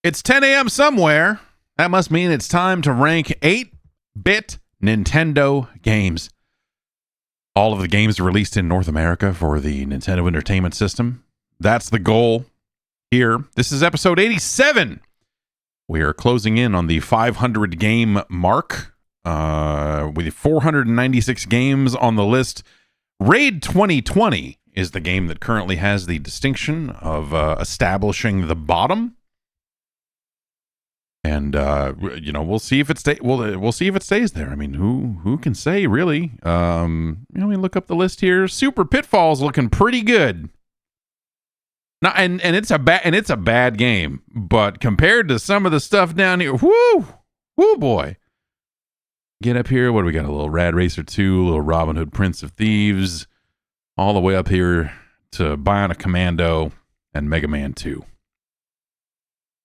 It's 10 a.m. somewhere. That must mean it's time to rank 8-bit Nintendo games. All of the games released in North America for the Nintendo Entertainment System. That's the goal here. This is episode 87. We are closing in on the 500 game mark with 496 games on the list. Raid 2020 is the game that currently has the distinction of establishing the bottom. And we'll see if it we'll see if it stays there. I mean, who can say really? We look up the list here. Super Pitfall's looking pretty good. Now, and it's a bad game, but compared to some of the stuff down here, whoo boy. Get up here. What do we got? A little Rad Racer 2, a little Robin Hood Prince of Thieves, all the way up here to Bionic Commando and Mega Man 2.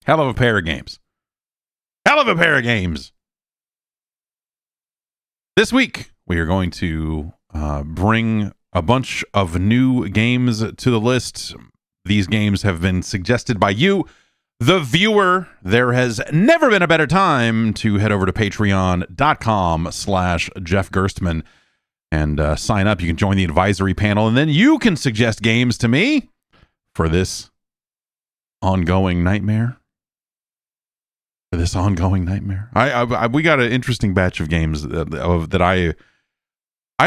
Hell of a pair of games. This week, we are going to bring a bunch of new games to the list. These games have been suggested by you, the viewer. There has never been a better time to head over to patreon.com/Jeff Gerstmann and sign up. You can join the advisory panel, and then you can suggest games to me for this ongoing nightmare. We got an interesting batch of games that I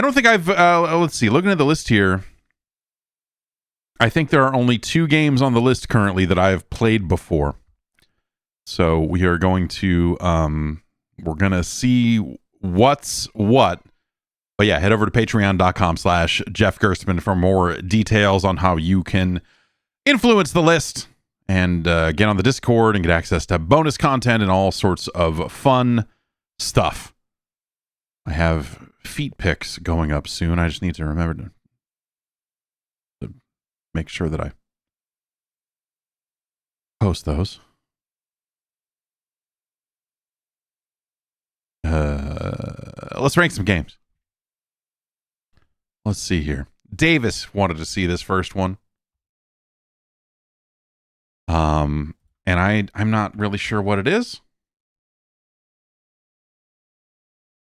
don't think I've let's see, looking at the list here, I think there are only 2 games on the list currently that I've played before. So we are going to we're gonna see what's what. But yeah, head over to patreon.com/Jeff Gerstmann for more details on how you can influence the list and get on the Discord and get access to bonus content and all sorts of fun stuff. I have feet pics going up soon. I just need to remember to make sure that I post those. Let's rank some games. Let's see here. Davis wanted to see this first one. And I'm not really sure what it is.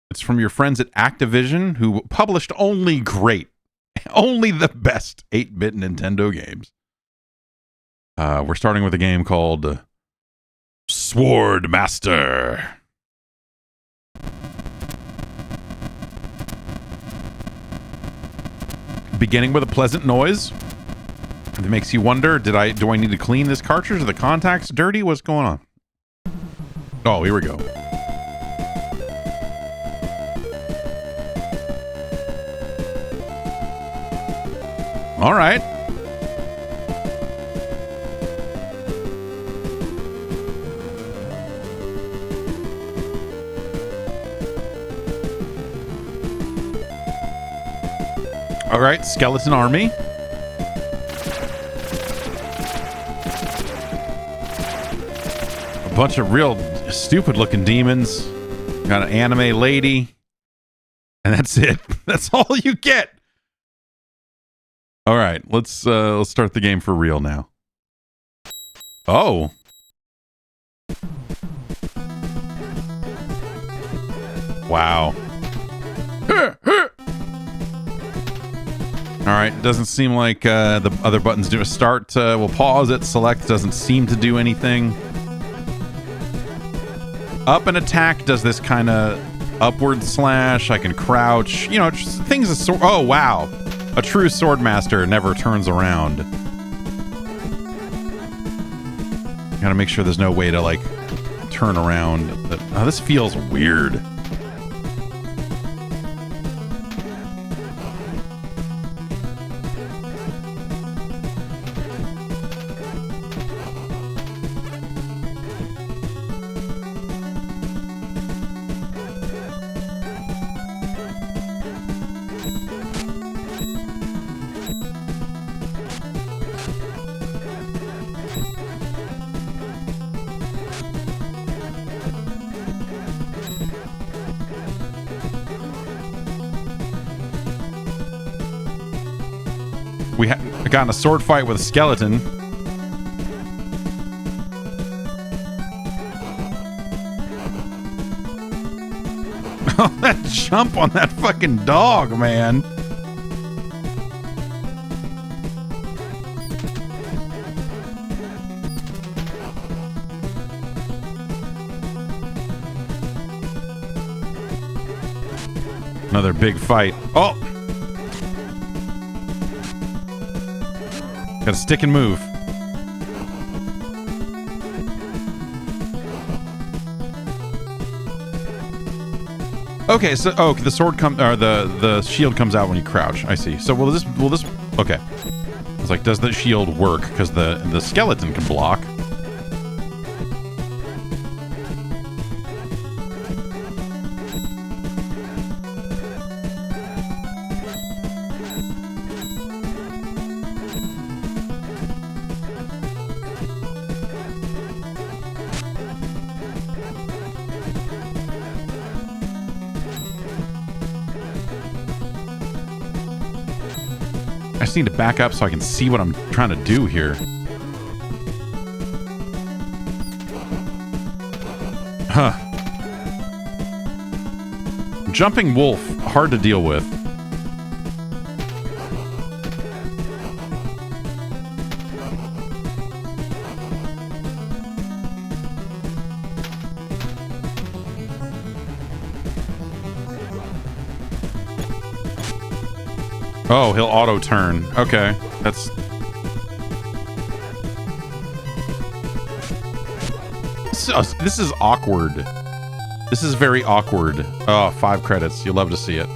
It's from your friends at Activision, who published only the best 8-bit Nintendo games. We're starting with a game called Sword Master. Beginning with a pleasant noise. It makes you wonder, do I need to clean this cartridge? Are the contacts dirty? What's going on? Oh, here we go. All right. All right, Skeleton Army. Bunch of real stupid looking demons. Got an anime lady, and that's it. That's all you get. All right, let's start the game for real now. Oh, wow. All right, doesn't seem like the other buttons do. Start. We'll pause it. Select doesn't seem to do anything. Up and attack does this kind of upward slash. I can crouch. Just things. Oh, wow. A true sword master never turns around. Gotta make sure there's no way to, turn around. Oh, this feels weird. I got in a sword fight with a skeleton. Oh, that jump on that fucking dog, man. Another big fight. Oh! Gotta stick and move. Okay, so the sword or the shield comes out when you crouch. I see. So will this okay. It's like, does the shield work? Because the skeleton can block. I just need to back up so I can see what I'm trying to do here. Huh. Jumping wolf, hard to deal with. Oh, he'll auto turn. Okay, that's... This is awkward. This is very awkward. Oh, 5 credits. You'll love to see it.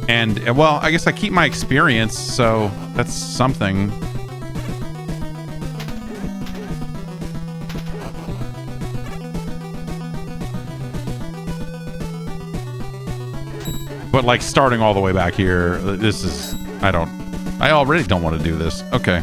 And, well, I guess I keep my experience, so that's something. But, like, starting all the way back here, this is... I already don't want to do this. Okay.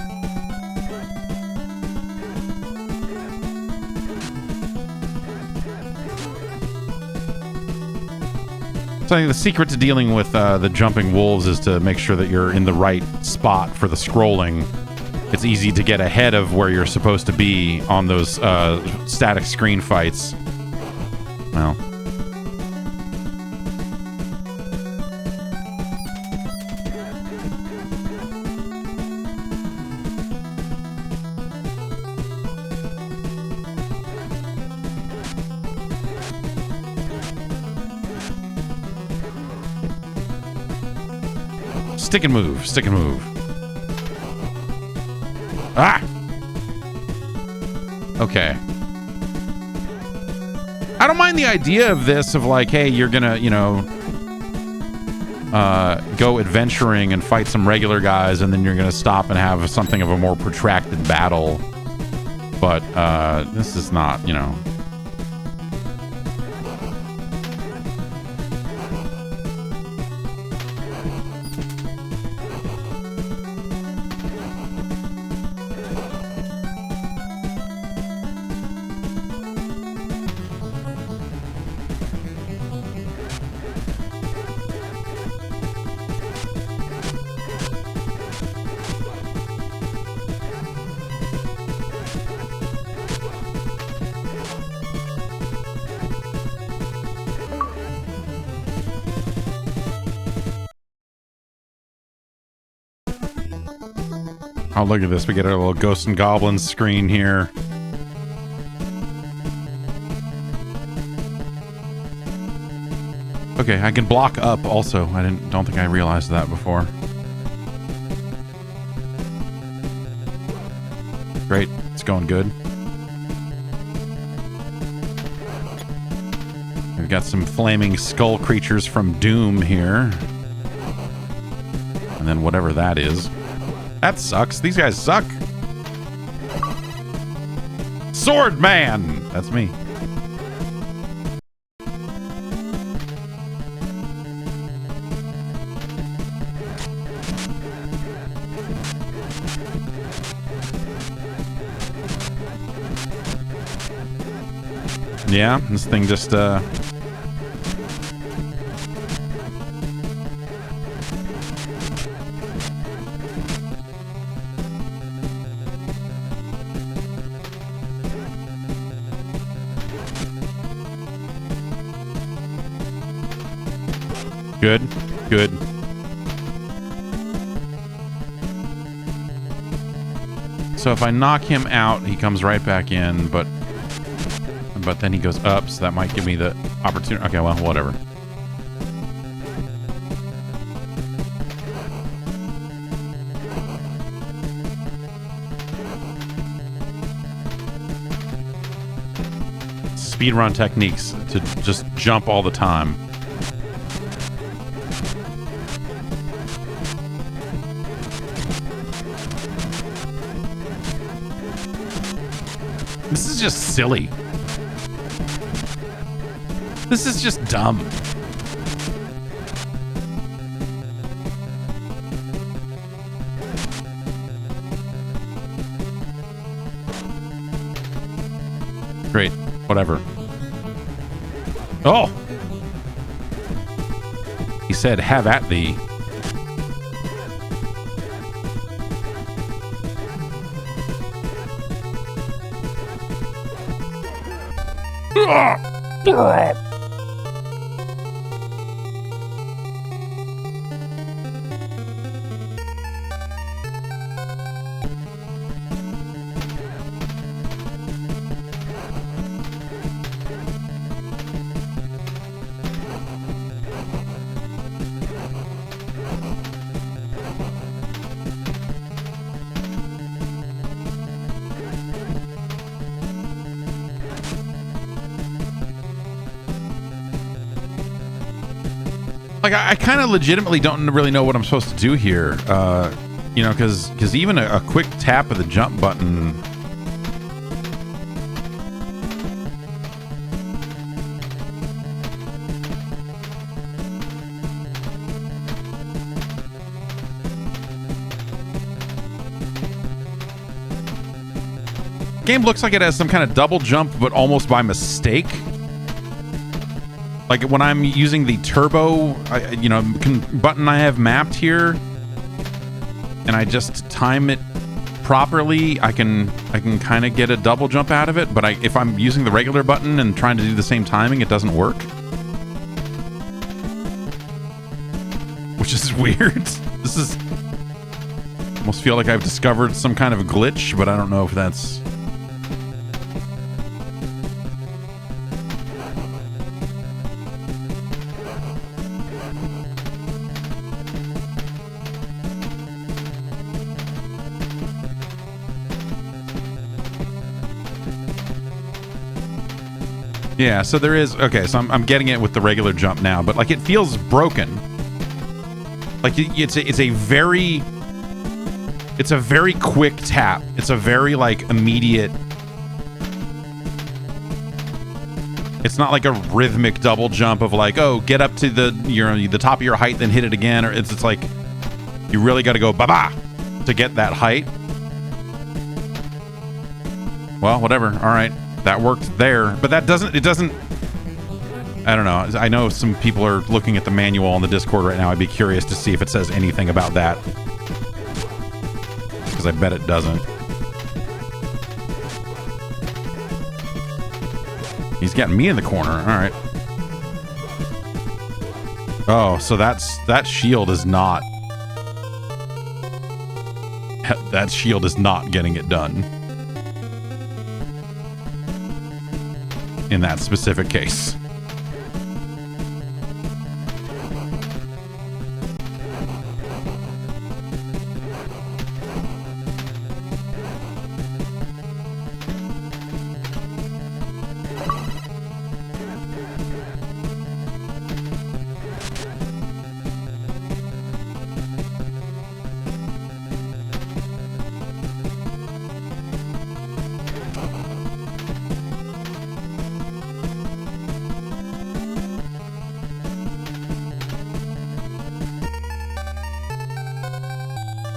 So I think the secret to dealing with the jumping wolves is to make sure that you're in the right spot for the scrolling. It's easy to get ahead of where you're supposed to be on those static screen fights. Well... Stick and move. Stick and move. Ah! Okay. I don't mind the idea of this, of like, hey, you're gonna, you know, go adventuring and fight some regular guys, and then you're gonna stop and have something of a more protracted battle. But, this is not, you know... Oh, look at this. We get our little Ghosts and Goblins screen here. Okay, I can block up also. I don't think I realized that before. Great. It's going good. We've got some flaming skull creatures from Doom here. And then whatever that is. That sucks. These guys suck. Sword Man! That's me. Yeah, this thing just, Good. Good. So if I knock him out, he comes right back in, but then he goes up, so that might give me the opportunity. Okay, well, whatever. Speedrun techniques to just jump all the time. This is just silly. This is just dumb. Great. Whatever. Oh! He said, have at thee. Like, I kind of legitimately don't really know what I'm supposed to do here. You know, because even a quick tap of the jump button... Game looks like it has some kind of double jump, but almost by mistake. Like when I'm using the turbo, button I have mapped here, and I just time it properly, I can kind of get a double jump out of it. But if I'm using the regular button and trying to do the same timing, it doesn't work, which is weird. This is almost feel like I've discovered some kind of glitch, but I don't know if that's. Yeah, so there is... Okay, so I'm getting it with the regular jump now, but, like, it feels broken. Like, it's a very... It's a very quick tap. It's a very, like, immediate... It's not like a rhythmic double jump of, like, oh, get up to the top of your height, then hit it again. Or it's like, you really got to go ba-ba to get that height. Well, whatever. All right. That worked there, but it doesn't, I don't know. I know some people are looking at the manual on the Discord right now. I'd be curious to see if it says anything about that, because I bet it doesn't. He's getting me in the corner. All right. Oh, so that shield is not, that shield is not getting it done. In that specific case.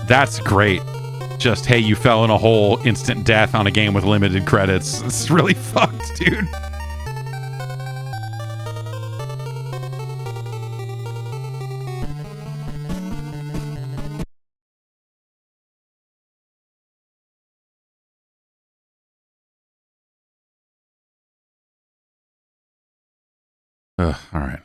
That's great. Just, hey, you fell in a hole, instant death on a game with limited credits. It's really fucked, dude. All right.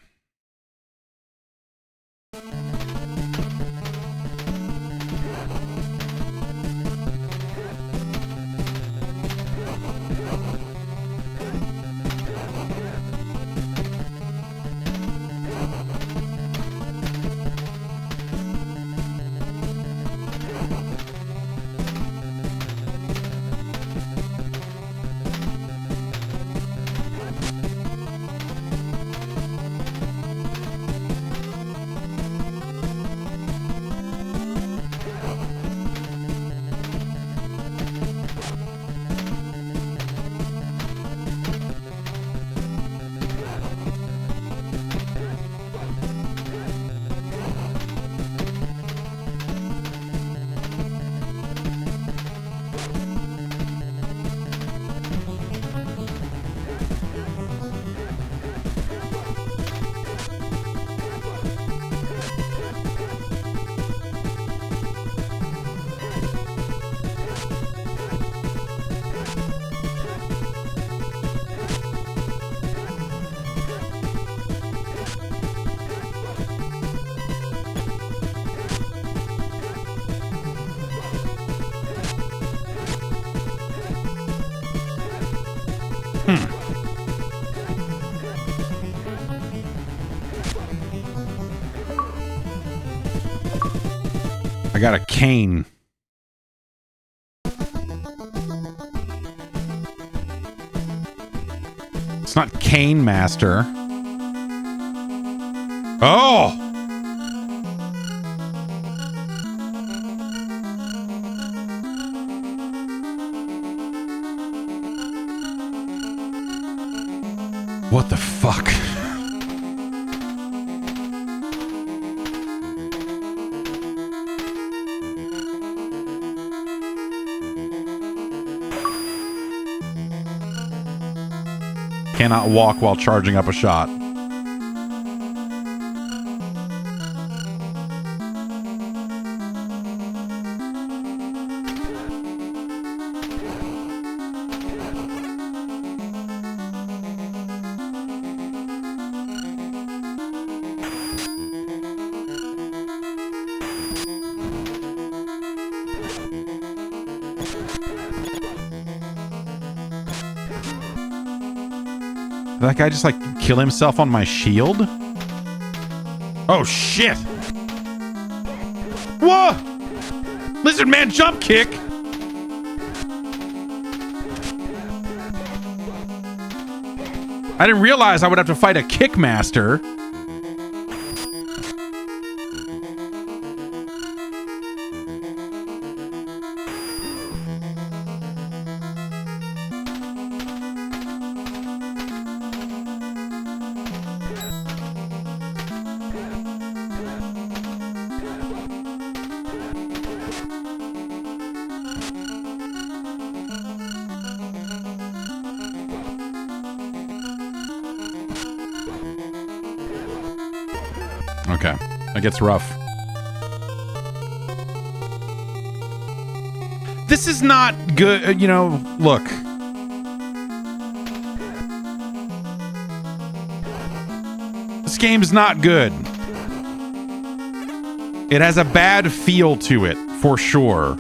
Kane. It's not Kane Master. Oh! What the fuck? Cannot walk while charging up a shot. Did that guy just like kill himself on my shield? Oh shit! Whoa! Lizard man jump kick! I didn't realize I would have to fight a kickmaster. Okay, that gets rough. This is not good, you know, look. This game's not good. It has a bad feel to it, for sure.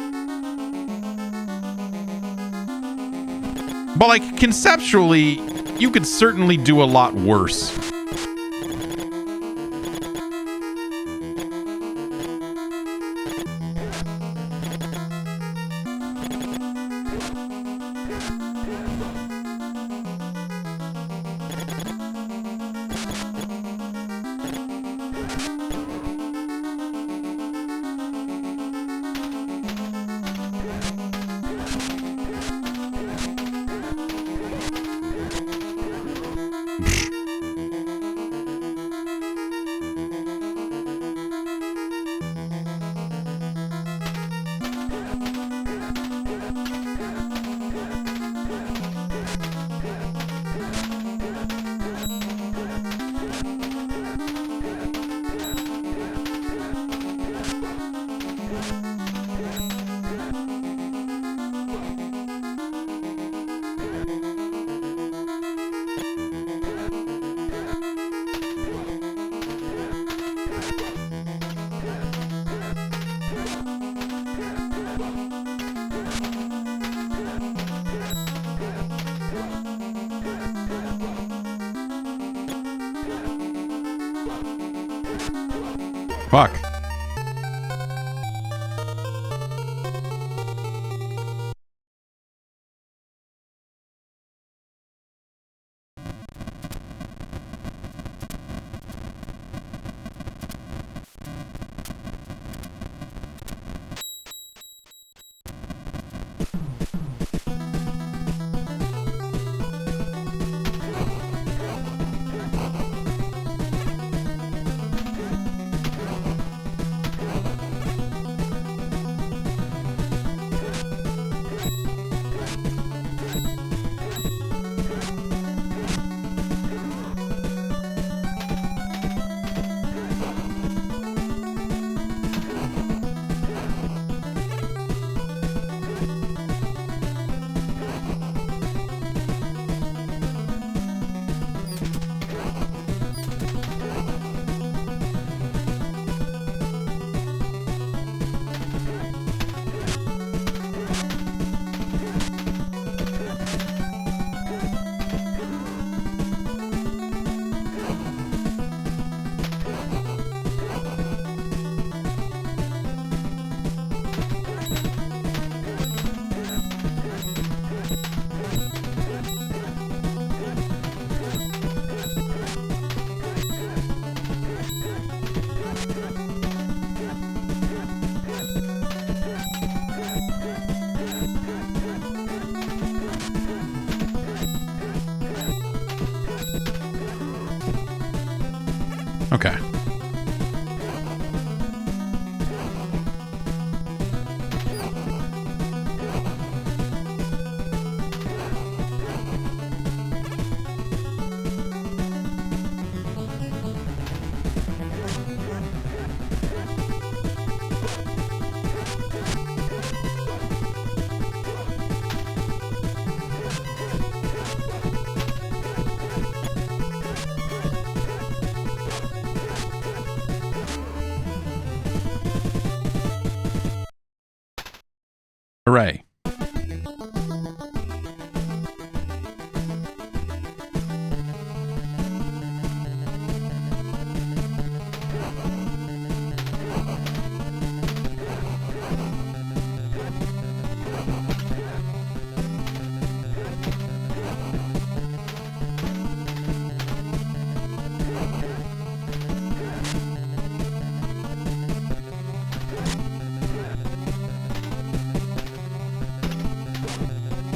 But, like, conceptually, you could certainly do a lot worse. Fuck. Okay. Hooray.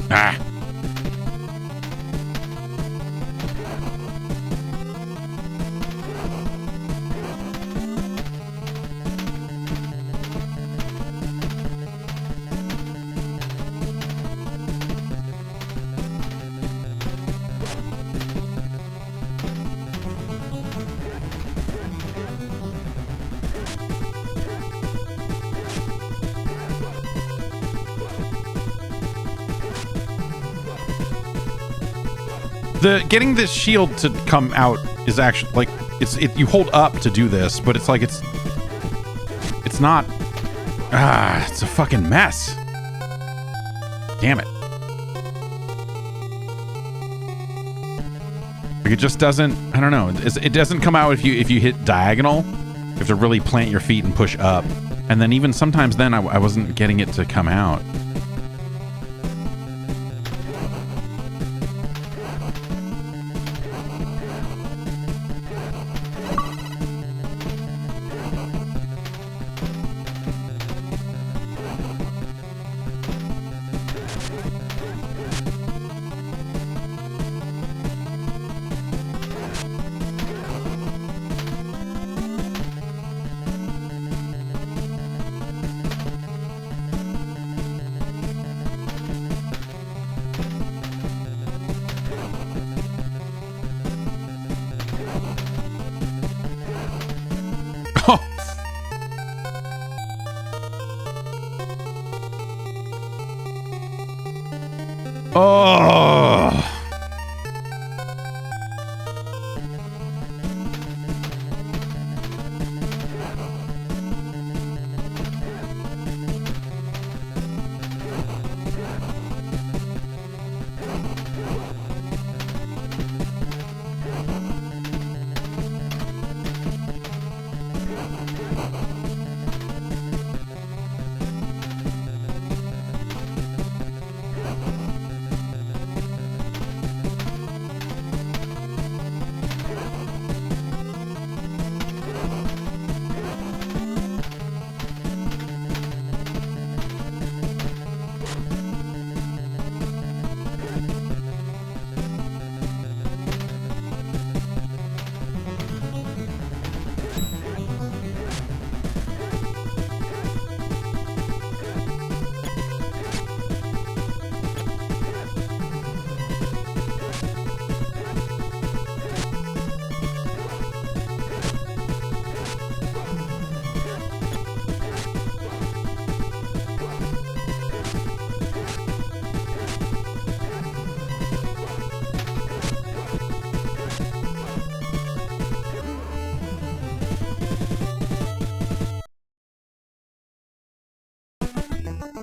Ah. Getting this shield to come out is actually like you hold up to do this, but it's like it's not. It's a fucking mess. Damn it. Like it just doesn't. I don't know. It doesn't come out if you hit diagonal. You have to really plant your feet and push up, and then even sometimes then I wasn't getting it to come out. Oh.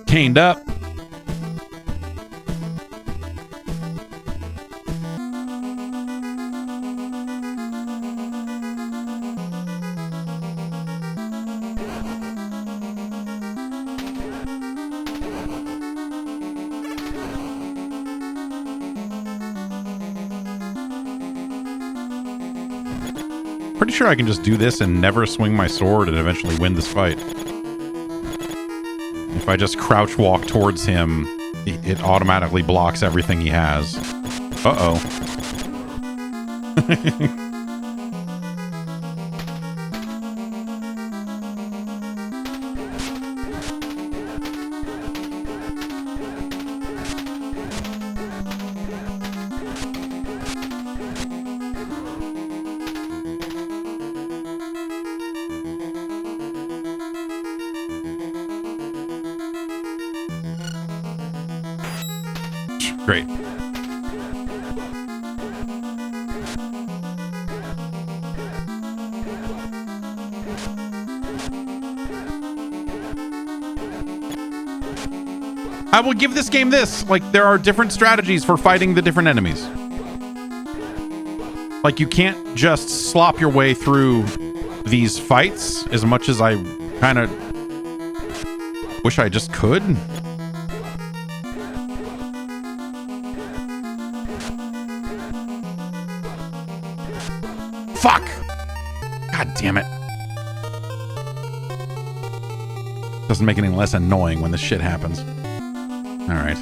Caned up. Pretty sure I can just do this and never swing my sword and eventually win this fight. If I just crouch walk towards him, it automatically blocks everything he has. Uh-oh. Ouch. Great. I will give this game this. Like, there are different strategies for fighting the different enemies. Like, you can't just slop your way through these fights as much as I kind of wish I just could. Fuck! God damn it. Doesn't make it any less annoying when this shit happens. All right.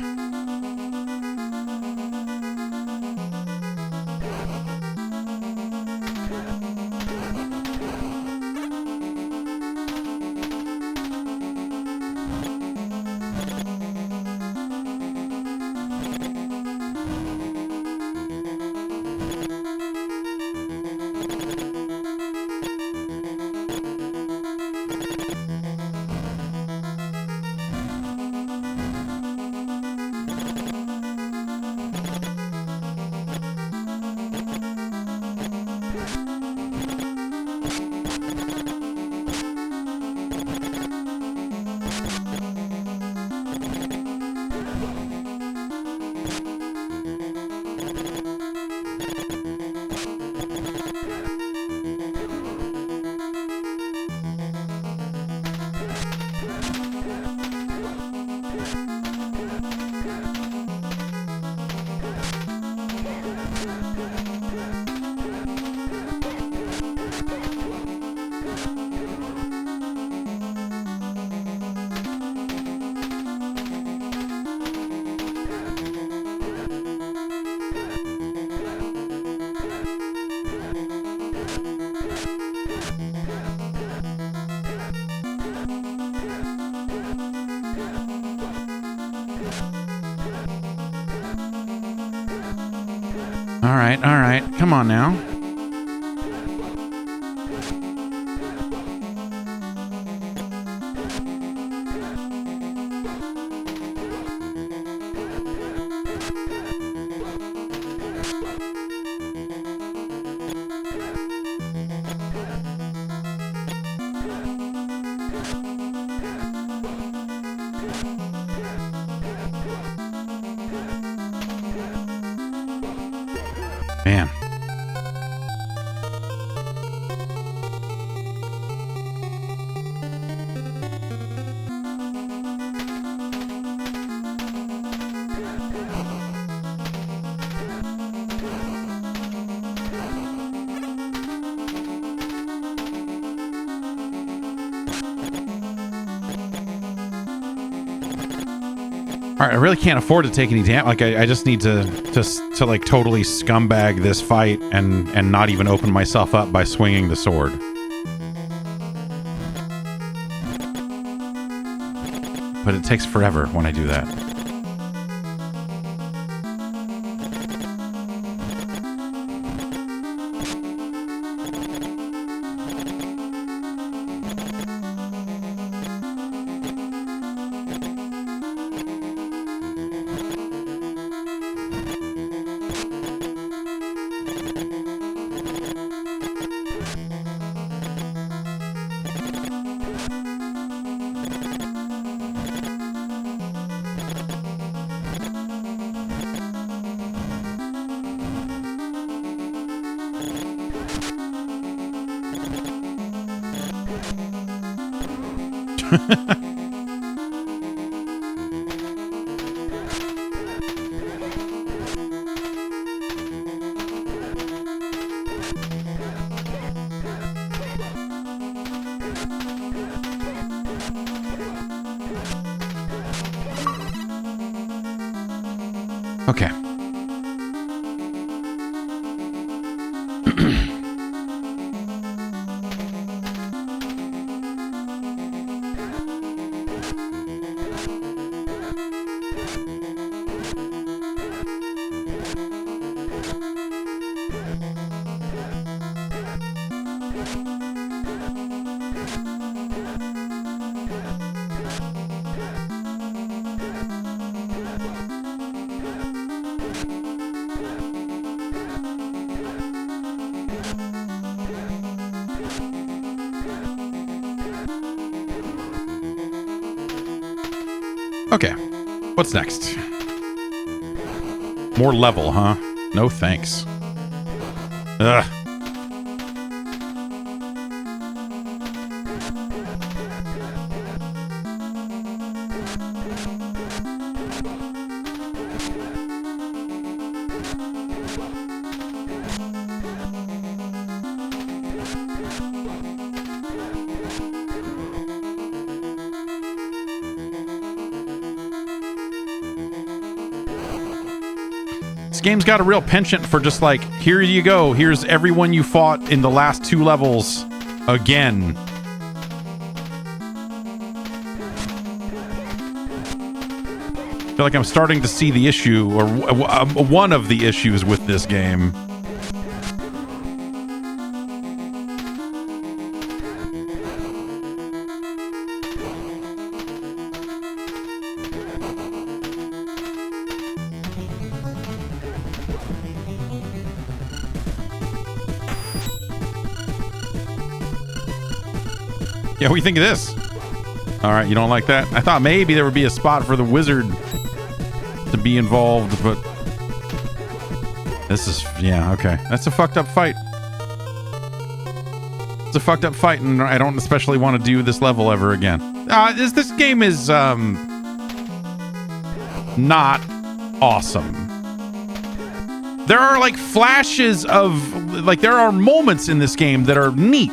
All right. Come on now. Man. All right, I really can't afford to take any damage. Like, I just need to like totally scumbag this fight and not even open myself up by swinging the sword. But it takes forever when I do that. Okay. Okay. What's next? More level, huh? No thanks. Ugh. Game's got a real penchant for just like, here you go, here's everyone you fought in the last 2 levels again. I feel like I'm starting to see the issue, or one of the issues with this game. Yeah, what do you think of this? All right, you don't like that? I thought maybe there would be a spot for the wizard to be involved, but this is, yeah, okay. That's a fucked up fight. It's a fucked up fight, and I don't especially want to do this level ever again. This game is not awesome. There are like flashes of, like, there are moments in this game that are neat.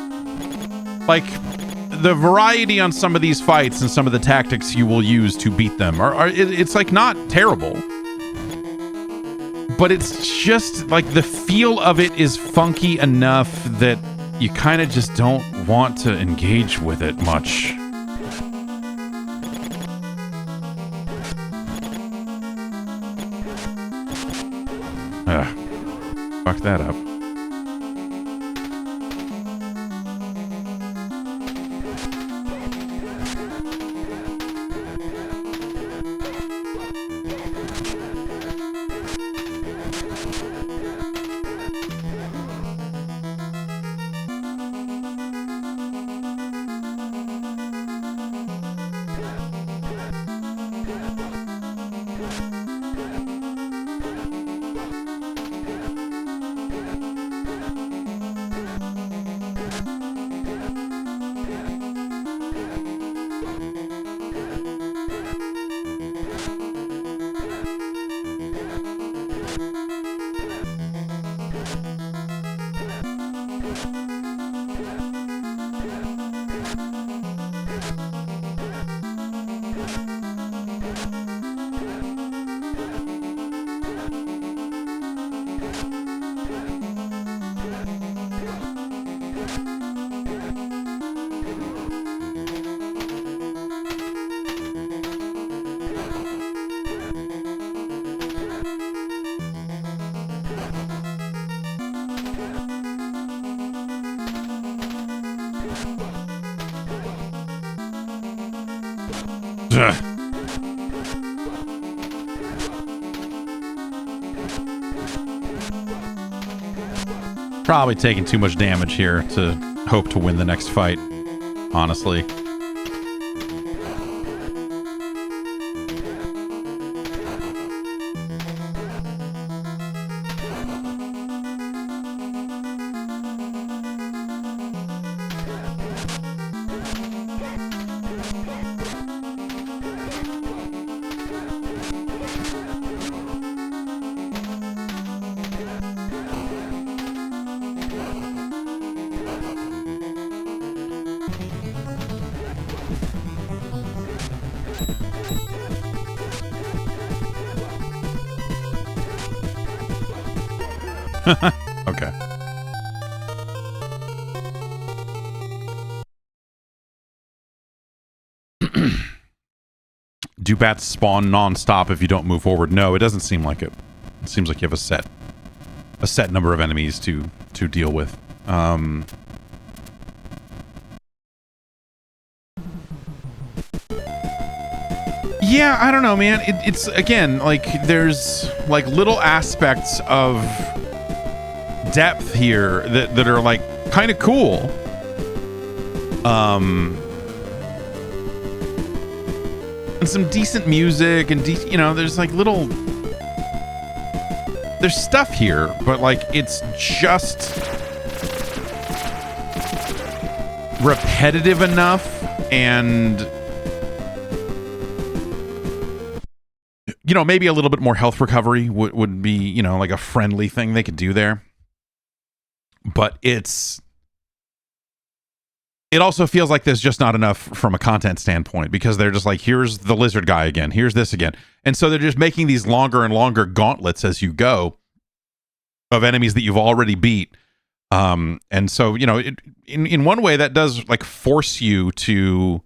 Like, the variety on some of these fights and some of the tactics you will use to beat them it's like not terrible, but it's just like the feel of it is funky enough that you kind of just don't want to engage with it much. Fuck that up. Probably taking too much damage here to hope to win the next fight, honestly. Okay. Do bats spawn non-stop if you don't move forward? No, it doesn't seem like it. It seems like you have a set number of enemies to deal with. Yeah, I don't know, man. It's again, like, there's like little aspects of depth here that are like kind of cool. and some decent music, and there's like there's stuff here, but like it's just repetitive enough, and maybe a little bit more health recovery would be, like a friendly thing they could do there. But it also feels like there's just not enough from a content standpoint, because they're just like, here's the lizard guy again, here's this again. And so they're just making these longer and longer gauntlets as you go of enemies that you've already beat. And so, in one way that does like force you to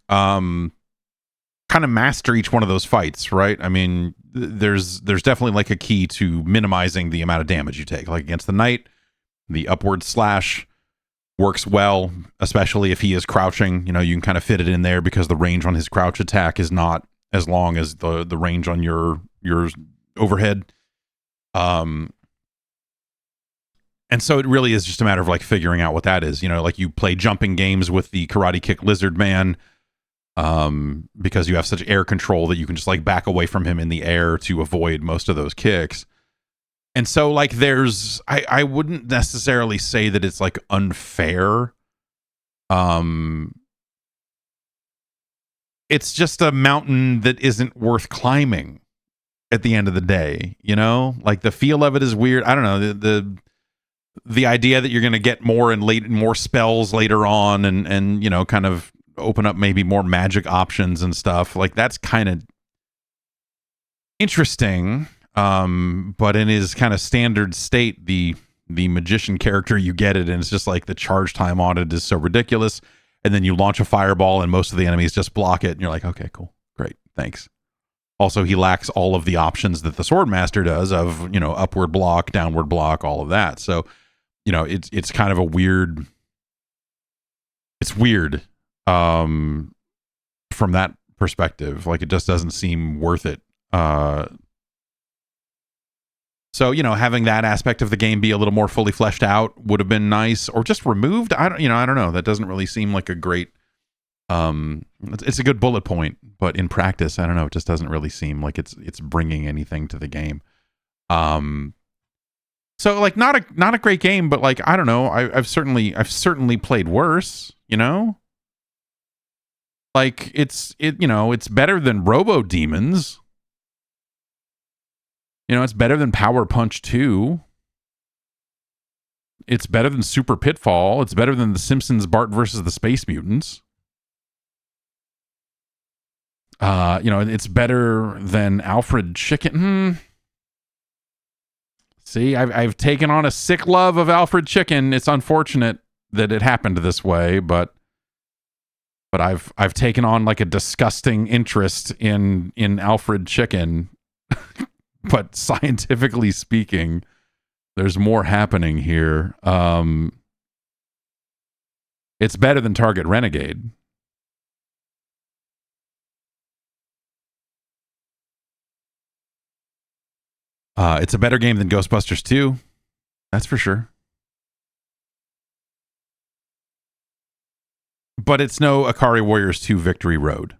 kind of master each one of those fights, right? I mean, there's definitely like a key to minimizing the amount of damage you take. Like against the knight, the upward slash works well, especially if he is crouching. You can kind of fit it in there because the range on his crouch attack is not as long as the range on your overhead. And so it really is just a matter of like figuring out what that is. Like you play jumping games with the Karate Kick Lizard Man, because you have such air control that you can just like back away from him in the air to avoid most of those kicks. And so like I wouldn't necessarily say that it's like unfair. It's just a mountain that isn't worth climbing at the end of the day, like the feel of it is weird. I don't know, the idea that you're going to get more spells later on, and kind of open up maybe more magic options and stuff like that's kind of interesting. But in his kind of standard state, the magician character, you get it, and it's just like the charge time on it is so ridiculous, and then you launch a fireball and most of the enemies just block it, and you're like, okay, cool, great, thanks. Also, he lacks all of the options that the Swordmaster does of, upward block, downward block, all of that. So, it's kind of a weird. It's weird from that perspective. Like, it just doesn't seem worth it. So, having that aspect of the game be a little more fully fleshed out would have been nice, or just removed. I don't know. That doesn't really seem like a great. It's a good bullet point, but in practice, I don't know. It just doesn't really seem like it's bringing anything to the game. So like not a great game, but like I don't know. I've certainly played worse. Like it's better than Robo Demons. It's better than Power Punch 2. It's better than Super Pitfall. It's better than The Simpsons Bart versus the Space Mutants. It's better than Alfred Chicken. See, I've taken on a sick love of Alfred Chicken. It's unfortunate that it happened this way, but I've taken on like a disgusting interest in Alfred Chicken. But scientifically speaking, there's more happening here. It's better than Target Renegade. It's a better game than Ghostbusters 2. That's for sure. But it's no Akari Warriors 2 Victory Road.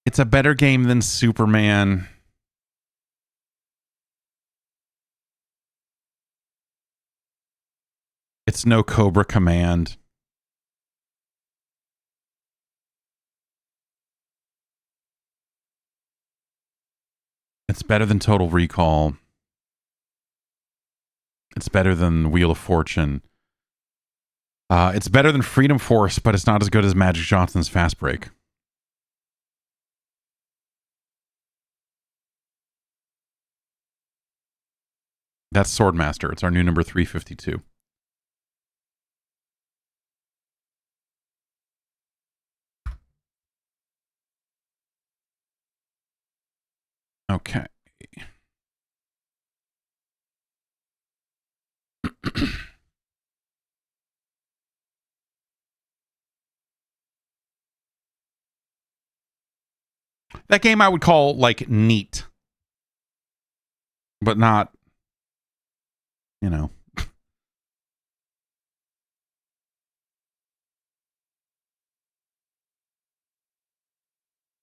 It's a better game than Superman. It's no Cobra Command. It's better than Total Recall. It's better than Wheel of Fortune. It's better than Freedom Force, but it's not as good as Magic Johnson's Fast Break. That's Swordmaster. It's our new number 352. Okay. That game I would call like neat, but not, you know.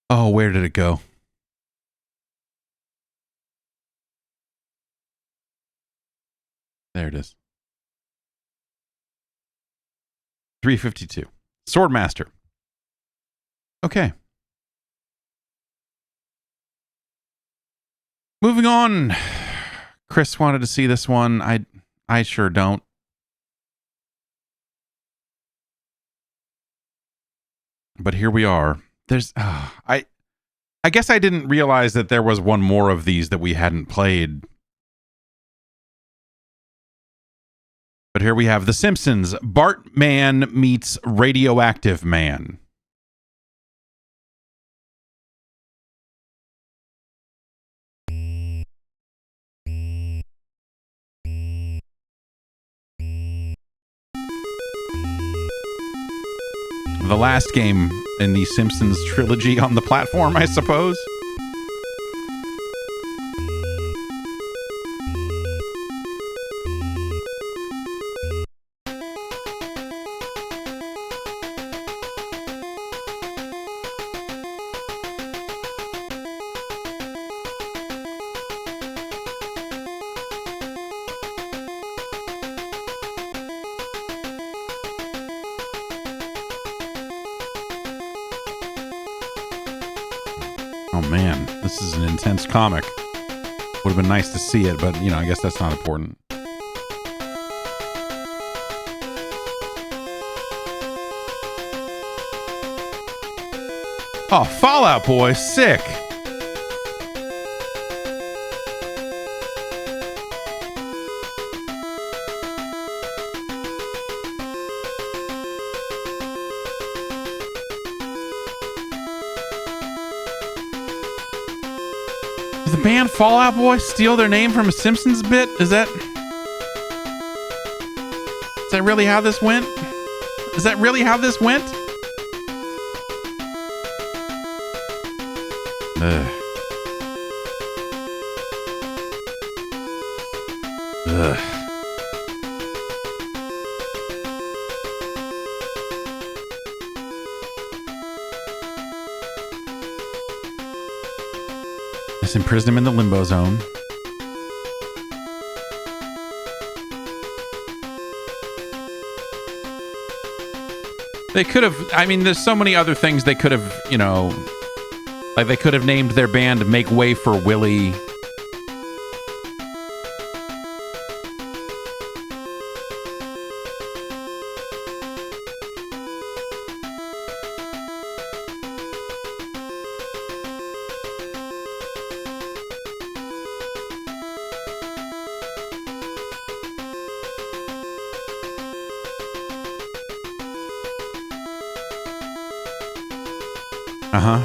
Oh, where did it go? There it is. 352. Swordmaster. Okay. Moving on. Chris wanted to see this one. I sure don't. But here we are. There's I guess I didn't realize that there was one more of these that we hadn't played. But here we have The Simpsons, Bartman Meets Radioactive Man. The last game in the Simpsons trilogy on the platform, I suppose. Oh man, this is an intense comic. Would have been nice to see it, but, you know, I guess that's not important. Oh, Fallout Boy, sick. Did the band Fallout Boy steal their name from a Simpsons bit? Is that really how this went? Is that really how this went? Ugh. Ugh. This imprisoned him in the limbo zone. They could have, I mean, there's so many other things they could have, you know, like they could have named their band Make Way for Willie.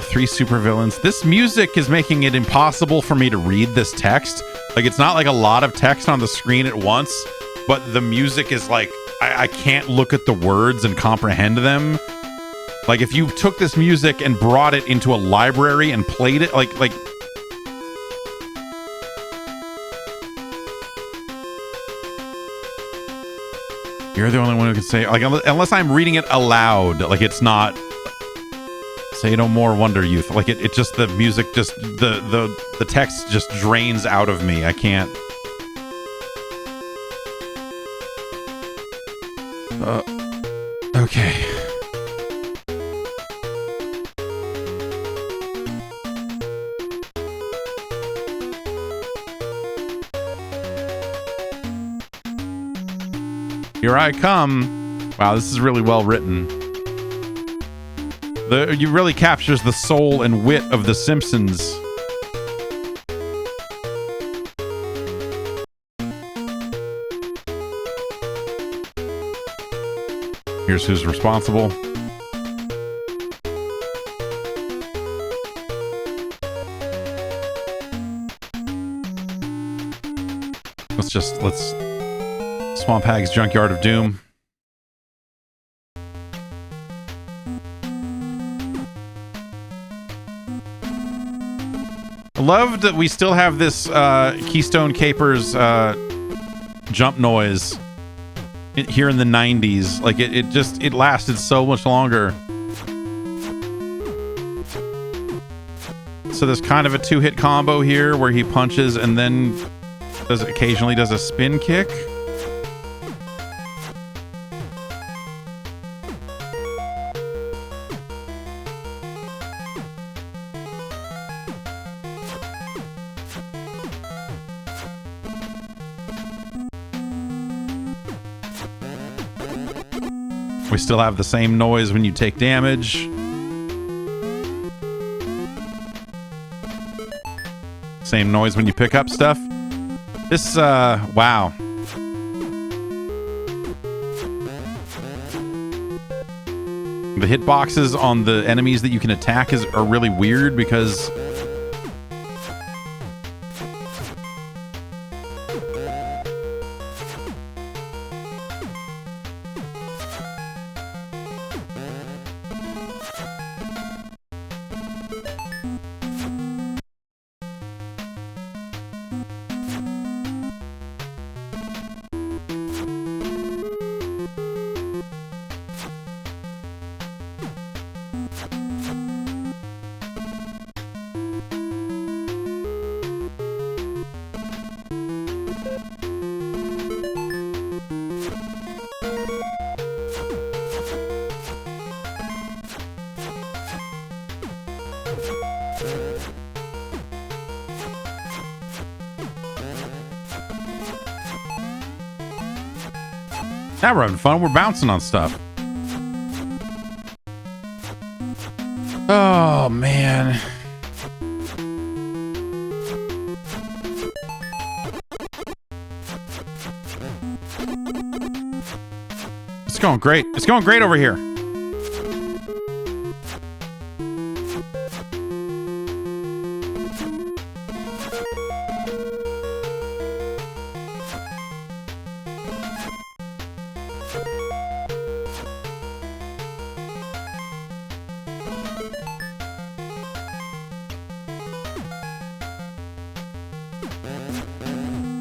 Three supervillains. This music is making it impossible for me to read this text. Like, it's not like a lot of text on the screen at once, but the music is like, I can't look at the words and comprehend them. Like, if you took this music and brought it into a library and played it, like... You're the only one who can say, like, unless I'm reading it aloud, like, it's not... Say no more, Wonder Youth. Like it just, the music just, the text just drains out of me. I can't. Okay. Here I come. Wow, this is really well written. You really captures the soul and wit of The Simpsons. Here's who's responsible. Let's Swamp Hag's Junkyard of Doom. I love that we still have this Keystone Capers jump noise here in the 90s. Like it lasted so much longer. So there's kind of a two-hit combo here where he punches and then occasionally does a spin kick. We still have the same noise when you take damage. Same noise when you pick up stuff. This, wow. The hitboxes on the enemies that you can attack are really weird because now we're having fun. We're bouncing on stuff. Oh, man. It's going great. It's going great over here.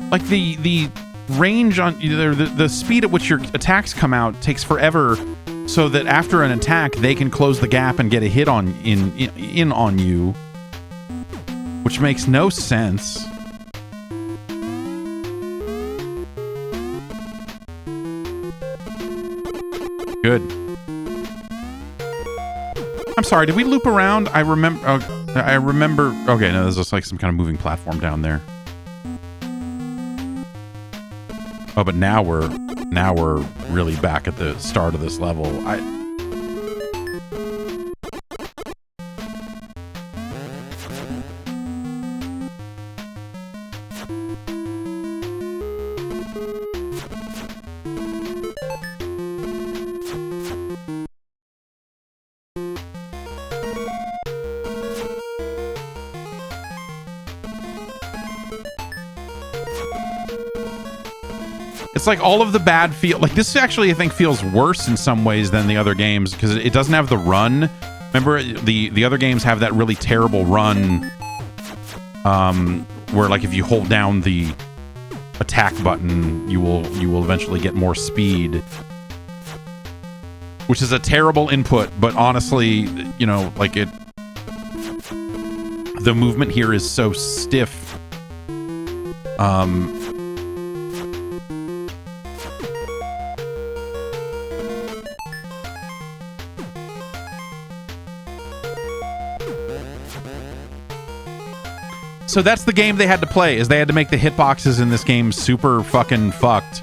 Like the range on the speed at which your attacks come out takes forever, so that after an attack they can close the gap and get a hit on in on you, which makes no sense. Good. I'm sorry, did we loop around? I remember. Okay, no, there's just like some kind of moving platform down there. Oh, but now we're really back at the start of this level. It's like all of the bad like this actually I think feels worse in some ways than the other games because it doesn't have the run. Remember the other games have that really terrible run where like if you hold down the attack button you will eventually get more speed, which is a terrible input, but honestly, you know, like the movement here is so stiff. So that's the game they had to play, is they had to make the hitboxes in this game super fucking fucked.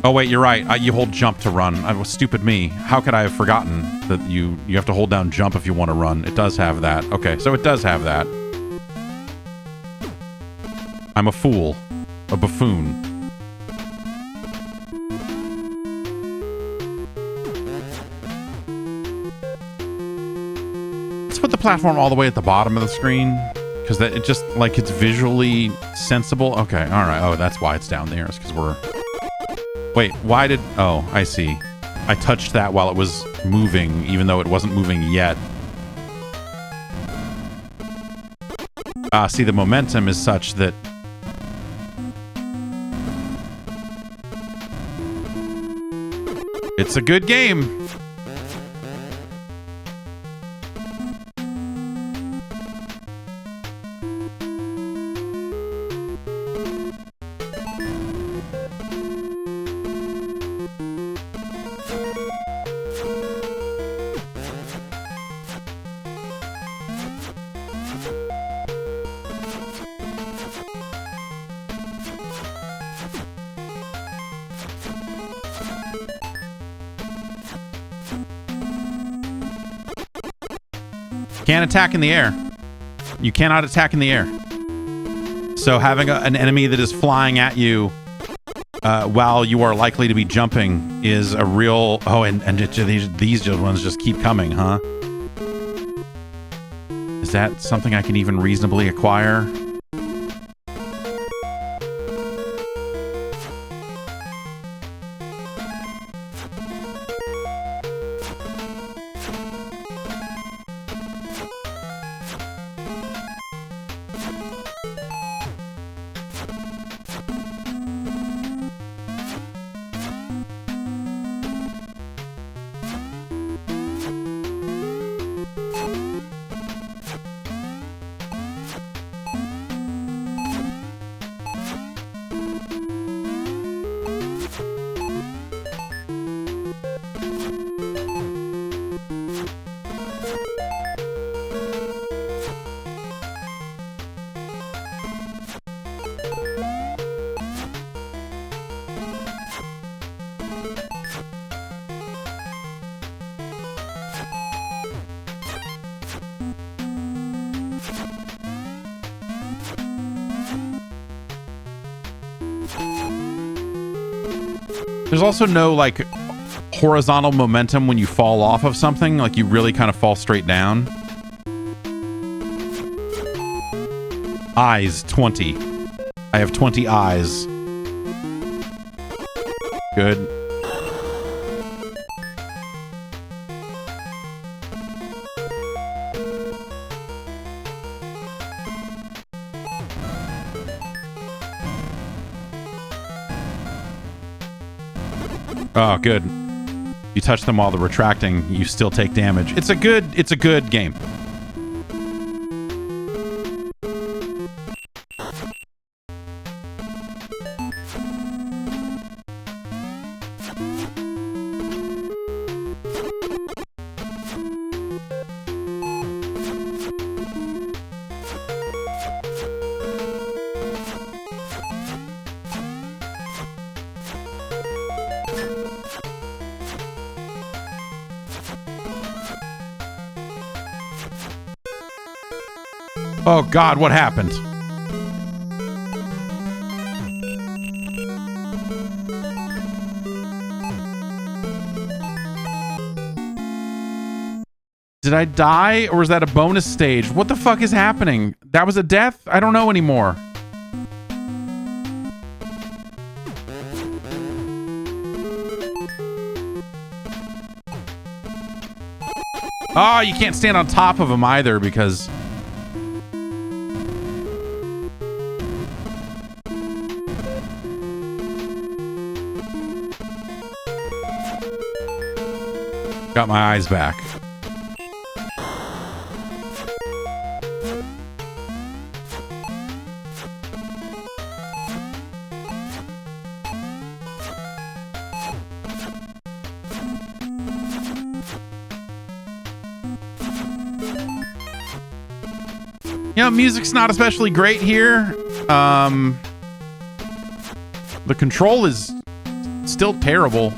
Oh wait, you're right. You hold jump to run. I was stupid me. How could I have forgotten that you have to hold down jump if you want to run? It does have that. Okay, so it does have that. I'm a fool. A buffoon. Put the platform all the way at the bottom of the screen because that it just like it's visually sensible. Okay, all right. Oh, that's why it's down there. It's because we're. Wait, why did? Oh, I see. I touched that while it was moving, even though it wasn't moving yet. See, the momentum is such that it's a good game. Can't attack in the air. You cannot attack in the air. So having an enemy that is flying at you while you are likely to be jumping is a real... Oh, and these ones just keep coming, huh? Is that something I can even reasonably acquire? There's also no, like, horizontal momentum when you fall off of something. Like, you really kind of fall straight down. Eyes, 20. I have 20 eyes. Good. Oh, good. You touch them while they're retracting, you still take damage. It's a good game. Oh God, what happened? Did I die, or was that a bonus stage? What the fuck is happening? That was a death? I don't know anymore. Oh, you can't stand on top of him either because... Got my eyes back. You know, music's not especially great here. The control is still terrible.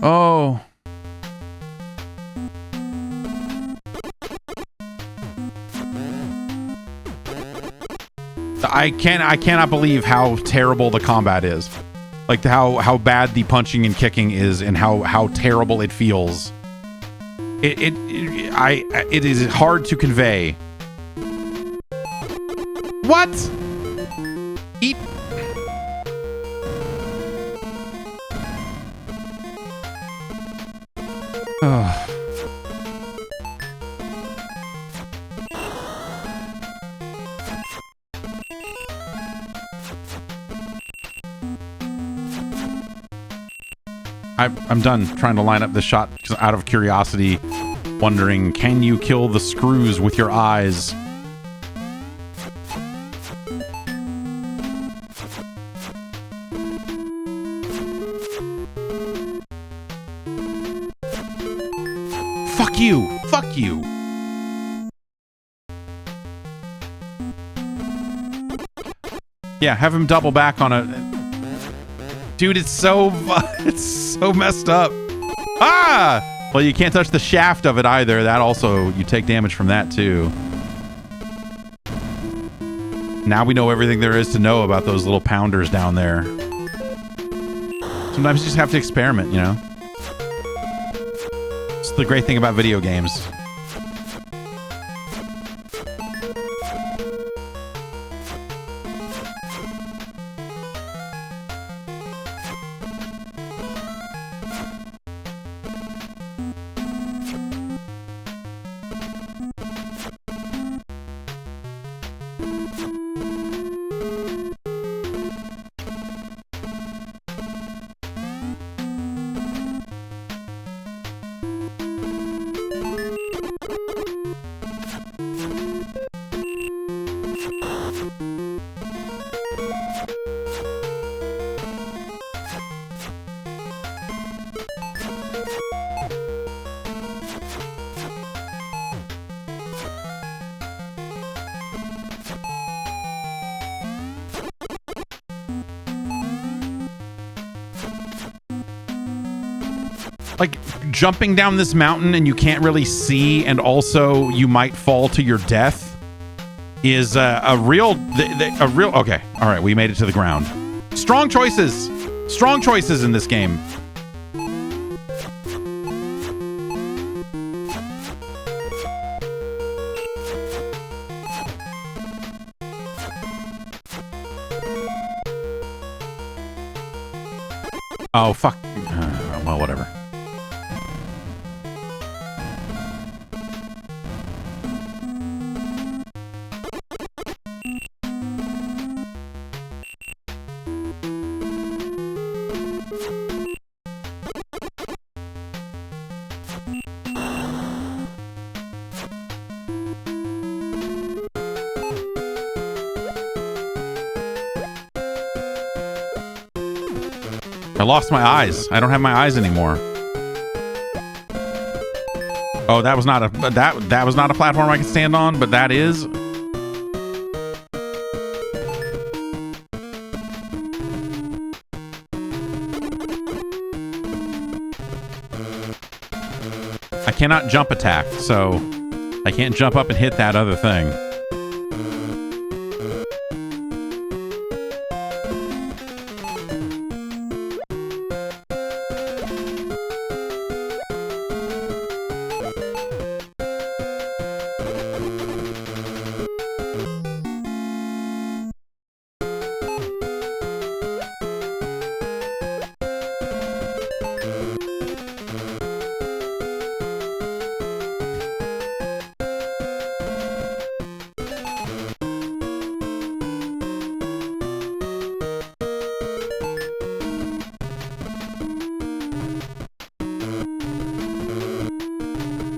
Oh. I cannot believe how terrible the combat is. Like how bad the punching and kicking is and how terrible it feels. It is hard to convey. What? Eat. I'm done trying to line up this shot out of curiosity, wondering, can you kill the screws with your eyes? Fuck you! Fuck you! Yeah, have him double back on a... Dude, it's so messed up. Ah! Well, you can't touch the shaft of it either. That also, you take damage from that too. Now we know everything there is to know about those little pounders down there. Sometimes you just have to experiment, you know? It's the great thing about video games. Like, jumping down this mountain and you can't really see, and also you might fall to your death, is a real... Okay, all right, we made it to the ground. Strong choices! Strong choices in this game. Oh, fuck. Well, whatever. I lost my eyes. I don't have my eyes anymore. Oh, that was not a that was not a platform I could stand on, but that is. I cannot jump attack, so I can't jump up and hit that other thing.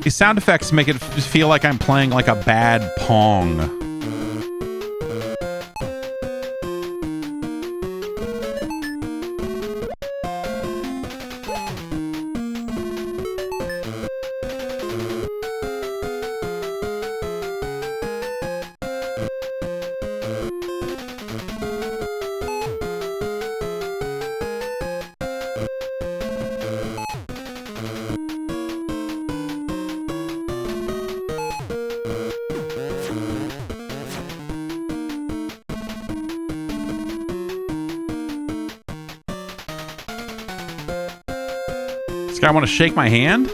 These sound effects make it feel like I'm playing like a bad Pong. This guy want to shake my hand?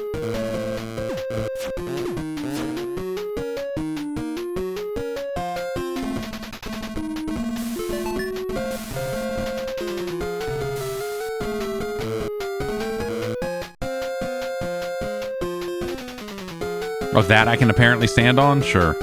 Oh, that I can apparently stand on? Sure.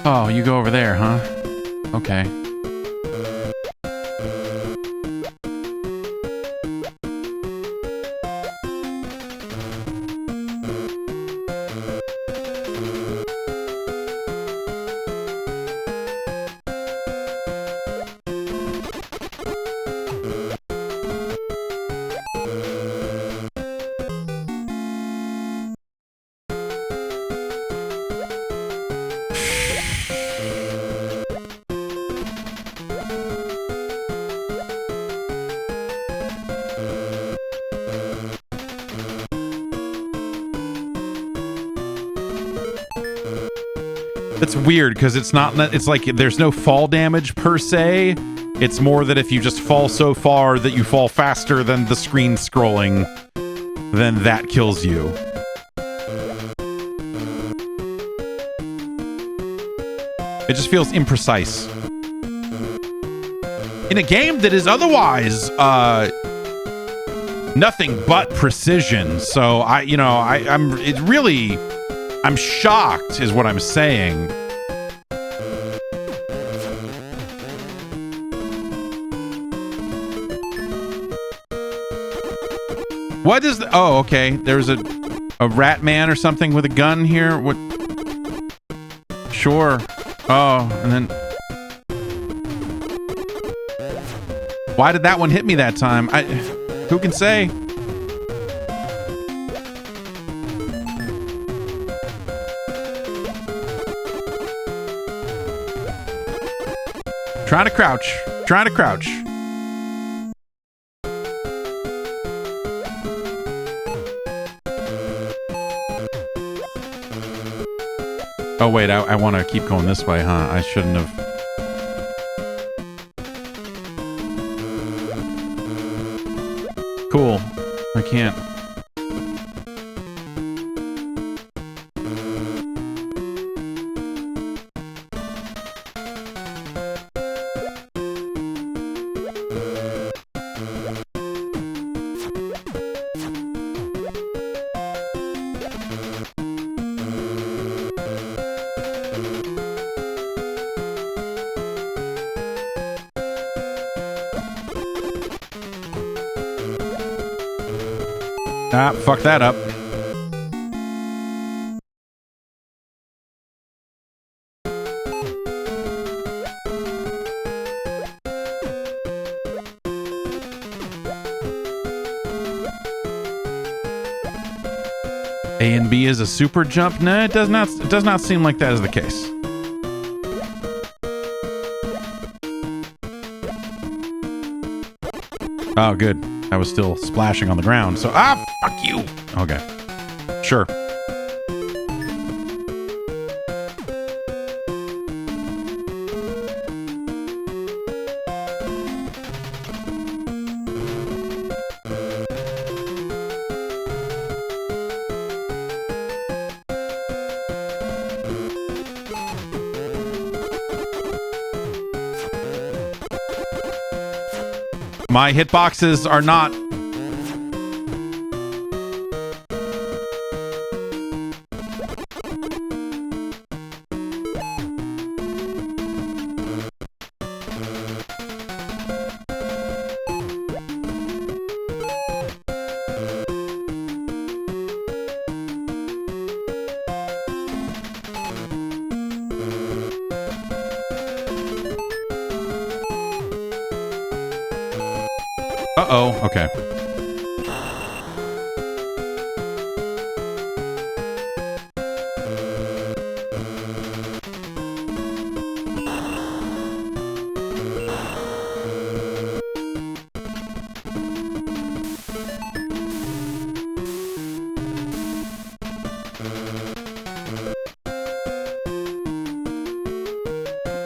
Oh, you go over there, huh? Okay. It's weird because it's like there's no fall damage per se. It's more that if you just fall so far that you fall faster than the screen scrolling, then that kills you. It just feels imprecise. In a game that is otherwise nothing but precision. So I'm shocked is what I'm saying. What is the... Oh, okay. There's a rat man or something with a gun here. What? Sure. Oh, and then... Why did that one hit me that time? Who can say? Trying to crouch. Trying to crouch. Oh, wait. I want to keep going this way, huh? I shouldn't have. Cool. I can't. Ah, fuck that up. A and B is a super jump? No, it does not seem like that is the case. Oh, good. I was still splashing on the ground, so fuck you. Okay. Sure. My hitboxes are not... Uh-oh, okay.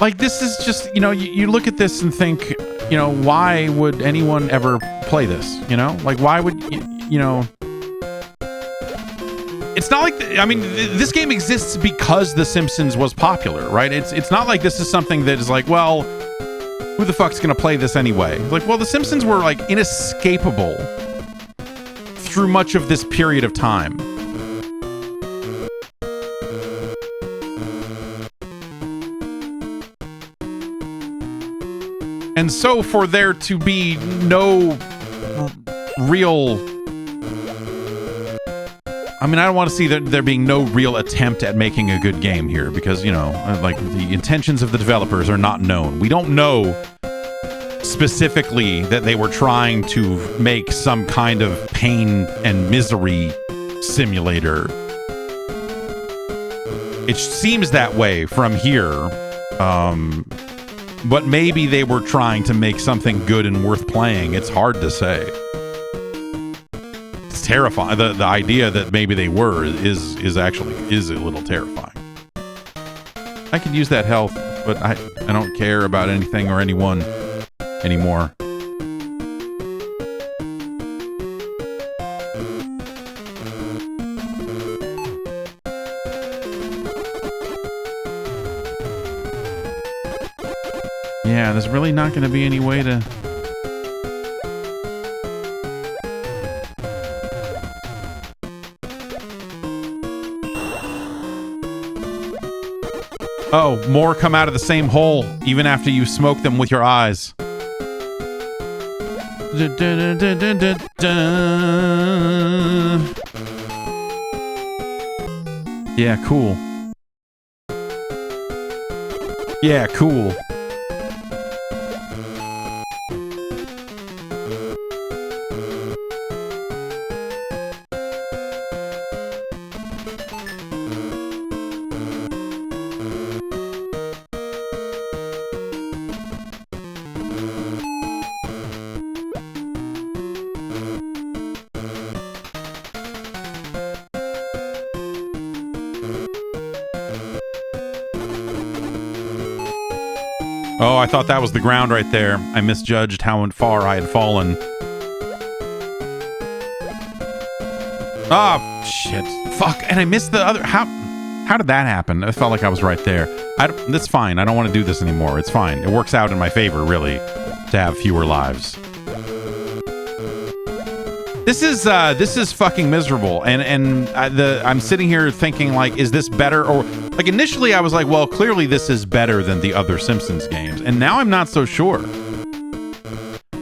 Like, this is just, you look at this and think, why would anyone ever play this? Like, why would, It's not like, this game exists because The Simpsons was popular, right? It's not like this is something that is like, well, who the fuck's gonna play this anyway? Like, well, The Simpsons were, like, inescapable through much of this period of time. And so for there to be no real... I mean, I don't want to see there being no real attempt at making a good game here because, you know, like the intentions of the developers are not known. We don't know specifically that they were trying to make some kind of pain and misery simulator. It seems that way from here. But maybe they were trying to make something good and worth playing. It's hard to say. It's terrifying. The idea that maybe they were is actually a little terrifying. I could use that health, but I don't care about anything or anyone anymore. Yeah, there's really not going to be any way to... Oh, more come out of the same hole, even after you smoke them with your eyes. Yeah, cool. Yeah, cool. Oh, I thought that was the ground right there. I misjudged how far I had fallen. Oh, shit. Fuck. And I missed the other... How did that happen? I felt like I was right there. That's fine. I don't want to do this anymore. It's fine. It works out in my favor, really, to have fewer lives. This is fucking miserable. And I'm sitting here thinking, like, is this better? Or... Like, initially, I was like, well, clearly this is better than the other Simpsons games. And now I'm not so sure.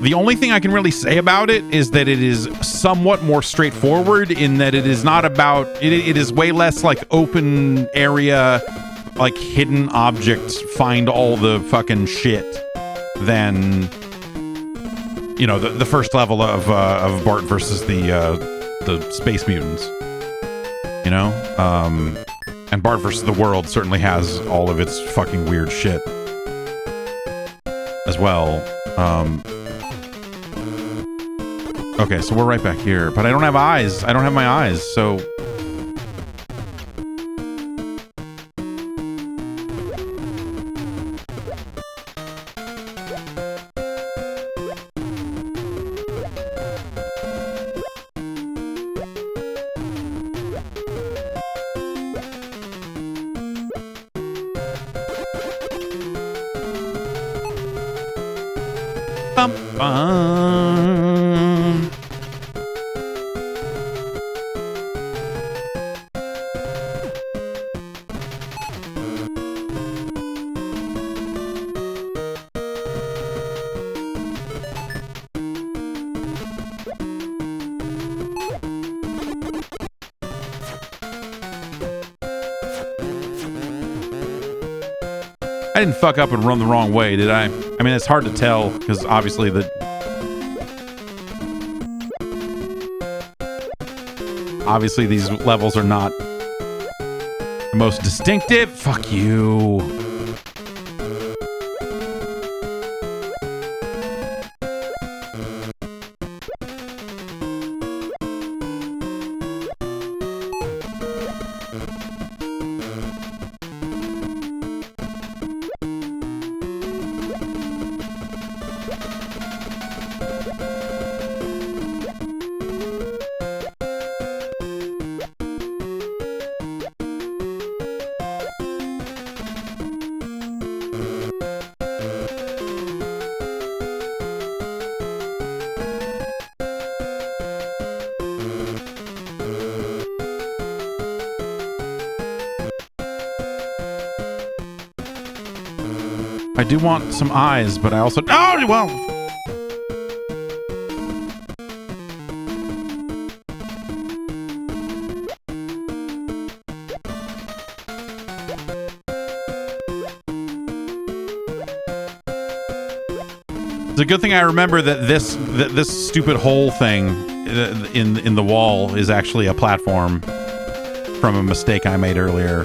The only thing I can really say about it is that it is somewhat more straightforward in that it is not about... It is way less, like, open area, like, hidden objects, find all the fucking shit than, you know, the first level of Bart versus the Space Mutants. You know? And Bart vs. the World certainly has all of its fucking weird shit as well. Okay, so we're right back here. But I don't have eyes. I don't have my eyes, so... I didn't fuck up and run the wrong way, did I? I mean, it's hard to tell, because obviously Obviously these levels are not the most distinctive. Fuck you. I do want some eyes, but I also... Oh, well... It's a good thing I remember that this stupid hole thing in the wall is actually a platform from a mistake I made earlier.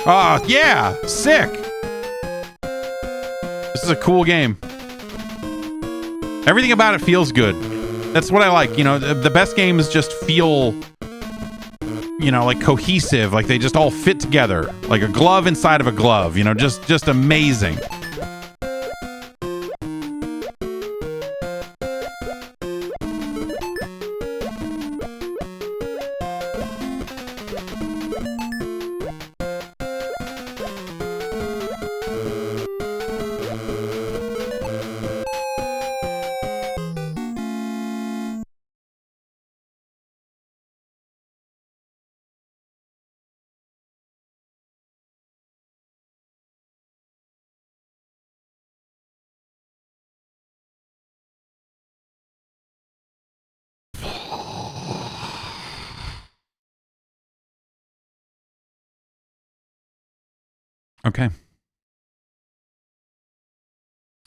Oh, yeah! Sick! This is a cool game. Everything about it feels good. That's what I like. You know, the best games just feel... you know, like cohesive, like they just all fit together, like a glove inside of a glove, you know, just amazing. Okay.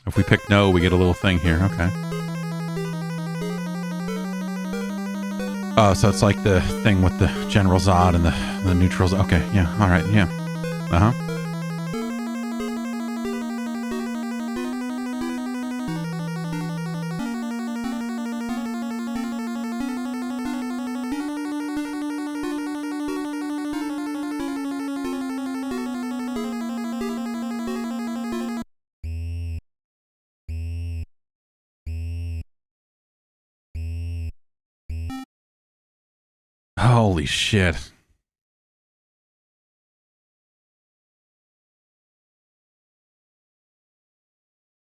If we pick no, we get a little thing here. Okay. Oh, so it's like the thing with the General Zod and the neutrals. Okay, yeah. All right, yeah. Uh-huh. Holy shit.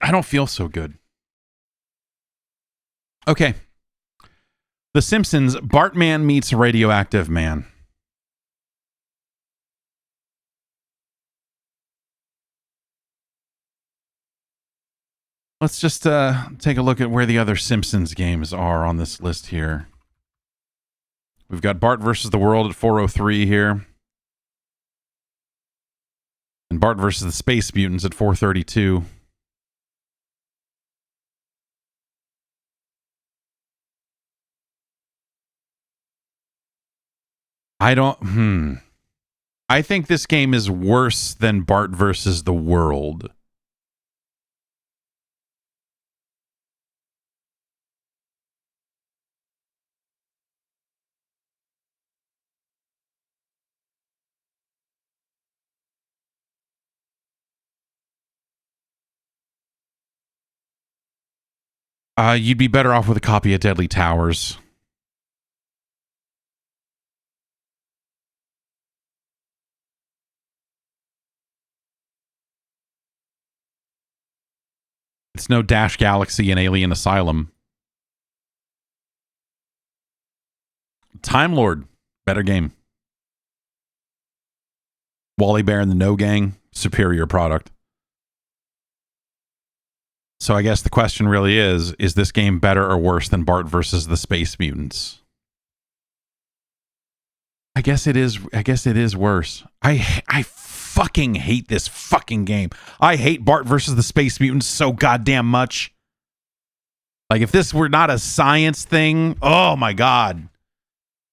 I don't feel so good. Okay. The Simpsons, Bartman Meets Radioactive Man. Let's just take a look at where the other Simpsons games are on this list here. We've got Bart versus the World at 403 here. And Bart versus the Space Mutants at 432. I think this game is worse than Bart versus the World. You'd be better off with a copy of Deadly Towers. It's no Dash Galaxy and Alien Asylum. Time Lord, better game. Wally Bear and the No Gang, superior product. So I guess the question really is this game better or worse than Bart versus the Space Mutants? I guess it is worse. I fucking hate this fucking game. I hate Bart versus the Space Mutants so goddamn much. Like, if this were not a science thing, oh my god.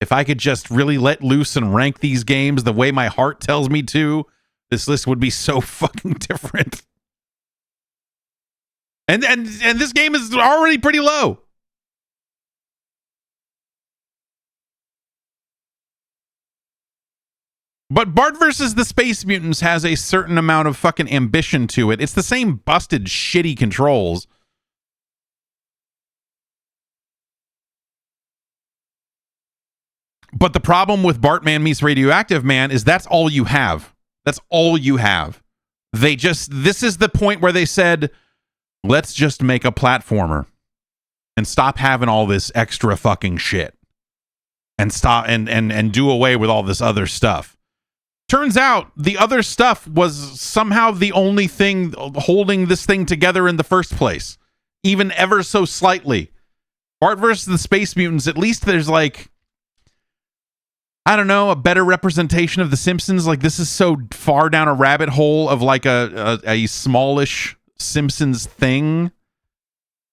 If I could just really let loose and rank these games the way my heart tells me to, this list would be so fucking different. And this game is already pretty low. But Bart versus the Space Mutants has a certain amount of fucking ambition to it. It's the same busted, shitty controls. But the problem with Bartman Meets Radioactive Man is that's all you have. That's all you have. This is the point where they said, let's just make a platformer and stop having all this extra fucking shit. and stop and do away with all this other stuff. Turns out the other stuff was somehow the only thing holding this thing together in the first place, even ever so slightly. Bart versus the Space Mutants, at least there's like, I don't know, a better representation of the Simpsons. Like, this is so far down a rabbit hole of like a smallish Simpsons thing,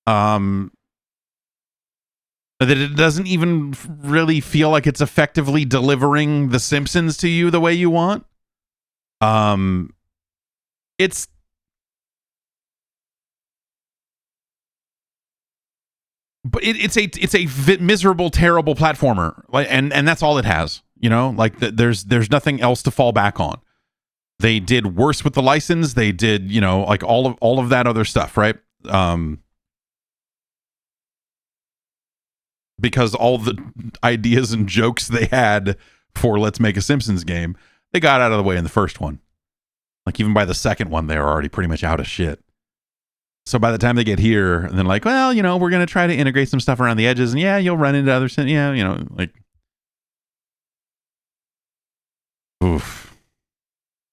that it doesn't even really feel like it's effectively delivering the Simpsons to you the way you want. It's but it's a miserable, terrible platformer, like, and that's all it has. You know, like there's nothing else to fall back on. They did worse with the license. They did, you know, like all of that other stuff, right? Because all the ideas and jokes they had for let's make a Simpsons game, they got out of the way in the first one. Like, even by the second one, they were already pretty much out of shit. So by the time they get here, and then like, well, you know, we're going to try to integrate some stuff around the edges, and yeah, you'll run into other, yeah, you know, like, oof.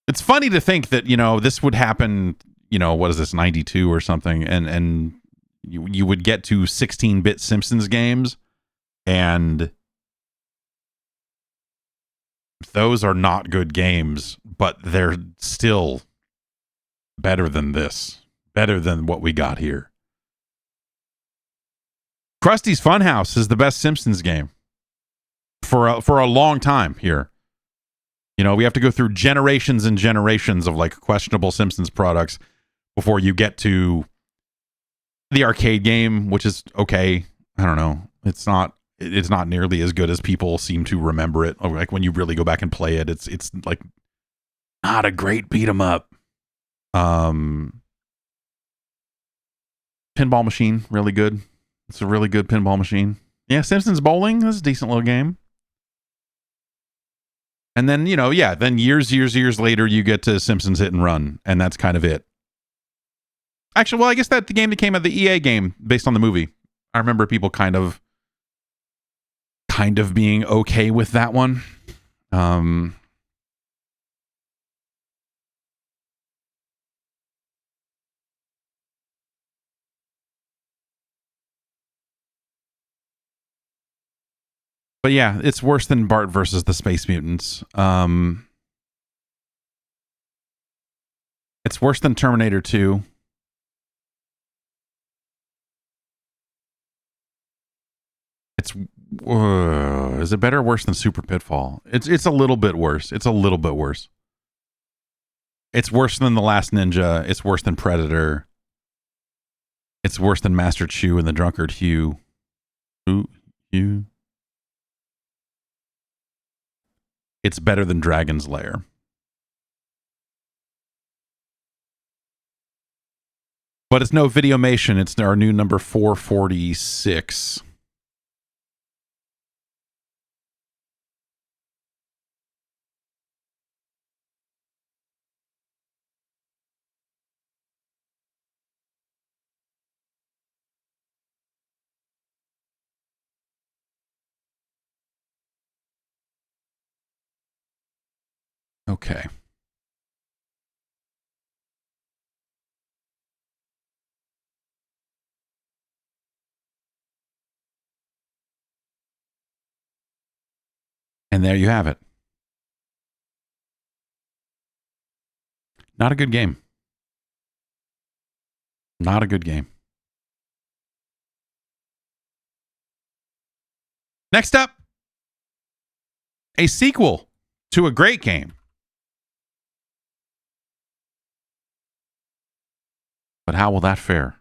It's funny to think that, you know, this would happen, you know, what is this, 92 or something, and you would get to 16-bit Simpsons games, and those are not good games, but they're still better than this. Better than what we got here. Krusty's Funhouse is the best Simpsons game for a long time here. You know, we have to go through generations and generations of like questionable Simpsons products before you get to the arcade game, which is okay. I don't know. It's not nearly as good as people seem to remember it. Like, when you really go back and play it, it's like not a great beat 'em up. Pinball machine, really good. It's a really good pinball machine. Yeah, Simpsons Bowling, that's a decent little game. And then, you know, yeah, then years later, you get to Simpsons Hit and Run, and that's kind of it. Actually, well, I guess that the game that came out, the EA game based on the movie. I remember people kind of being okay with that one. But yeah, it's worse than Bart versus the Space Mutants. It's worse than Terminator 2. Is it better or worse than Super Pitfall? It's a little bit worse. It's a little bit worse. It's worse than The Last Ninja. It's worse than Predator. It's worse than Master Chew and the Drunkard Hugh. Hugh. It's better than Dragon's Lair. But it's no Videomation. It's our new number 446. Okay. And there you have it. Not a good game. Not a good game. Next up, a sequel to a great game. But how will that fare?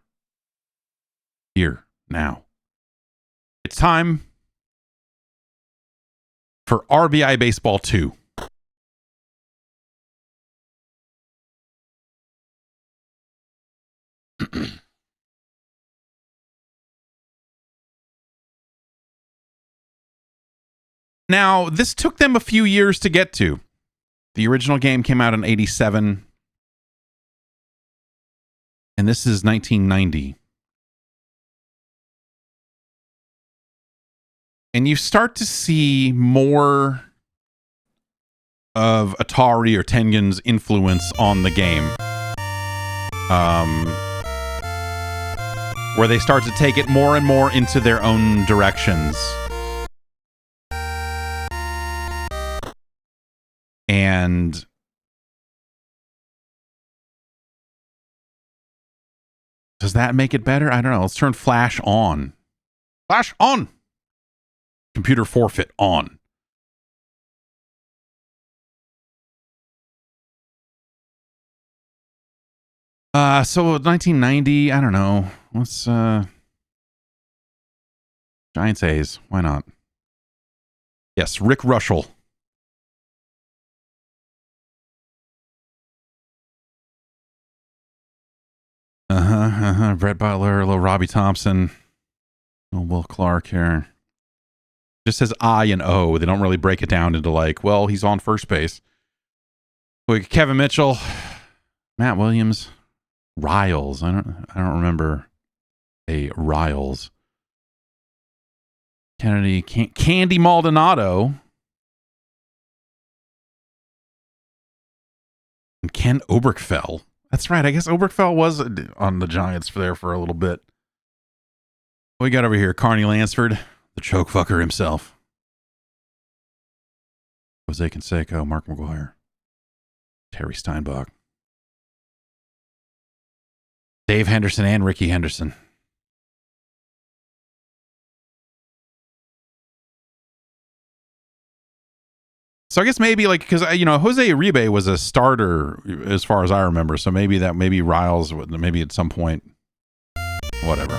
Here, now. It's time for RBI Baseball 2. Now, this took them a few years to get to. The original game came out in 87. And this is 1990. And you start to see more of Atari or Tengen's influence on the game. Where they start to take it more and more into their own directions. And does that make it better? I don't know. Let's turn Flash on. Flash on! Computer forfeit on. So 1990, I don't know. Let's Giants A's. Why not? Yes, Rick Russell. Brett Butler, a little Robbie Thompson, a little Will Clark here. Just says I and O. They don't really break it down into like, well, he's on first base. Kevin Mitchell, Matt Williams, Riles. I don't remember a Riles. Kennedy, Candy Maldonado, and Ken Oberkfell. That's right. I guess Oberkfell was on the Giants for a little bit. What we got over here? Carney Lansford, the choke fucker himself. Jose Canseco, Mark McGuire, Terry Steinbach, Dave Henderson, and Ricky Henderson. So I guess maybe like, because, you know, Jose Uribe was a starter as far as I remember. So maybe Riles, maybe at some point, whatever.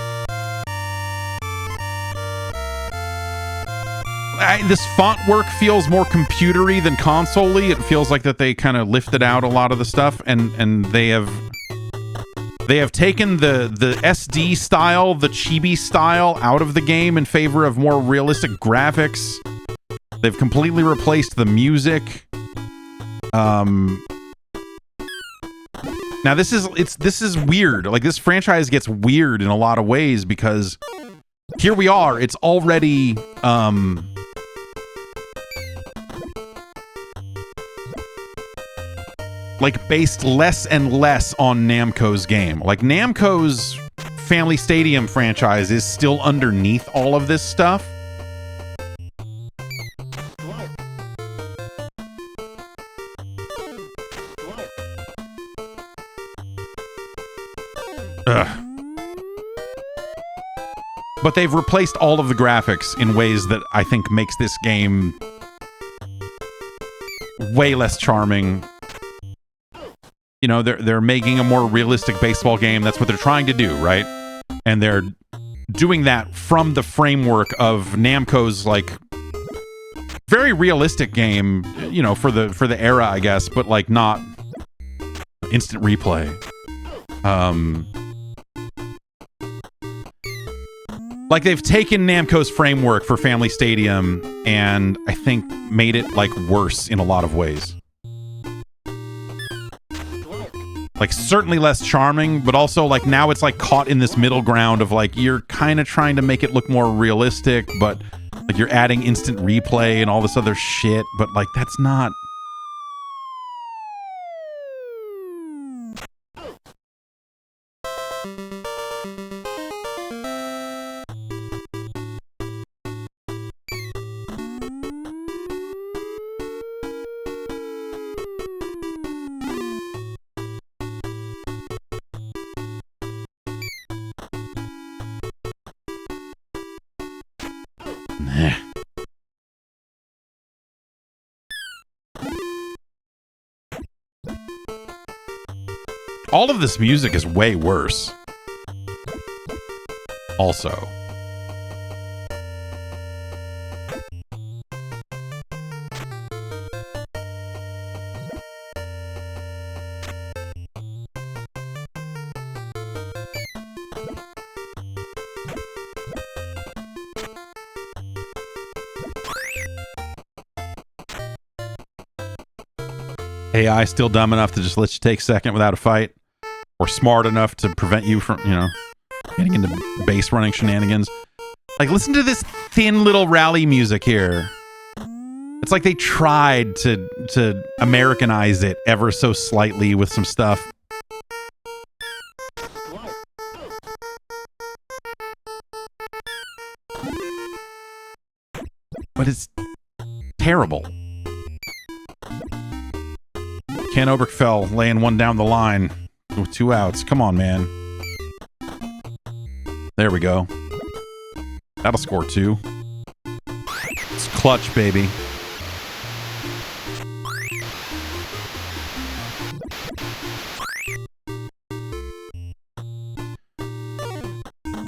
This font work feels more computery than console-y. It feels like that they kind of lifted out a lot of the stuff, and they have taken the SD style, the chibi style out of the game in favor of more realistic graphics. They've completely replaced the music. Now this is weird. Like, this franchise gets weird in a lot of ways because here we are. It's already like based less and less on Namco's game. Like, Namco's Family Stadium franchise is still underneath all of this stuff. But they've replaced all of the graphics in ways that I think makes this game way less charming. You know, they're making a more realistic baseball game. That's what they're trying to do, right? And they're doing that from the framework of Namco's like very realistic game, you know, for the era, I guess, but like not instant replay. Like, they've taken Namco's framework for Family Stadium and I think made it like worse in a lot of ways. Like, certainly less charming, but also like now it's like caught in this middle ground of like, you're kind of trying to make it look more realistic, but like you're adding instant replay and all this other shit, but like that's not... All of this music is way worse. Also. AI still dumb enough to just let you take second without a fight? Or smart enough to prevent you from, you know, getting into base running shenanigans? Like, listen to this thin little rally music here. It's like they tried to Americanize it ever so slightly with some stuff. But it's terrible. Ken Oberkfell laying one down the line with 2 outs. Come on, man. There we go. That'll score 2. It's clutch, baby.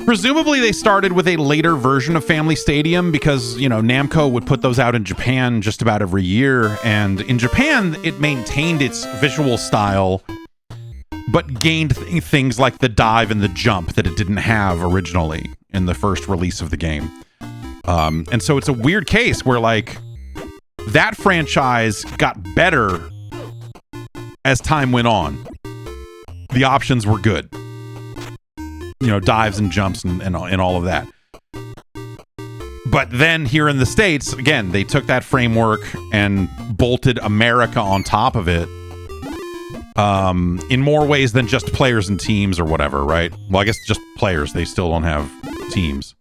Presumably they started with a later version of Family Stadium because, you know, Namco would put those out in Japan just about every year. And in Japan, it maintained its visual style, but gained things like the dive and the jump that it didn't have originally in the first release of the game. And so it's a weird case where, like, that franchise got better as time went on. The options were good. You know, dives and jumps and all of that. But then here in the States, again, they took that framework and bolted America on top of it in more ways than just players and teams or whatever, right? Well, I guess just players. They still don't have teams.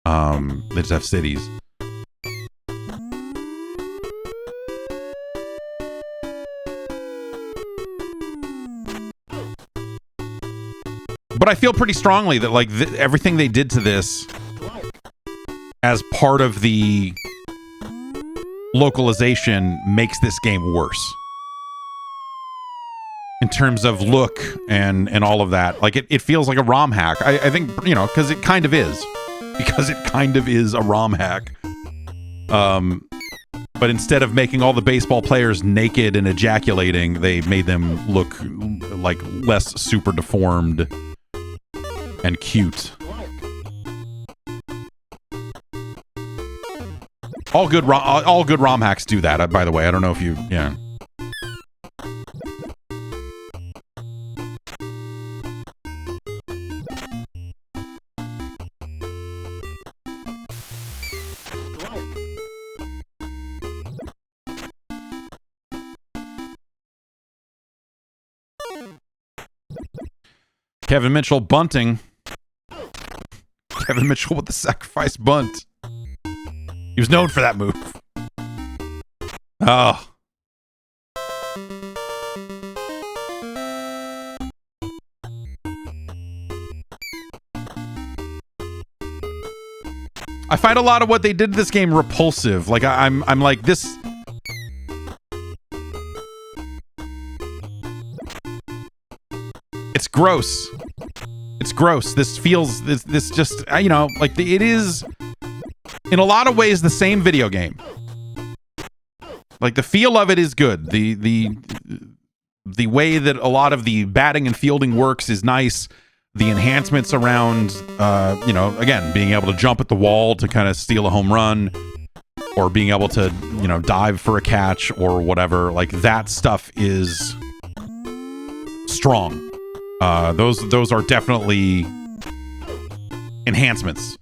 They just have cities. But I feel pretty strongly that, like, everything they did to this as part of the localization makes this game worse. In terms of look and all of that. Like, it feels like a ROM hack. I think, you know, because it kind of is. Because it kind of is a ROM hack. But instead of making all the baseball players naked and ejaculating, they made them look like less super deformed and cute. All good ROM hacks do that, by the way. I don't know if you... Yeah. Kevin Mitchell bunting. Kevin Mitchell with the sacrifice bunt. He was known for that move. Oh. I find a lot of what they did to this game repulsive. Like, I'm like, this... It's gross. It's gross. This feels... This just... You know, like, it is... In a lot of ways, the same video game. Like, the feel of it is good. The way that a lot of the batting and fielding works is nice. The enhancements around, you know, again, being able to jump at the wall to kind of steal a home run, or being able to, you know, dive for a catch or whatever, like, that stuff is strong. Those are definitely enhancements.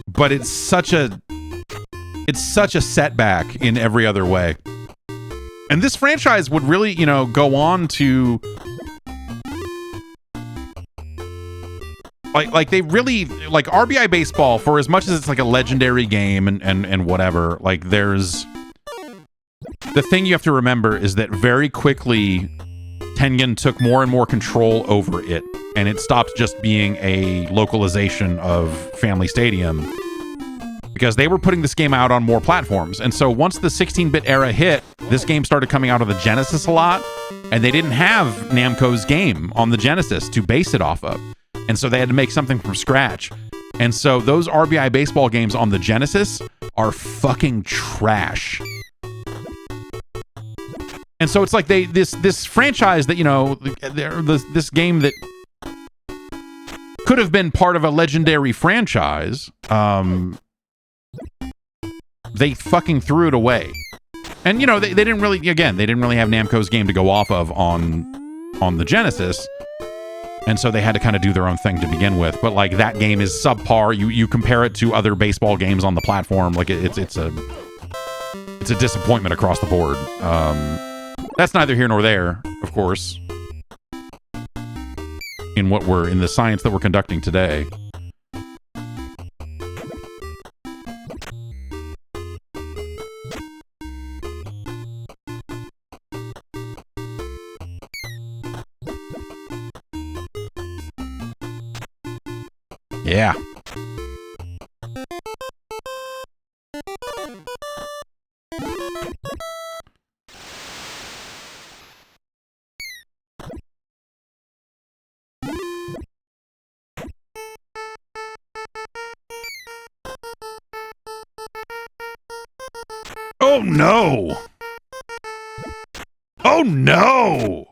But it's such a setback in every other way. And this franchise would really, you know, go on to like they really, like, RBI Baseball, for as much as it's like a legendary game and whatever, like, there's the thing you have to remember is that very quickly Tengen took more and more control over it, and it stopped just being a localization of Family Stadium, because they were putting this game out on more platforms. And so once the 16-bit era hit, this game started coming out on the Genesis a lot, and they didn't have Namco's game on the Genesis to base it off of. And so they had to make something from scratch. And so those RBI Baseball games on the Genesis are fucking trash. And so it's like this franchise that, you know, this game that could have been part of a legendary franchise, they fucking threw it away. And, you know, they didn't really, again, they didn't really have Namco's game to go off of on the Genesis. And so they had to kind of do their own thing to begin with. But like that game is subpar. You compare it to other baseball games on the platform, like it's a disappointment across the board. That's neither here nor there, of course, in the science that we're conducting today. Yeah. Oh no! Oh no!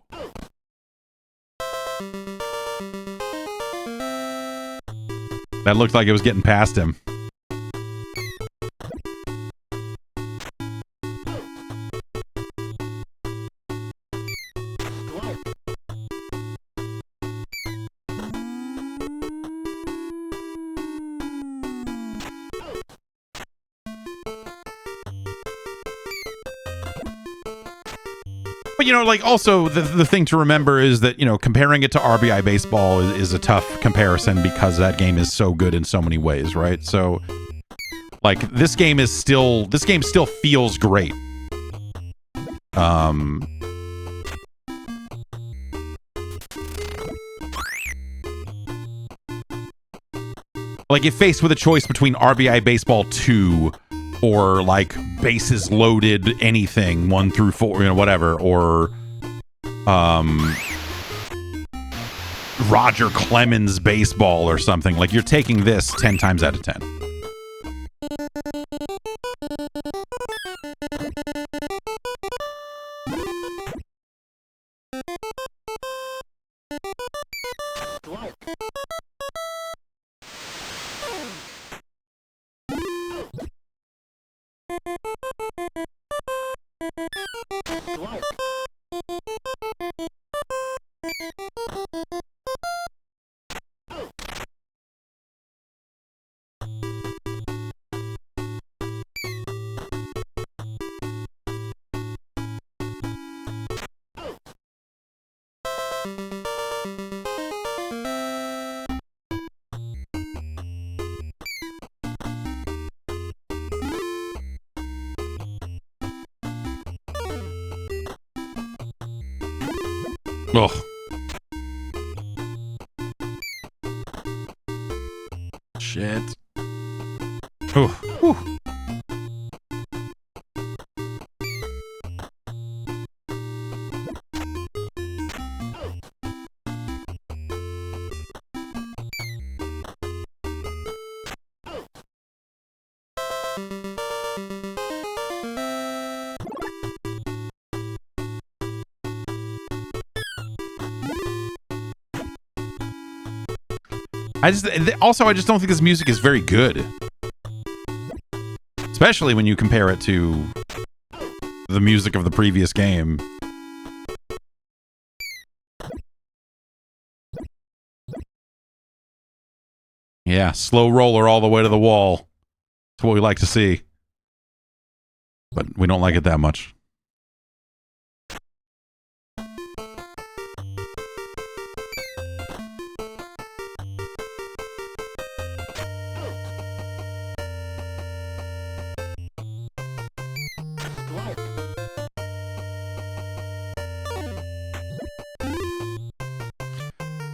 That looked like it was getting past him. But, you know, like, also, the thing to remember is that, you know, comparing it to RBI Baseball is a tough comparison because that game is so good in so many ways, right? So, like, this game still feels great. Like, if faced with a choice between RBI Baseball 2 or like bases loaded anything 1 through 4, you know, whatever, or Roger Clemens Baseball or something, like, you're taking this 10 times out of 10. Ugh. Shit. Oh. Whew. I just don't think this music is very good. Especially when you compare it to the music of the previous game. Yeah, slow roller all the way to the wall. That's what we like to see. But we don't like it that much.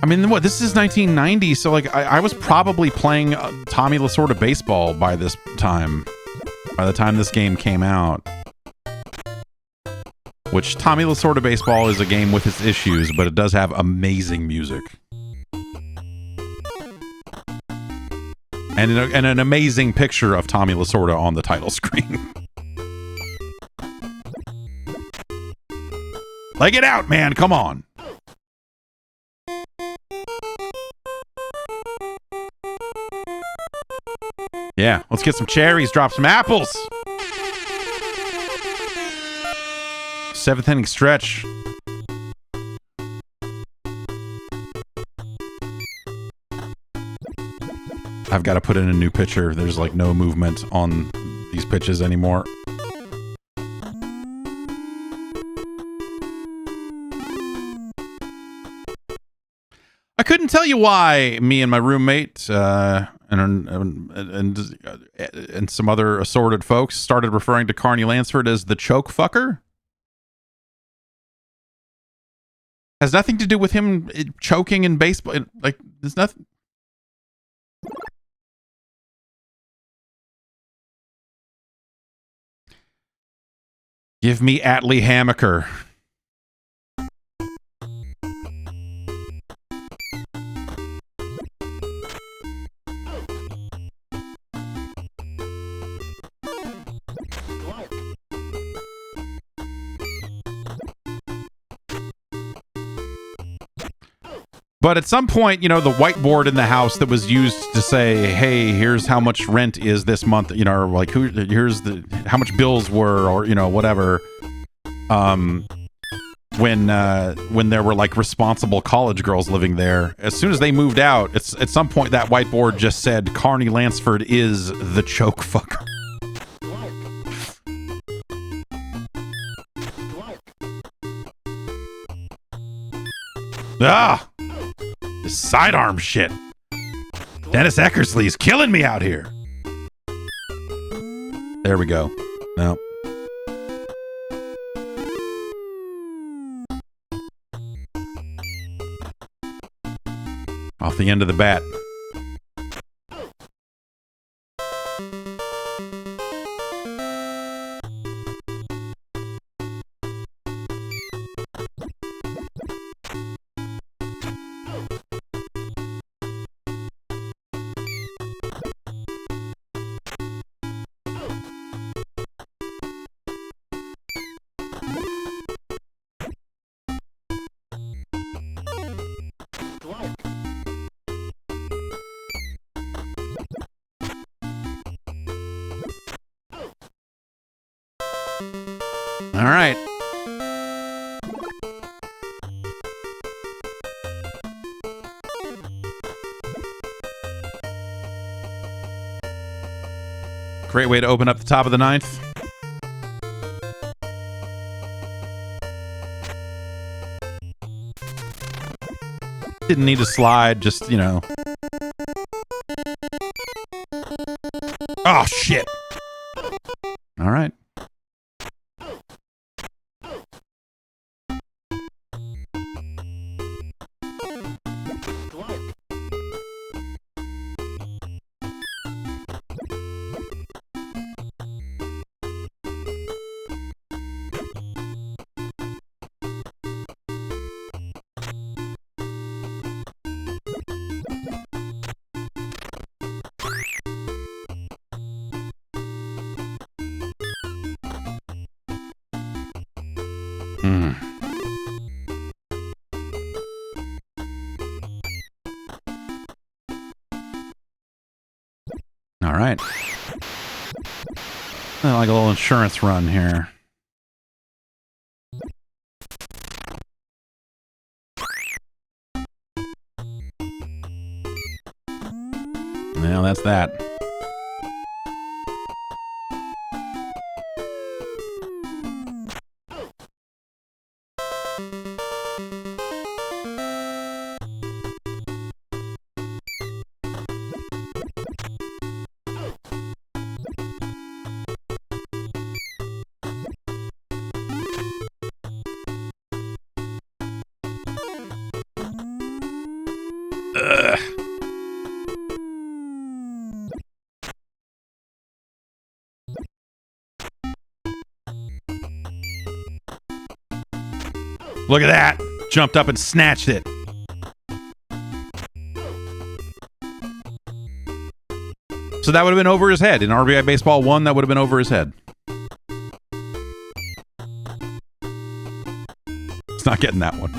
I mean, what? This is 1990, so like I was probably playing Tommy Lasorda Baseball by this time. By the time this game came out. Which, Tommy Lasorda Baseball is a game with its issues, but it does have amazing music. And an amazing picture of Tommy Lasorda on the title screen. Leg it out, man. Come on. Yeah, let's get some cherries, drop some apples. 7th inning stretch. I've got to put in a new pitcher. There's like no movement on these pitches anymore. I couldn't tell you why me and my roommate and some other assorted folks started referring to Carney Lansford as the choke fucker. Has nothing to do with him choking in baseball. Like, there's nothing. Give me Atlee Hammaker. But at some point, you know, the whiteboard in the house that was used to say, hey, here's how much rent is this month, you know, or like here's how much bills were, or, you know, whatever. When there were like responsible college girls living there, as soon as they moved out, at some point that whiteboard just said Carney Lansford is the choke fucker. Ah! This sidearm shit. Dennis Eckersley's killing me out here. There we go. No. Off the end of the bat. All right. Great way to open up the top of the ninth. Didn't need to slide, just, you know. Oh, shit. All right. All right. Like a little insurance run here. Well, that's that. Look at that. Jumped up and snatched it. So that would have been over his head. In RBI Baseball 1, that would have been over his head. It's not getting that one.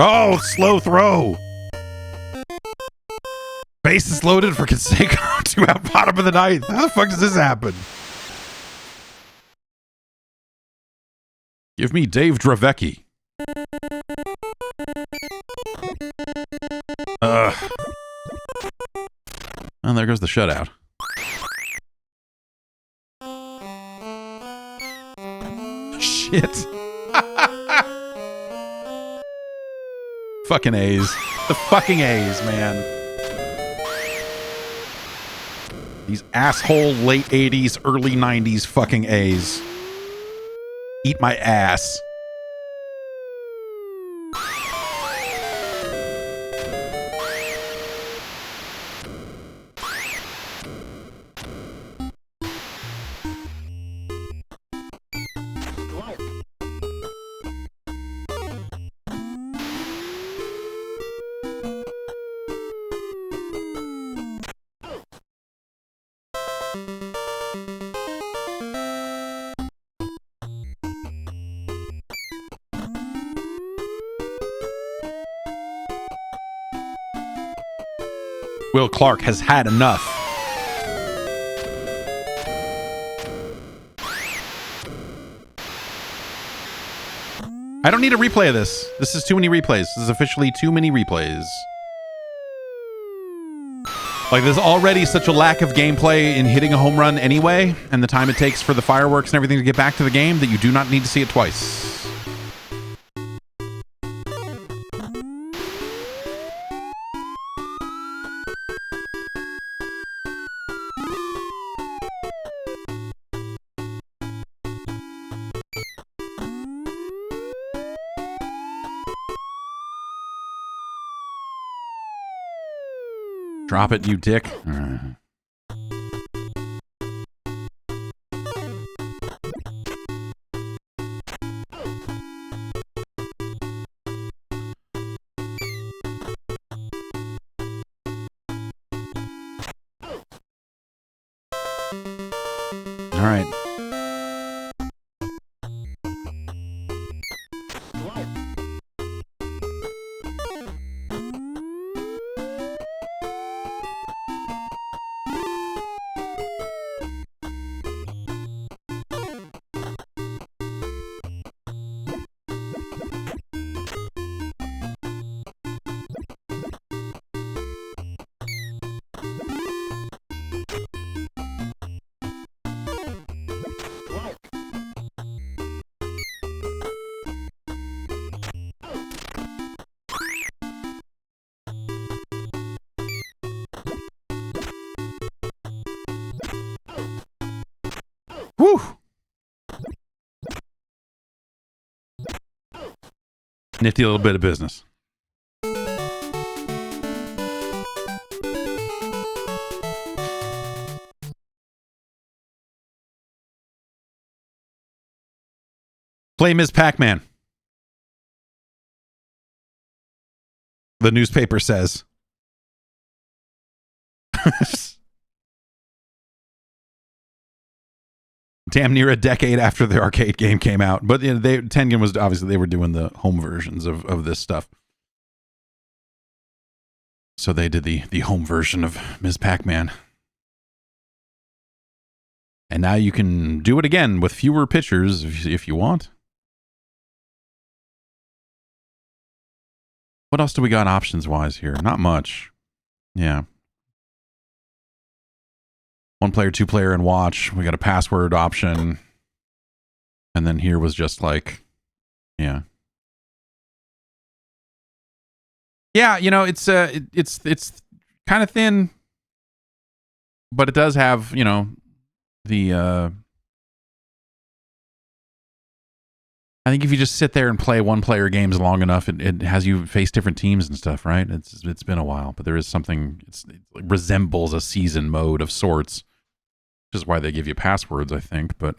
Oh, slow throw. Bases loaded for Canseco. 2 out, bottom of the ninth. How the fuck does this happen? Give me Dave Dravecki. And there goes the shutout. Shit. Fucking A's. The fucking A's, man. These asshole late 80s, early 90s fucking A's. Eat my ass. Will Clark has had enough. I don't need a replay of this. This is too many replays. This is officially too many replays. Like, there's already such a lack of gameplay in hitting a home run anyway, and the time it takes for the fireworks and everything to get back to the game, that you do not need to see it twice. Drop it, you dick. All right. Whew. Nifty little bit of business. Play Ms. Pac-Man. The newspaper says. Damn near a decade after the arcade game came out. But you know, Tengen was obviously, they were doing the home versions of this stuff. So they did the home version of Ms. Pac-Man. And now you can do it again with fewer pitchers if you want. What else do we got options-wise here? Not much. Yeah. 1 player, 2 player, and watch. We got a password option. And then here was just like, yeah. Yeah, you know, it's kind of thin, but it does have, you know, the I think if you just sit there and play 1 player games long enough, it has you face different teams and stuff, right? It's been a while, but there is something, it resembles a season mode of sorts, which is why they give you passwords, I think, but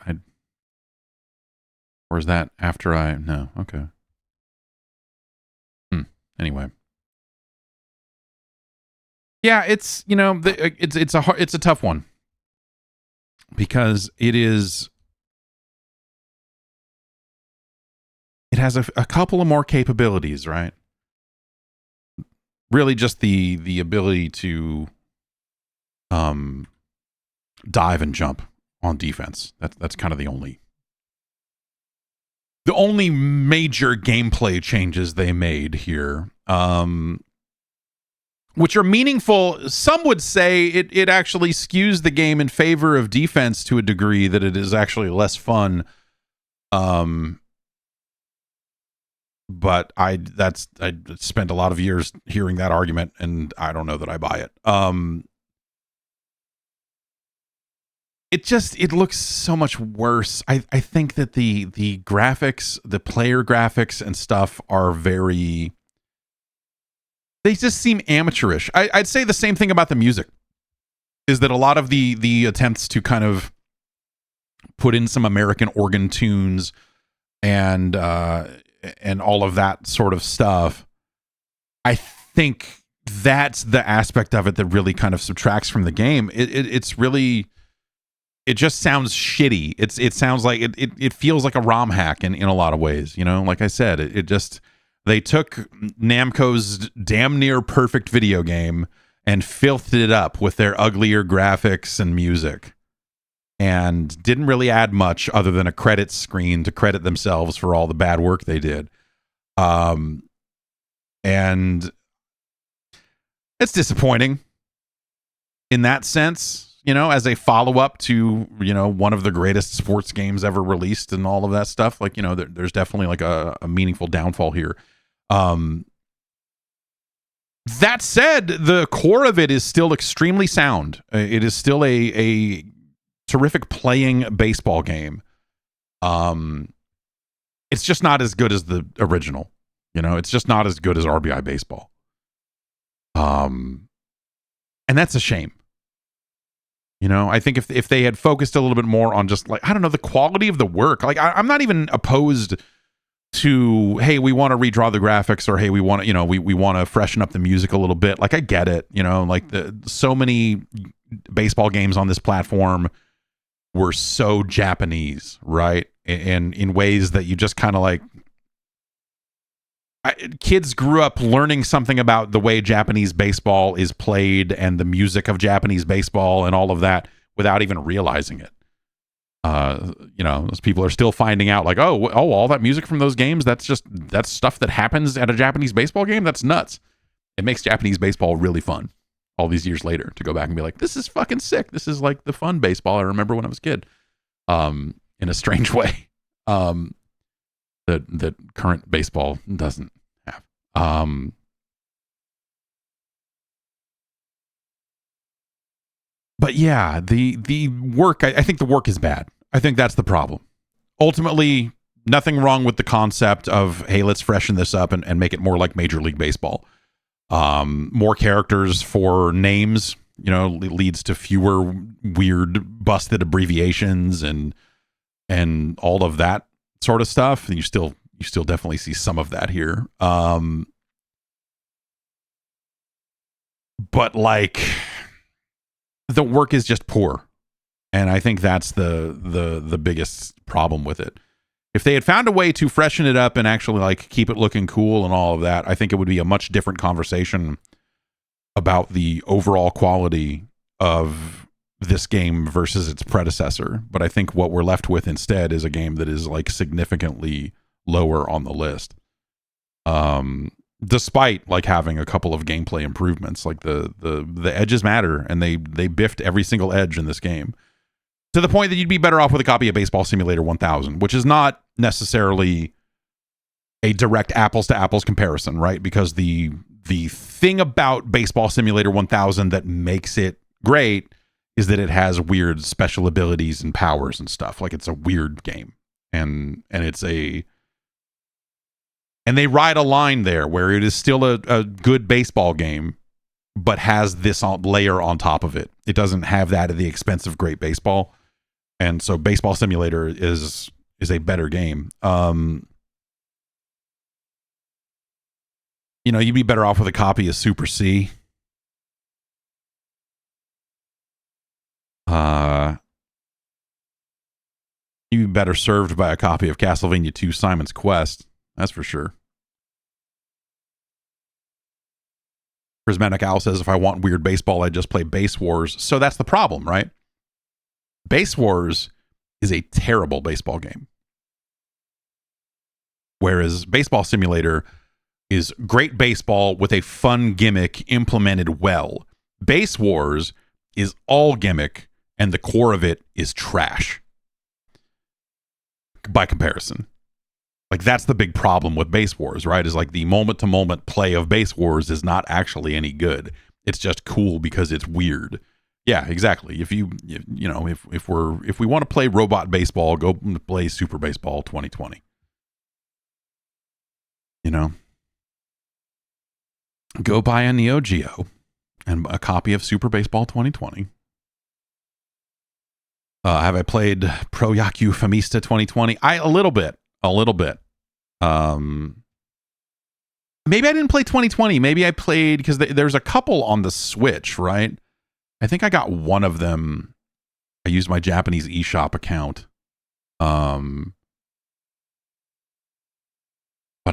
or is that after no, okay. Anyway. Yeah, it's, you know, it's a tough one because it has a couple of more capabilities, right? really just the ability to dive and jump on defense. That's kind of the only major gameplay changes they made here, which are meaningful. Some would say it actually skews the game in favor of defense to a degree that it is actually less fun. But I spent a lot of years hearing that argument, and I don't know that I buy it. It looks so much worse. I think that the graphics, the player graphics and stuff are they just seem amateurish. I'd say the same thing about the music, is that a lot of the attempts to kind of put in some American organ tunes and all of that sort of stuff, I think that's the aspect of it that really kind of subtracts from the game. It's really... It just sounds shitty. It sounds like it feels like a ROM hack in a lot of ways. You know, like I said, they took Namco's damn near perfect video game and filthed it up with their uglier graphics and music, and didn't really add much other than a credits screen to credit themselves for all the bad work they did. And it's disappointing in that sense. You know, as a follow-up to, you know, one of the greatest sports games ever released and all of that stuff. Like, you know, there's definitely like a meaningful downfall here. That said, the core of it is still extremely sound. It is still a terrific playing baseball game. It's just not as good as the original. You know, it's just not as good as RBI Baseball. And that's a shame. You know, I think if they had focused a little bit more on just like, I don't know, the quality of the work. Like, I'm not even opposed to, hey, we want to redraw the graphics, or hey, we want to, you know, we want to freshen up the music a little bit. Like, I get it. You know, like so many baseball games on this platform were so Japanese, right? And in ways that you just kind of like, kids grew up learning something about the way Japanese baseball is played and the music of Japanese baseball and all of that without even realizing it. You know, those people are still finding out like, oh, all that music from those games, that's stuff that happens at a Japanese baseball game. That's nuts. It makes Japanese baseball really fun all these years later to go back and be like, this is fucking sick. This is like the fun baseball I remember when I was a kid. In a strange way. That current baseball doesn't have. But yeah, the work, I think the work is bad. I think that's the problem. Ultimately, nothing wrong with the concept of, hey, let's freshen this up and make it more like Major League Baseball. More characters for names, you know, leads to fewer weird busted abbreviations and all of that sort of stuff. And you still definitely see some of that here. But like, the work is just poor. And I think that's the biggest problem with it. If they had found a way to freshen it up and actually like keep it looking cool and all of that, I think it would be a much different conversation about the overall quality of this game versus its predecessor. But I think what we're left with instead is a game that is like significantly lower on the list. Despite like having a couple of gameplay improvements, like the edges matter, and they biffed every single edge in this game to the point that you'd be better off with a copy of Baseball Simulator 1000, which is not necessarily a direct apples to apples comparison, right? Because the thing about Baseball Simulator 1000 that makes it great is that it has weird special abilities and powers and stuff. Like, it's a weird game, and they ride a line there where it is still a good baseball game, but has this layer on top of it. It doesn't have that at the expense of great baseball. And so Baseball Simulator is a better game. You know, you'd be better off with a copy of Super C. You'd be better served by a copy of Castlevania 2 Simon's Quest. That's for sure. Prismatic Owl says, if I want weird baseball, I just play Base Wars. So that's the problem, right? Base Wars is a terrible baseball game. Whereas Baseball Simulator is great baseball with a fun gimmick implemented well. Base Wars is all gimmick, and the core of it is trash. By comparison. Like, that's the big problem with Base Wars, right? Is like the moment-to-moment play of Base Wars is not actually any good. It's just cool because it's weird. Yeah, exactly. If we want to play robot baseball, go play Super Baseball 2020. You know, go buy a Neo Geo and a copy of Super Baseball 2020. Have I played Pro Yaku Famista 2020? A little bit. Maybe I didn't play 2020. Maybe I played, because there's a couple on the Switch, right? I think I got one of them. I used my Japanese eShop account. But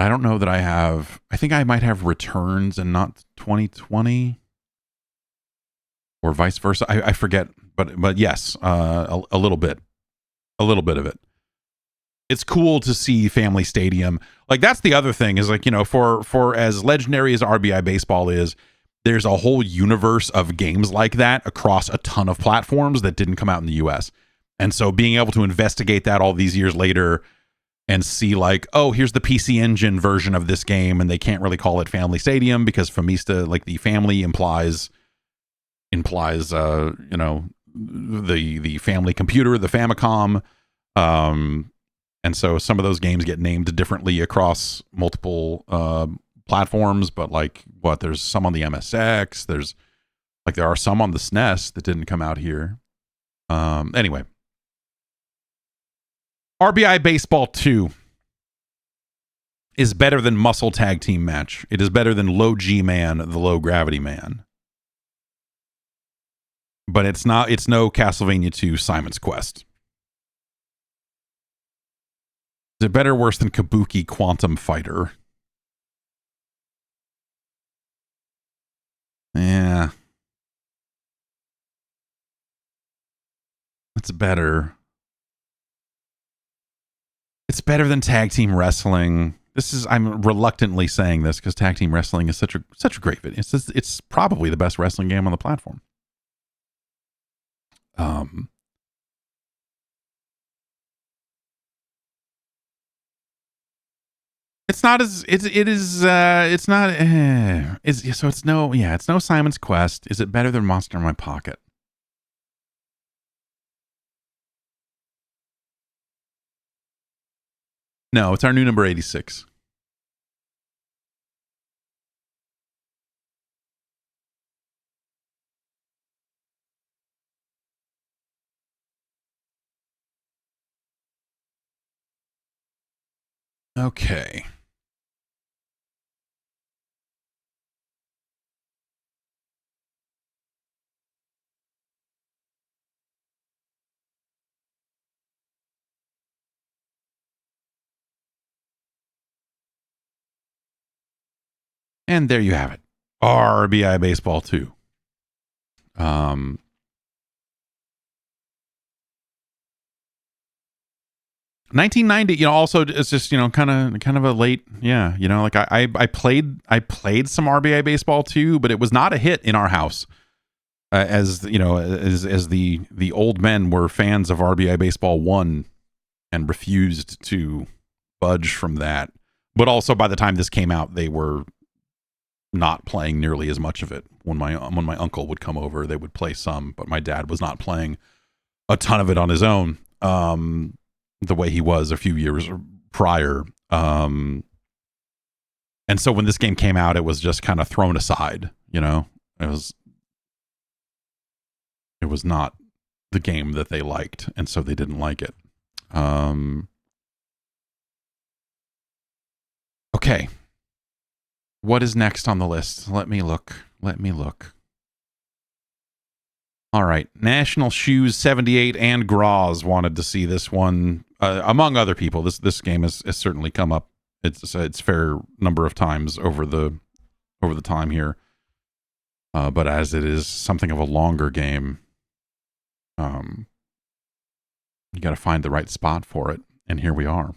I don't know that I have. I think I might have Returns and not 2020, or vice versa. I forget. But yes, a little bit of it. It's cool to see Family Stadium. Like, that's the other thing is, like, you know, for as legendary as RBI Baseball is, there's a whole universe of games like that across a ton of platforms that didn't come out in the US. And so being able to investigate that all these years later and see, like, oh, here's the PC Engine version of this game, and they can't really call it Family Stadium because Famista, like, the family implies you know, the family computer, the Famicom. And so some of those games get named differently across multiple platforms, but like, there's some on the MSX, there are some on the SNES that didn't come out here. Anyway, RBI Baseball 2 is better than Muscle Tag Team Match. It is better than Low G Man, the Low Gravity Man. But it's no Castlevania 2 Simon's Quest. Is it better or worse than Kabuki Quantum Fighter? Yeah. It's better. It's better than Tag Team Wrestling. I'm reluctantly saying this because Tag Team Wrestling is such a great video. It's probably the best wrestling game on the platform. It's not as it's no Simon's Quest. Is it better than Monster in My Pocket? No, it's our new number 86. Okay. And there you have it. RBI Baseball 2. 1990, also it's just, kind of a late, like I played some RBI Baseball 2, but it was not a hit in our house. As the old men were fans of RBI Baseball 1 and refused to budge from that. But also by the time this came out, they were not playing nearly as much of it. When my uncle would come over, they would play some, but my dad was not playing a ton of it on his own. The way he was a few years prior. And so when this game came out, it was just kind of thrown aside, it was not the game that they liked. And so they didn't like it. Okay. What is next on the list? Let me look. All right. National Shoes 78 and Graz wanted to see this one. Among other people, this game has certainly come up. It's fair number of times over the time here. But as it is something of a longer game, you got to find the right spot for it. And here we are.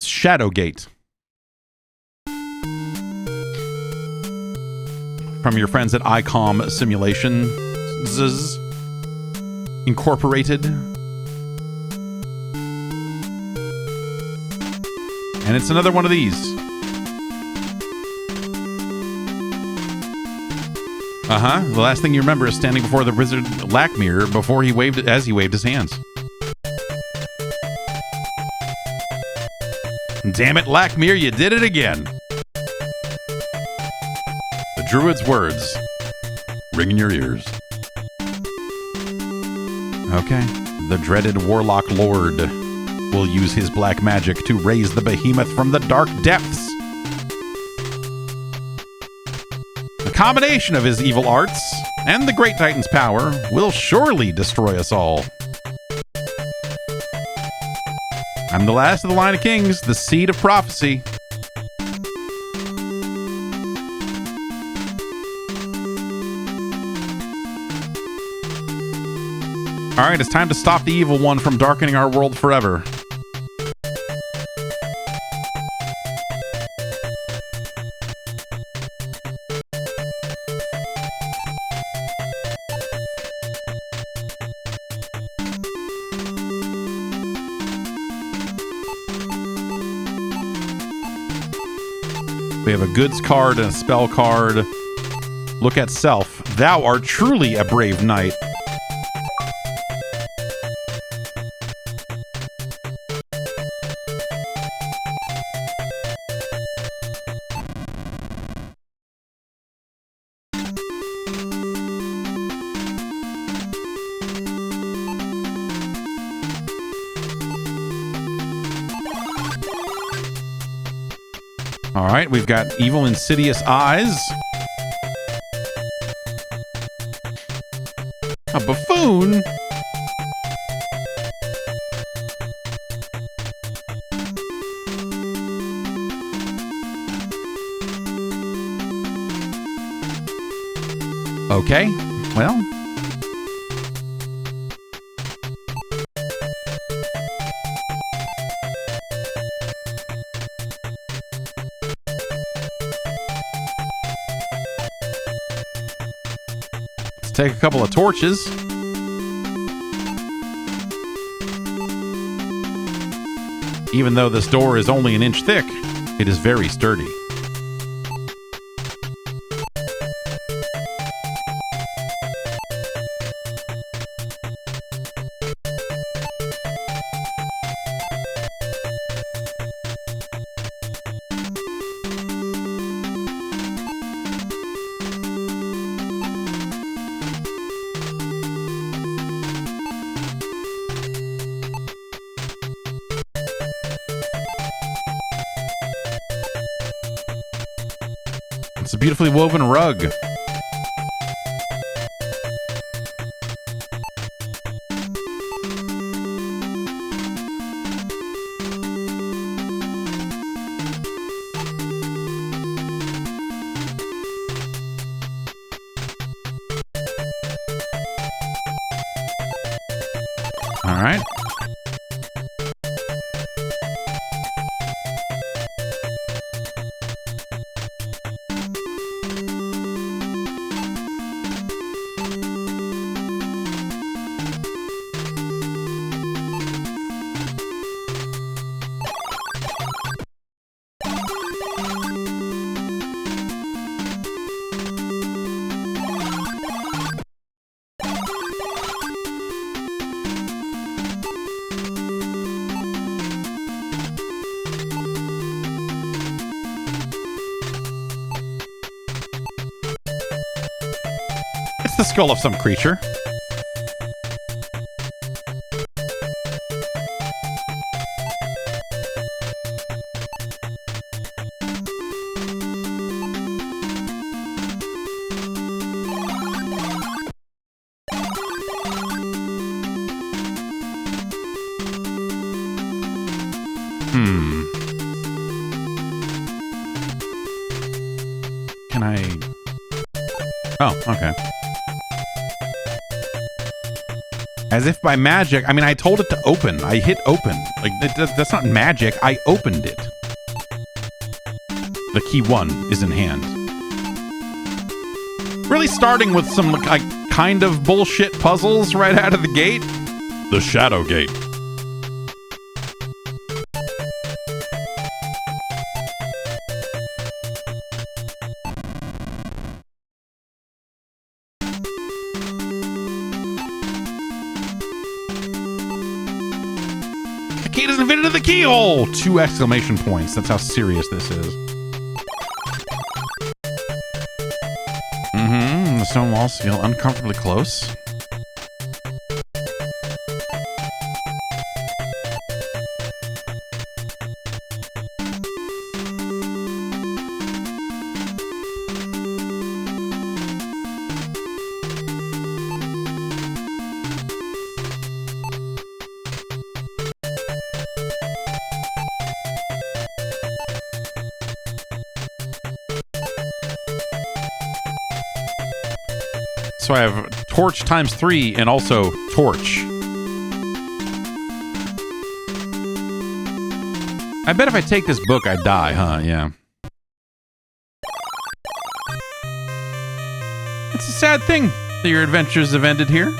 Shadowgate. From your friends at ICOM Simulations Incorporated. And it's another one of these. The last thing you remember is standing before the wizard Lackmere before he waved his hands. Damn it, Lackmere, you did it again. The druid's words ring in your ears. Okay. The dreaded Warlock Lord will use his black magic to raise the behemoth from the dark depths. The combination of his evil arts and the Great Titan's power will surely destroy us all. I'm the last of the line of kings, the seed of prophecy. All right, it's time to stop the evil one from darkening our world forever. We have a goods card and a spell card. Look at self. Thou art truly a brave knight. All right, we've got evil, insidious eyes. A buffoon. Okay, well. Take a couple of torches. Even though this door is only an inch thick, it is very sturdy. It's a beautifully woven rug. All right. The skull of some creature. Can I... Oh, okay. As if by magic. I mean, I told it to open. I hit open. Like, that's not magic. I opened it. The key 1 is in hand. Really starting with some, like, kind of bullshit puzzles right out of the gate. The Shadowgate. The key doesn't fit into the keyhole! 2 exclamation points. That's how serious this is. The stone walls feel uncomfortably close. So I have torch times 3 and also torch. I bet if I take this book, I die, huh? Yeah. It's a sad thing that your adventures have ended here.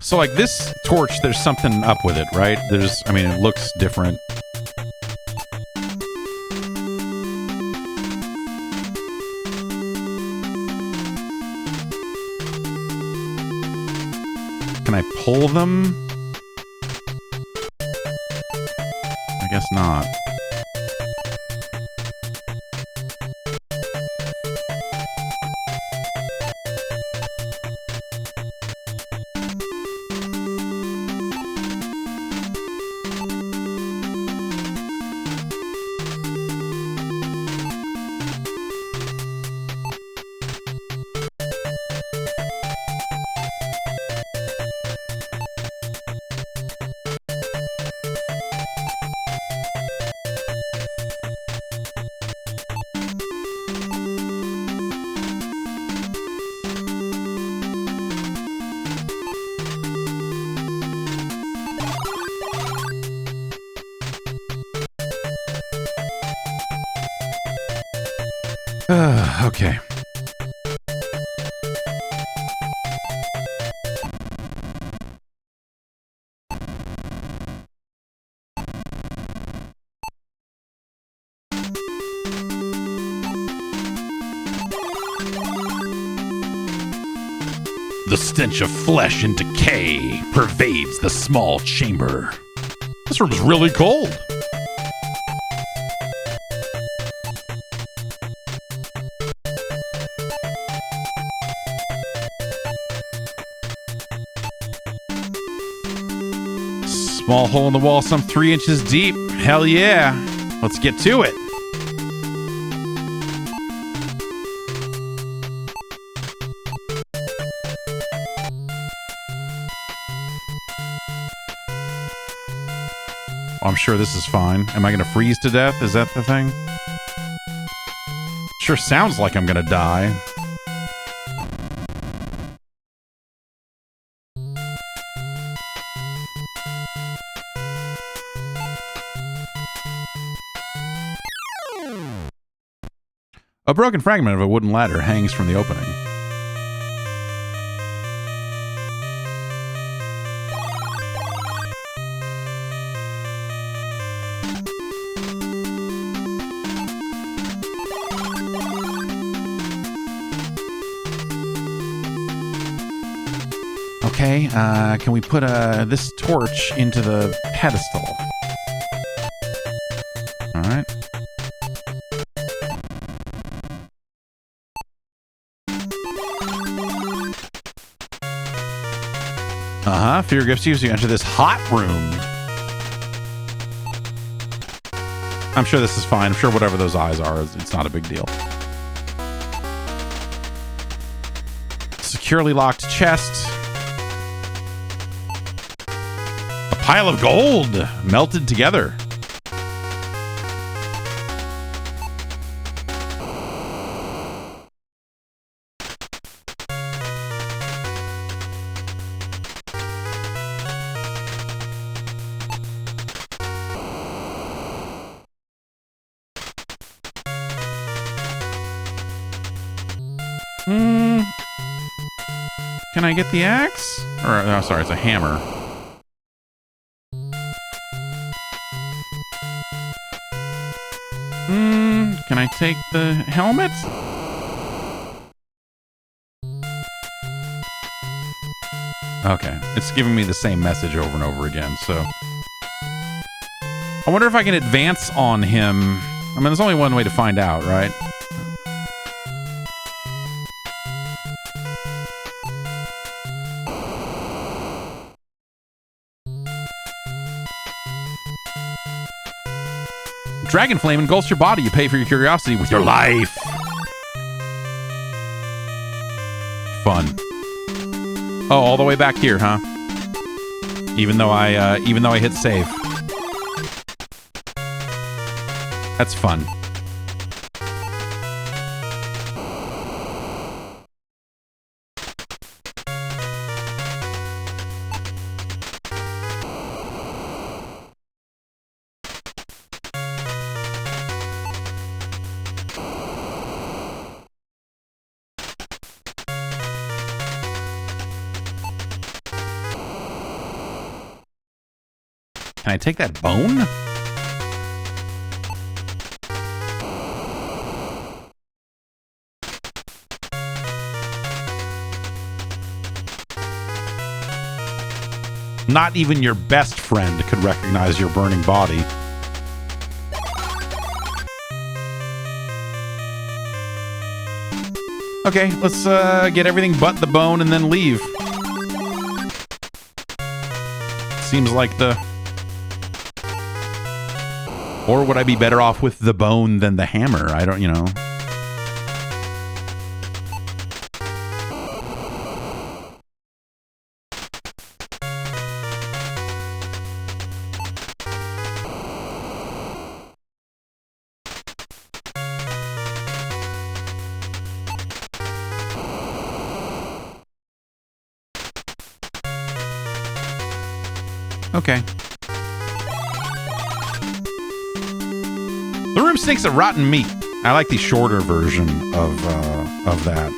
So, like, this torch, there's something up with it, right? I mean, it looks different. Can I pull them? I guess not. Okay. The stench of flesh and decay pervades the small chamber. This room's really cold. Small hole in the wall some 3 inches deep. Hell yeah. Let's get to it. I'm sure this is fine. Am I going to freeze to death? Is that the thing? Sure sounds like I'm going to die. A broken fragment of a wooden ladder hangs from the opening. Okay, can we put this torch into the pedestal? All right. Fear grips you, so you enter this hot room. I'm sure this is fine. I'm sure whatever those eyes are, it's not a big deal. Securely locked chest. A pile of gold melted together. Can I get the axe? Or, oh, sorry, it's a hammer. Can I take the helmet? Okay, it's giving me the same message over and over again, so... I wonder if I can advance on him. I mean, there's only one way to find out, right? Dragon flame engulfs your body. You pay for your curiosity with your life. Fun. Oh, all the way back here, huh? Even though I hit save. That's fun. Can I take that bone? Not even your best friend could recognize your burning body. Okay, let's get everything but the bone and then leave. Seems like the... Or would I be better off with the bone than the hammer? I don't, you know. Okay. The room stinks of rotten meat. I like the shorter version of that.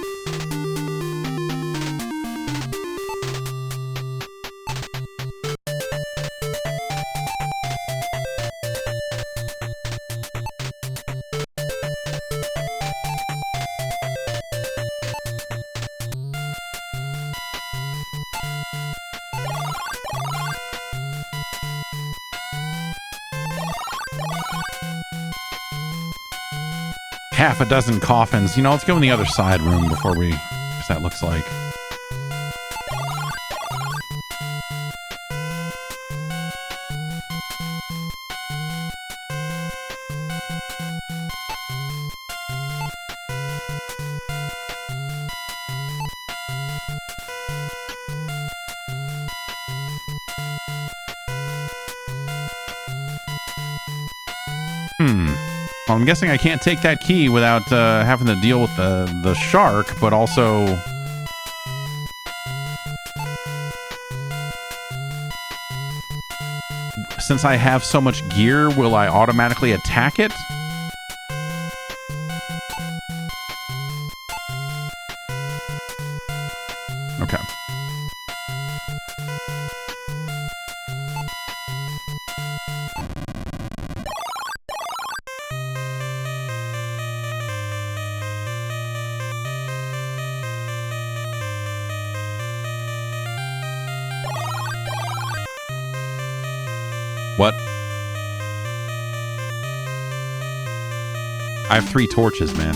Half a dozen coffins. You know, let's go in the other side room before we... What that looks like. Well, I'm guessing I can't take that key without having to deal with the shark, but also... Since I have so much gear, will I automatically attack it? Okay. What? I have 3 torches, man.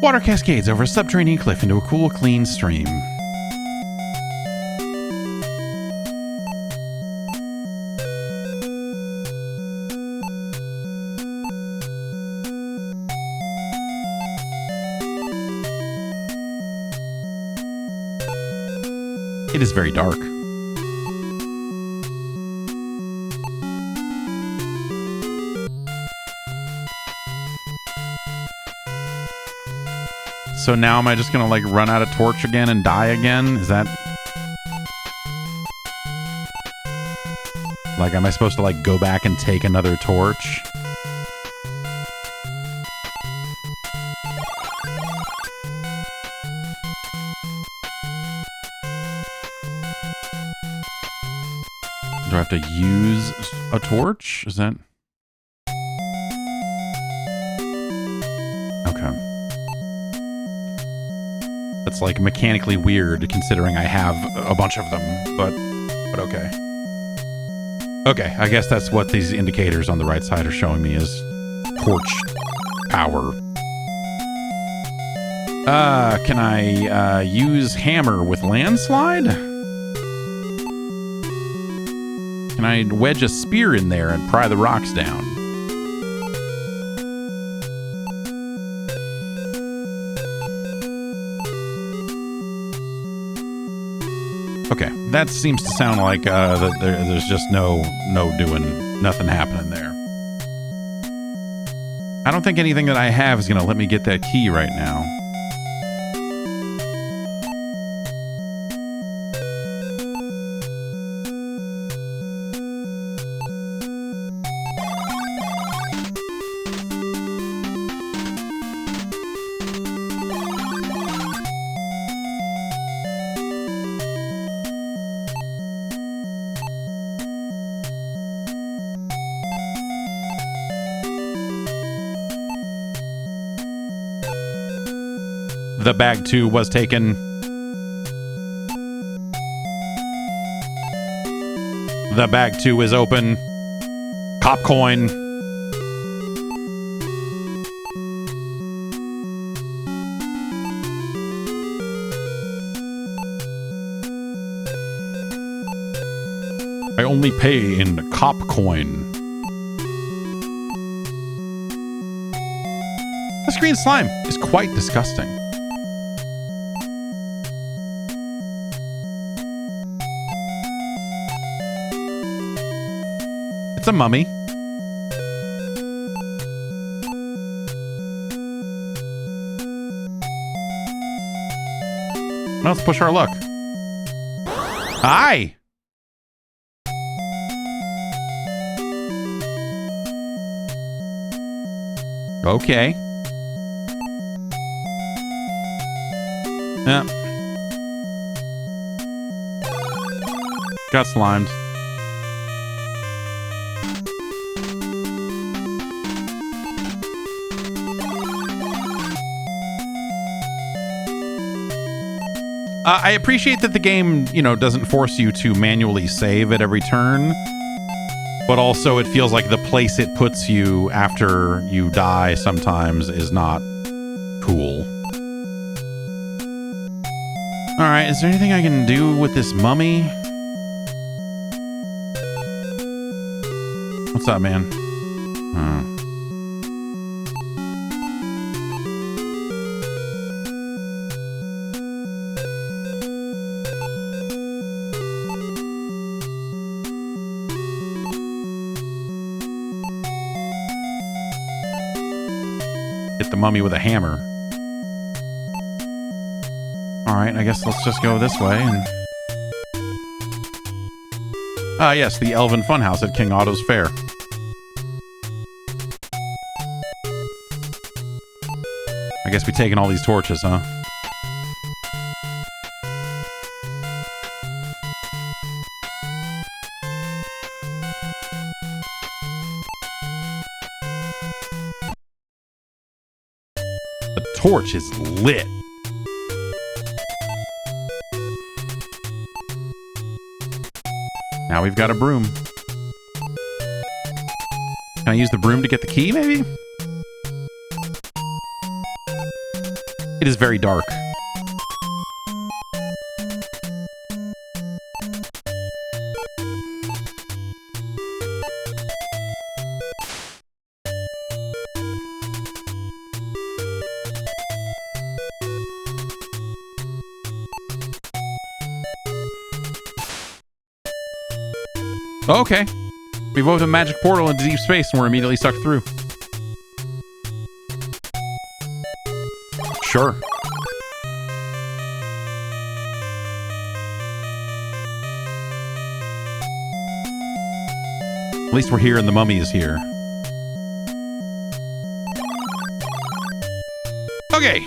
Water cascades over a subterranean cliff into a cool, clean stream. It is very dark. So now am I just gonna like run out of torch again and die again? Is that like, am I supposed to like go back and take another torch? Do I have to use a torch? Is that? Okay. That's like mechanically weird considering I have a bunch of them, but okay. Okay, I guess that's what these indicators on the right side are showing me is torch power. Can I use hammer with landslide? Can I wedge a spear in there and pry the rocks down? Okay, that seems to sound like there's just nothing happening there. I don't think anything that I have is going to let me get that key right now. The bag 2 was taken. The bag 2 is open. Cop coin. I only pay in cop coin. This green slime is quite disgusting. It's a mummy. Well, let's push our luck. Hi! Okay. Yeah. Got slimed. I appreciate that the game, doesn't force you to manually save at every turn, but also it feels like the place it puts you after you die sometimes is not cool. All right, is there anything I can do with this mummy? What's up, man? Hit the mummy with a hammer. All right, I guess let's just go this way. Yes, the Elven Funhouse at King Otto's Fair. I guess we're taking all these torches, huh? The torch is lit. Now we've got a broom. Can I use the broom to get the key, maybe? It is very dark. Okay. We've opened a magic portal into deep space and we're immediately sucked through. Sure. At least we're here and the mummy is here. Okay.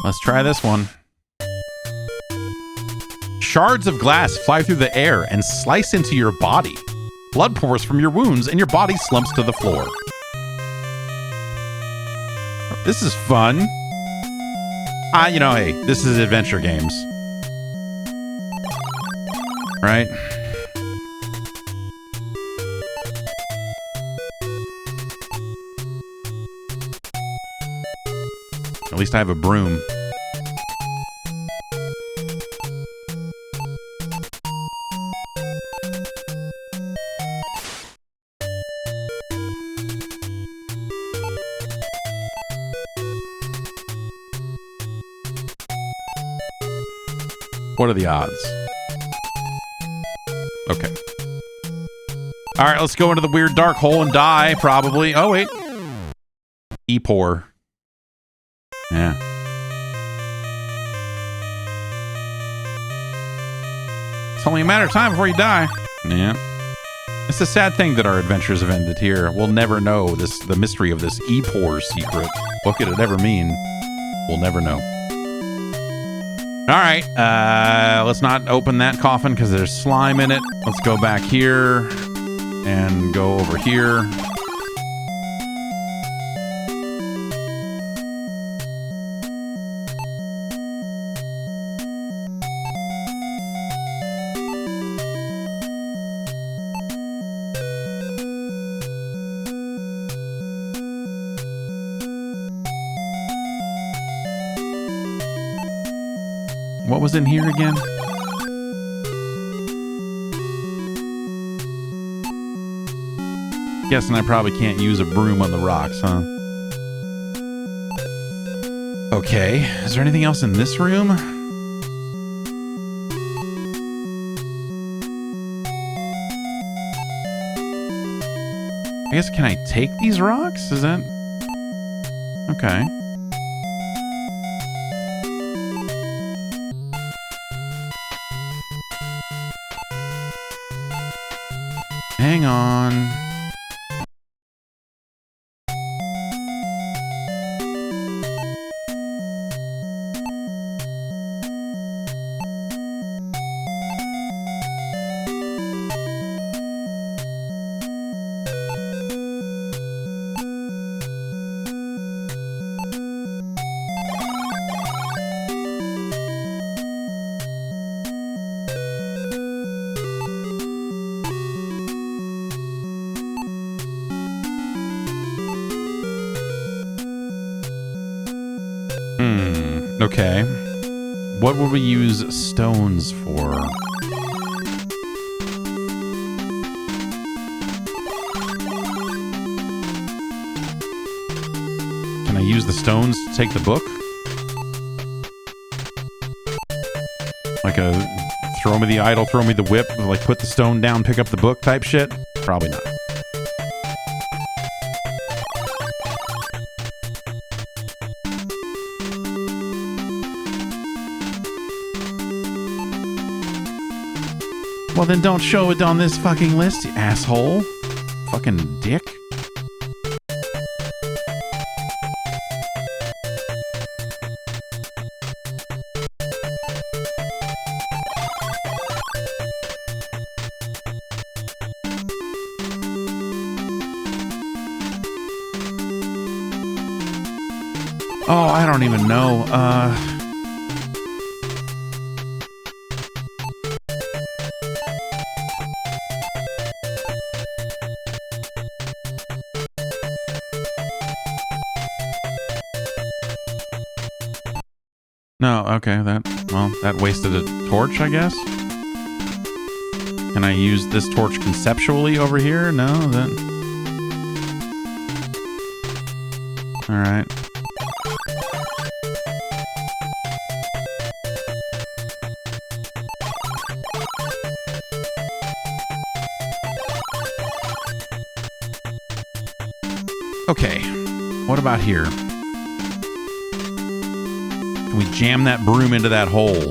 Let's try this one. Shards of glass fly through the air and slice into your body. Blood pours from your wounds and your body slumps to the floor. This is fun. You know, hey, this is adventure games. Right? At least I have a broom. What are the odds? Okay. All right, let's go into the weird dark hole and die, probably. Oh, wait. E-pour. Yeah. It's only a matter of time before you die. Yeah. It's a sad thing that our adventures have ended here. We'll never know the mystery of this E-pour secret. What could it ever mean? We'll never know. All right. Let's not open that coffin because there's slime in it. Let's go back here and go over here. What was in here again? Guessing I probably can't use a broom on the rocks, huh? Okay, is there anything else in this room? I guess, can I take these rocks? Is that... Okay. Hang on. Okay. What would we use stones for? Can I use the stones to take the book? Like a throw me the idol, throw me the whip, like put the stone down, pick up the book type shit? Probably not. Well, then don't show it on this fucking list, you asshole. Fucking dick. Oh, I don't even know. No, okay, that wasted a torch, I guess. Can I use this torch conceptually over here? No, that... Alright. Okay, what about here? Can we jam that broom into that hole?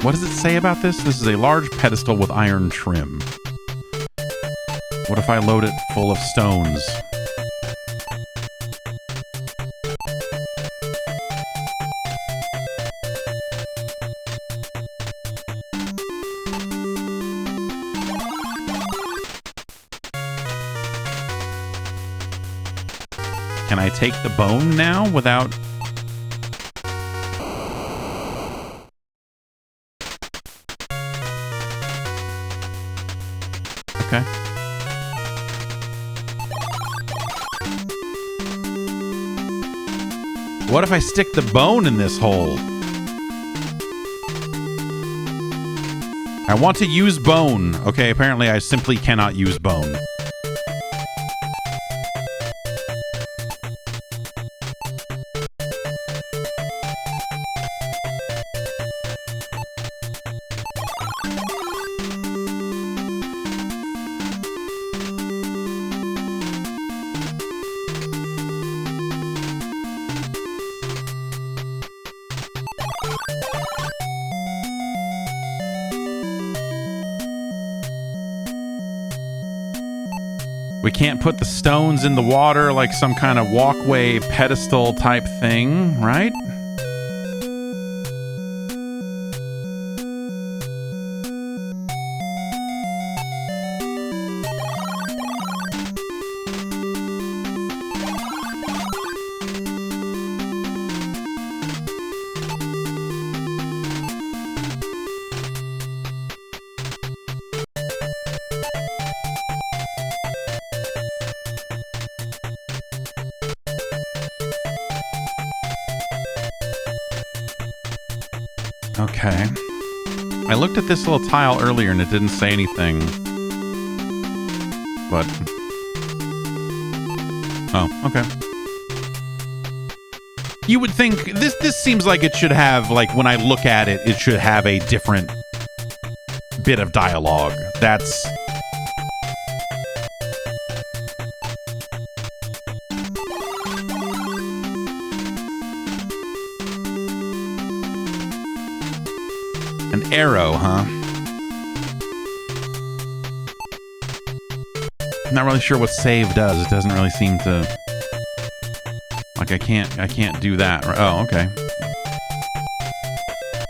What does it say about this? This is a large pedestal with iron trim. What if I load it full of stones? Can I take the bone now without... Okay. What if I stick the bone in this hole? I want to use bone. Okay, apparently I simply cannot use bone. We can't put the stones in the water like some kind of walkway pedestal type thing, right? Okay. I looked at this little tile earlier and it didn't say anything. But... oh, okay. You would think... This seems like it should have, like, when I look at it, it should have a different bit of dialogue. That's... an arrow, huh? I'm not really sure what save does. It doesn't really seem to... like, I can't do that. Oh, okay.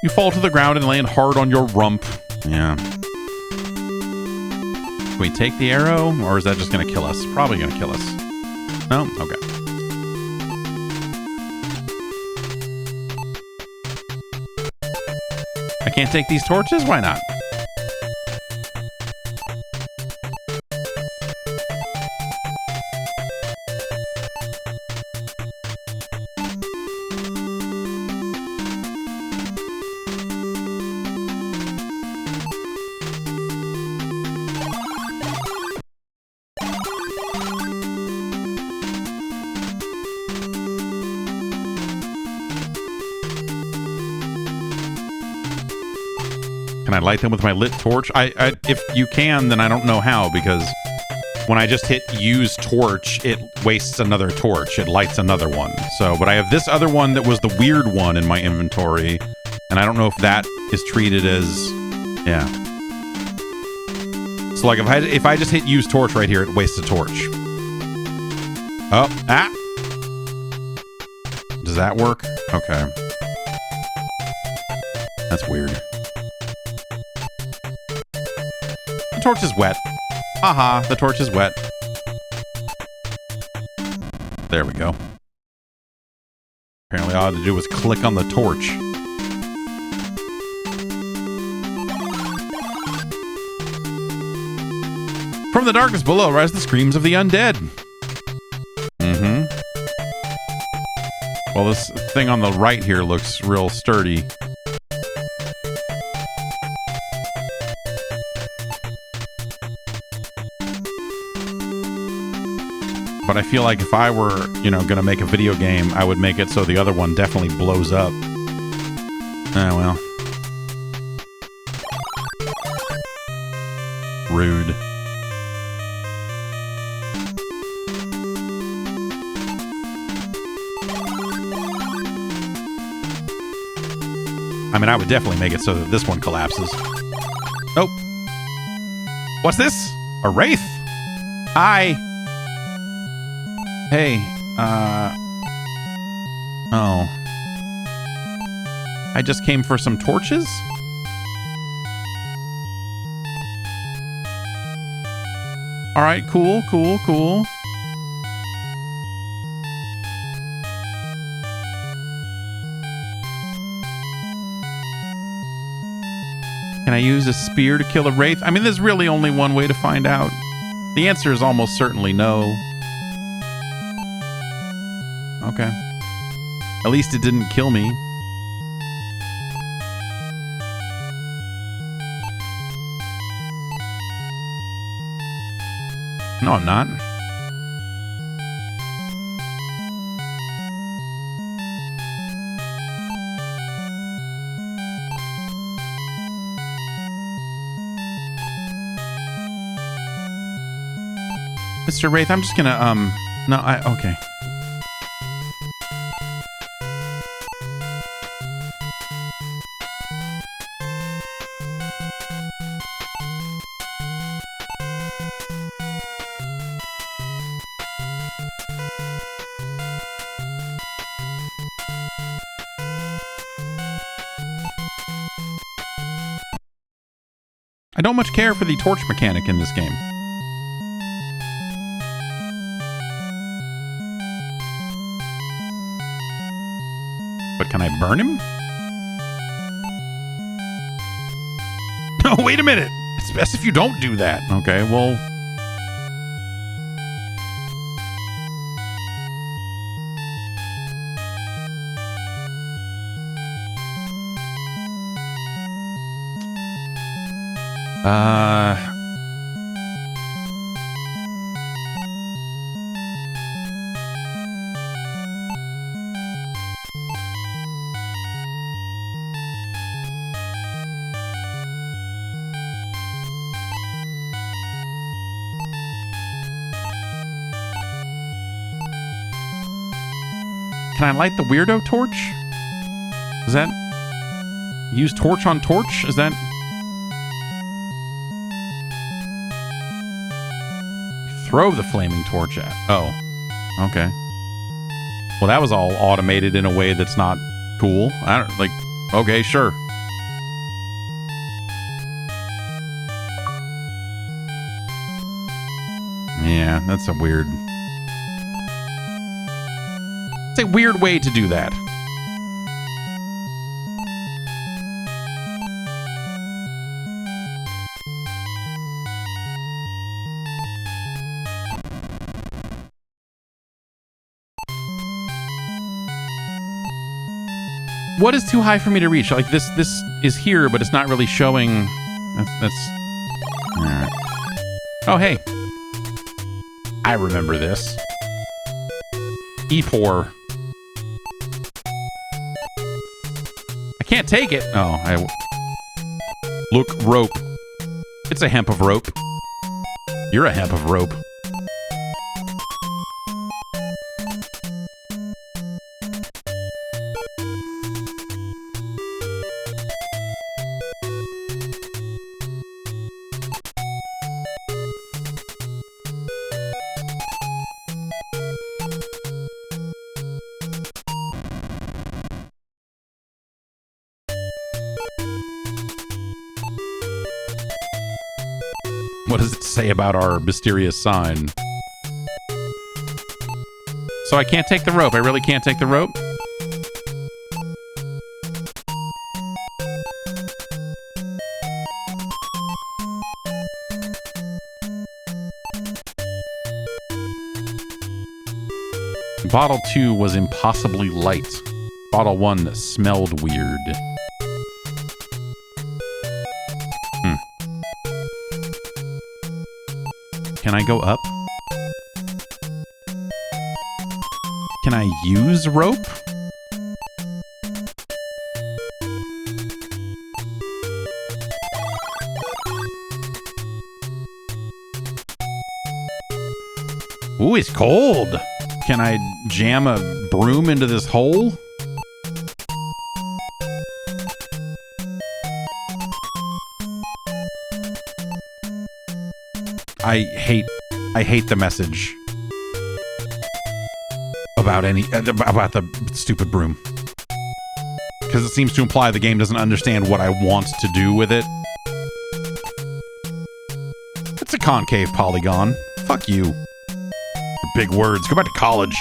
You fall to the ground and land hard on your rump. Yeah. Can we take the arrow? Or is that just gonna kill us? Probably gonna kill us. No? Okay. I can't take these torches? Why not? Can I light them with my lit torch? If you can, then I don't know how, because when I just hit use torch, it wastes another torch. It lights another one. So, but I have this other one that was the weird one in my inventory, and I don't know if that is treated as... yeah. So like if I just hit use torch right here, it wastes a torch. Oh, ah. Does that work? Okay. That's weird. The torch is wet. Haha, the torch is wet. There we go. Apparently all I had to do was click on the torch. From the darkness below rise the screams of the undead. Mm-hmm. Well, this thing on the right here looks real sturdy. But I feel like if I were, you know, going to make a video game, I would make it so the other one definitely blows up. Ah, well. Rude. I mean, I would definitely make it so that this one collapses. Oh. What's this? A wraith? Hi. Hey, oh. I just came for some torches? Alright, cool. Can I use a spear to kill a wraith? I mean, there's really only one way to find out. The answer is almost certainly no. Okay. At least it didn't kill me. No, I'm not. Mr. Wraith, I'm just gonna, no, okay. I don't much care for the torch mechanic in this game. But can I burn him? No, wait a minute. It's best if you don't do that. Okay, well... Can I light the weirdo torch? Is that... Use torch on torch? Is that... Throw the flaming torch at... Oh. Okay. Well, that was all automated in a way that's not cool. I don't... Like... Okay, sure. Yeah, that's a weird... It's a weird way to do that. What is too high for me to reach? Like this is here, but it's not really showing. That's all right. Oh, hey. I remember this. E4. I can't take it. Oh, look, rope. It's a hemp of rope. You're a hemp of rope. What does it say about our mysterious sign? So I can't take the rope. I really can't take the rope? Bottle 2 was impossibly light. Bottle 1 smelled weird. Can I go up? Can I use rope? Ooh, it's cold. Can I jam a broom into this hole? I hate the message about the stupid broom, because it seems to imply the game doesn't understand what I want to do with it. It's a concave polygon. Fuck you. Big words. Go back to college.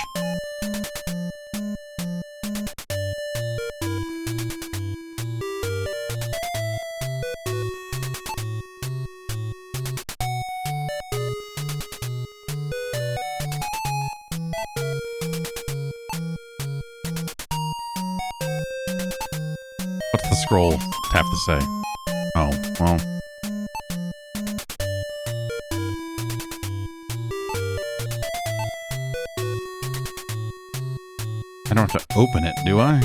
What's the scroll have to say? Oh, well. I don't have to open it, do I?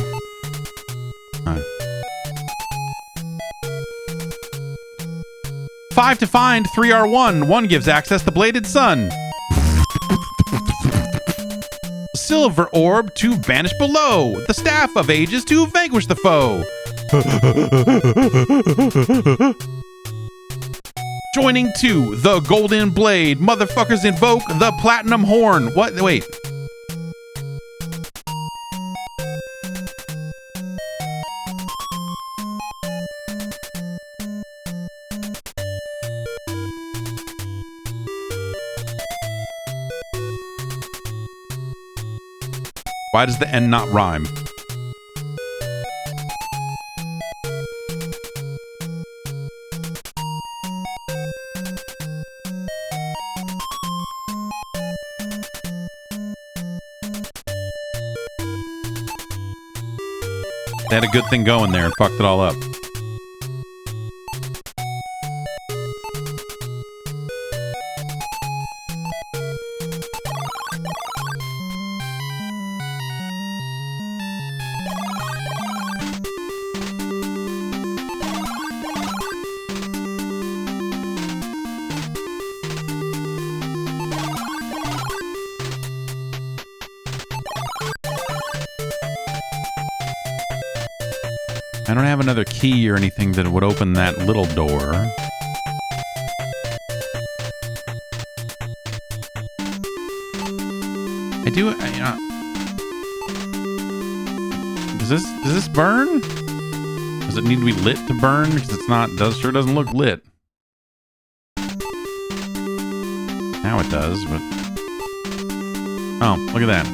No. 5 to find, 3R1. 1 gives access to Bladed Sun. Silver orb to vanish below. The staff of ages to vanquish the foe. Joining 2, the golden blade. Motherfuckers invoke the platinum horn. What? Wait. Why does the N not rhyme? They had a good thing going there and fucked it all up. I don't have another key or anything that would open that little door. I do. Does this burn? Does it need to be lit to burn? Because it's not. Sure doesn't look lit. Now it does, but oh, look at that.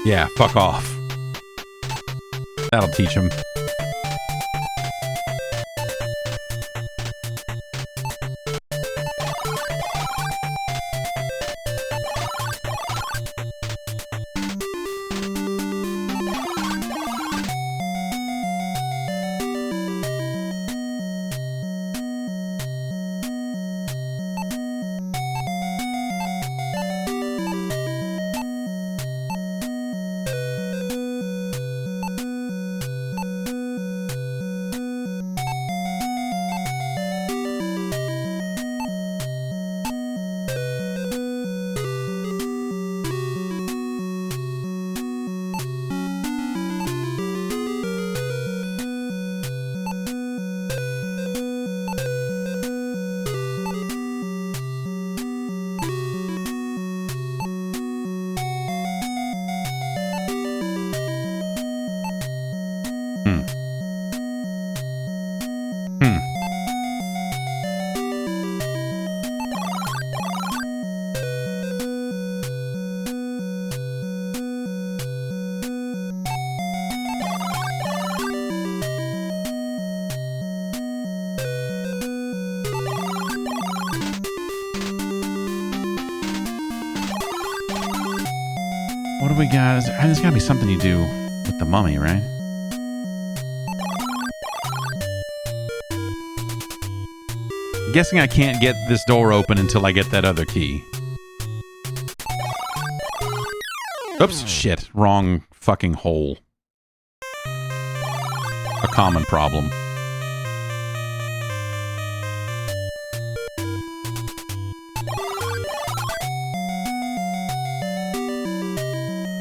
Yeah, fuck off. That'll teach him. What do we got? There's got to be something you do with the mummy, right? I'm guessing I can't get this door open until I get that other key. Oops, shit. Wrong fucking hole. A common problem.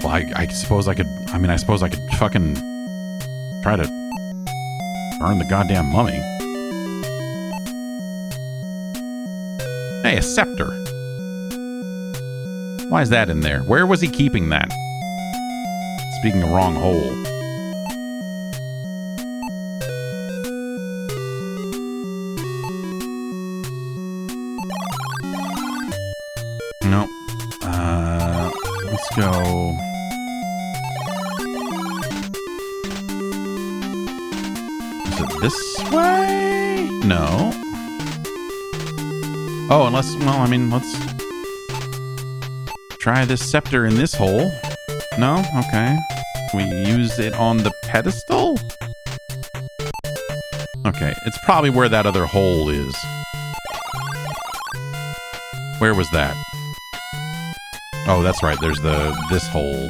Well, I suppose I could... I mean, I suppose I could fucking try to burn the goddamn mummy. Hey, a scepter. Why is that in there? Where was he keeping that? Speaking of wrong hole. No. Let's go... Is it this way? No. Oh, unless... Well, I mean, let's... try this scepter in this hole. No? Okay. Can we use it on the pedestal? Okay, it's probably where that other hole is. Where was that? Oh, that's right. There's this hole.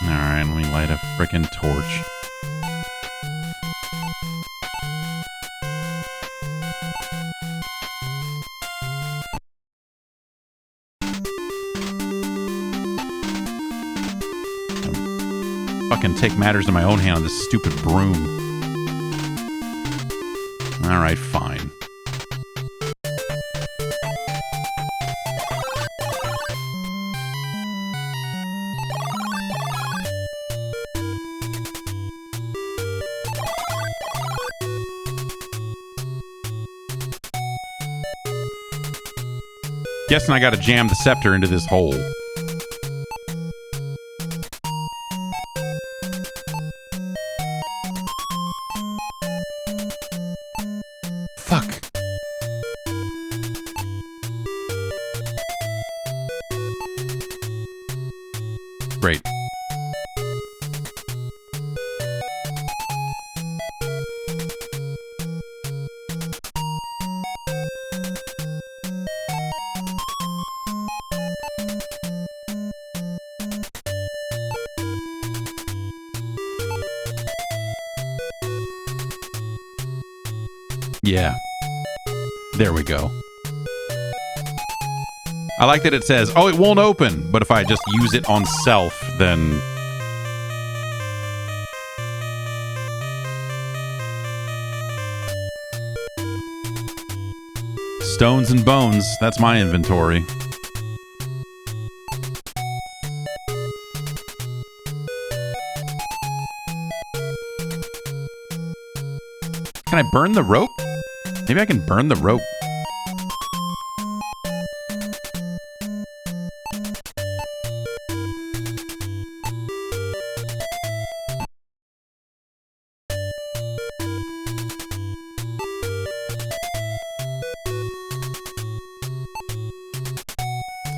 Alright, let me light a frickin' torch. Fucking take matters in my own hand on this stupid broom. Alright, fine. Guessing I gotta jam the scepter into this hole. Great. Yeah. There we go. I like that it says, oh, it won't open, but if I just use it on self, then... Stones and bones, that's my inventory. Can I burn the rope? Maybe I can burn the rope.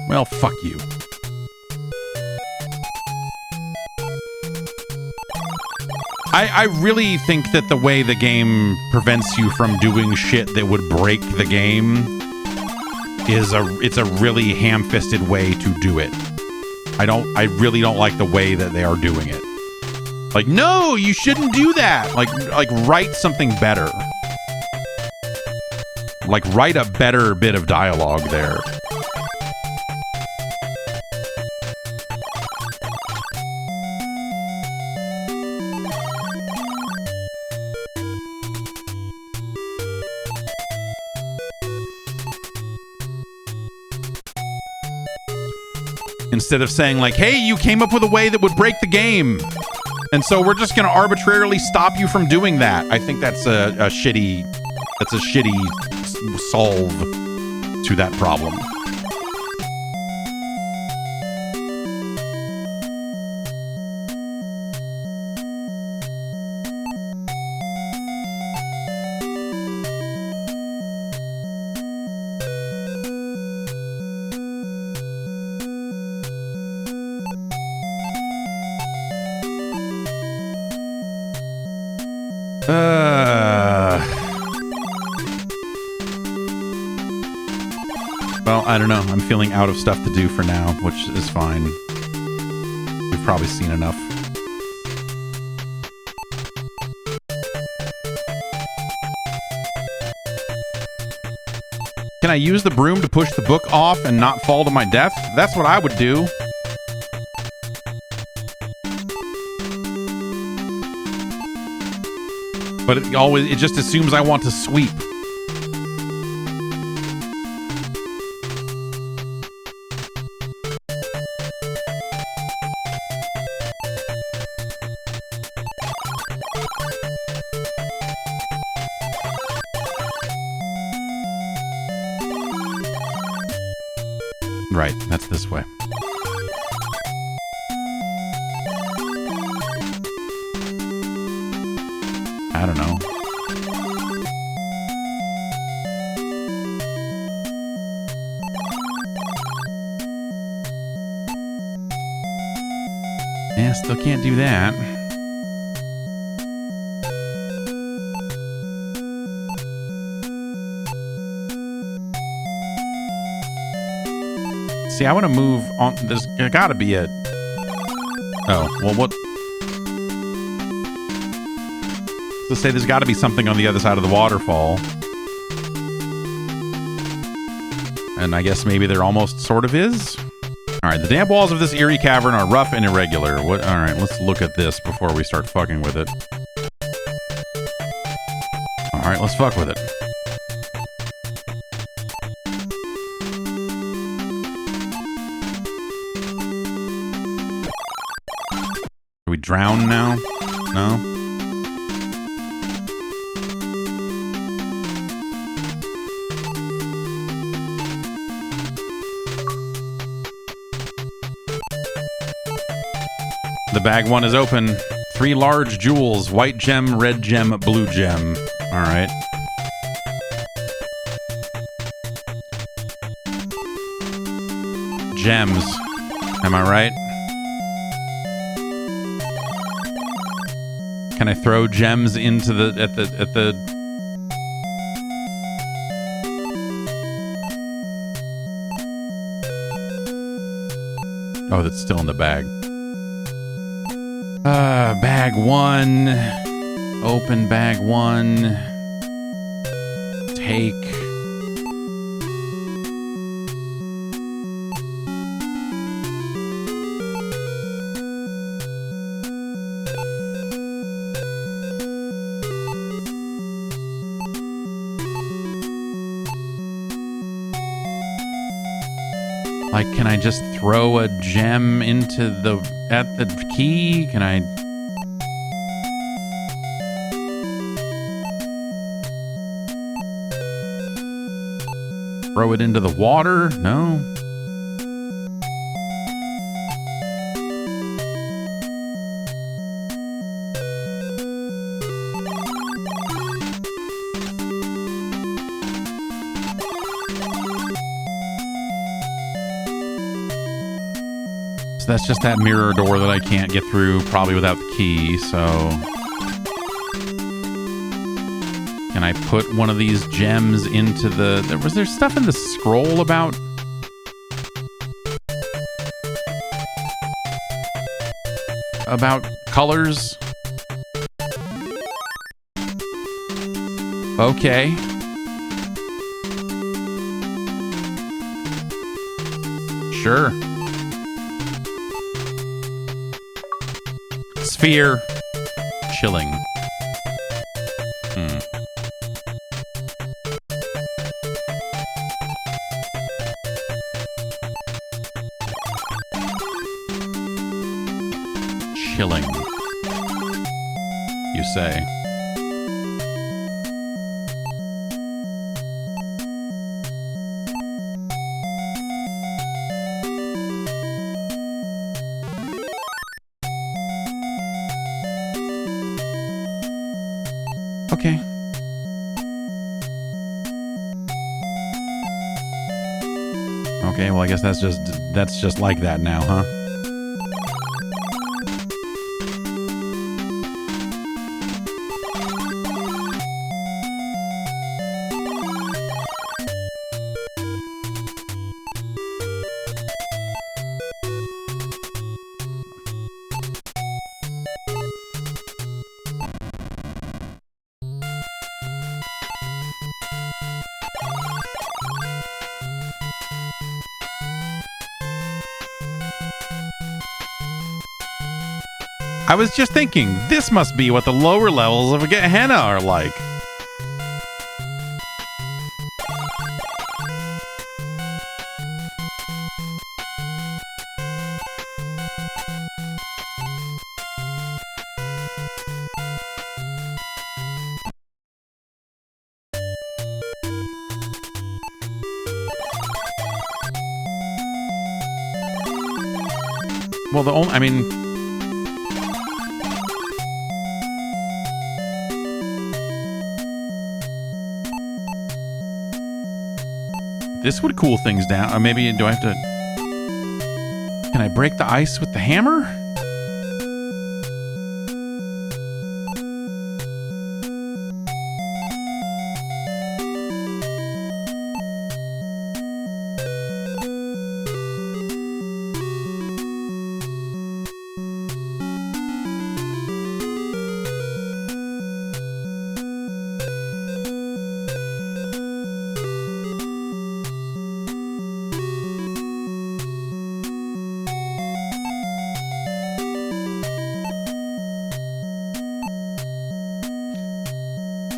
Well, fuck you. I really think that the way the game prevents you from doing shit that would break the game is it's a really ham-fisted way to do it. I really don't like the way that they are doing it. Like, no, you shouldn't do that. Like write something better. Like, write a better bit of dialogue there. Instead of saying like, hey, you came up with a way that would break the game, and so we're just going to arbitrarily stop you from doing that. I think that's a shitty solve to that problem. Well, I don't know. I'm feeling out of stuff to do for now, which is fine. We've probably seen enough. Can I use the broom to push the book off and not fall to my death? That's what I would do. But it just assumes I want to sweep. Right, that's this way. I don't know. Yeah, still can't do that. See, I want to move on. There's gotta be a... Oh, well, what... To say there's got to be something on the other side of the waterfall. And I guess maybe there almost sort of is. Alright, the damp walls of this eerie cavern are rough and irregular. Alright, let's look at this before we start fucking with it. Alright, let's fuck with it. Are we drowned now? No? The bag one is open. 3 large jewels. White gem, red gem, blue gem. Alright. Gems. Am I right? Can I throw gems into the... at the... Oh, that's still in the bag. Bag 1. Open bag 1. Take. Like, can I just throw a gem into the... at the key? Can I... throw it into the water? No. So that's just that mirror door that I can't get through, probably without the key, so... Can I put one of these gems into the... Was there stuff in the scroll about... about colors? Okay. Sure. Sphere. Chilling. Chilling. You say. Okay. Okay, well I guess that's just like that now, huh? I was just thinking, this must be what the lower levels of Gehenna are like. Well, the only, I mean, this would cool things down. Or maybe, do I have to, can I break the ice with the hammer?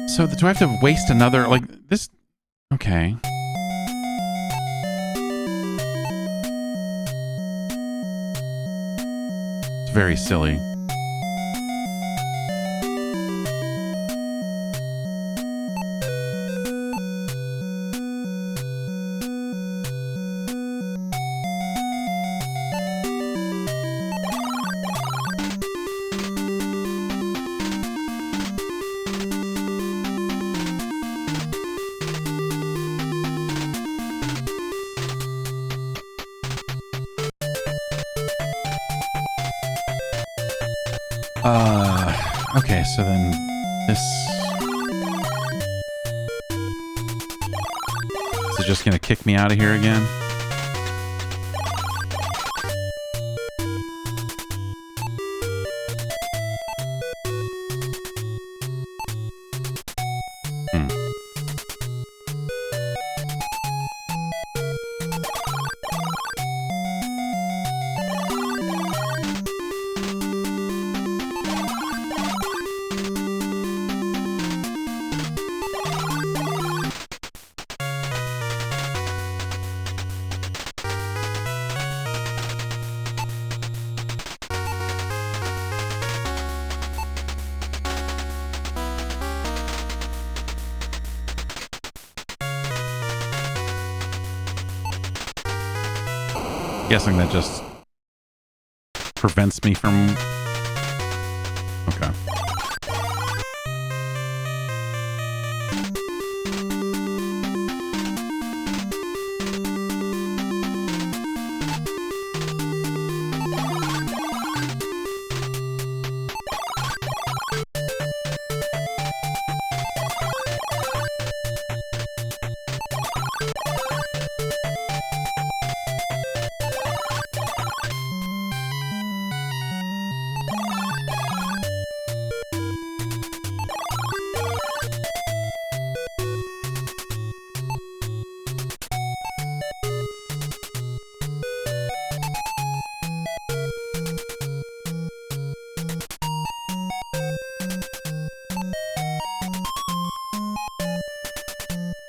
So do I have to waste another, like, this? Okay. It's very silly. Okay, so then this... Is it just gonna kick me out of here again? Guessing that just prevents me from... Okay.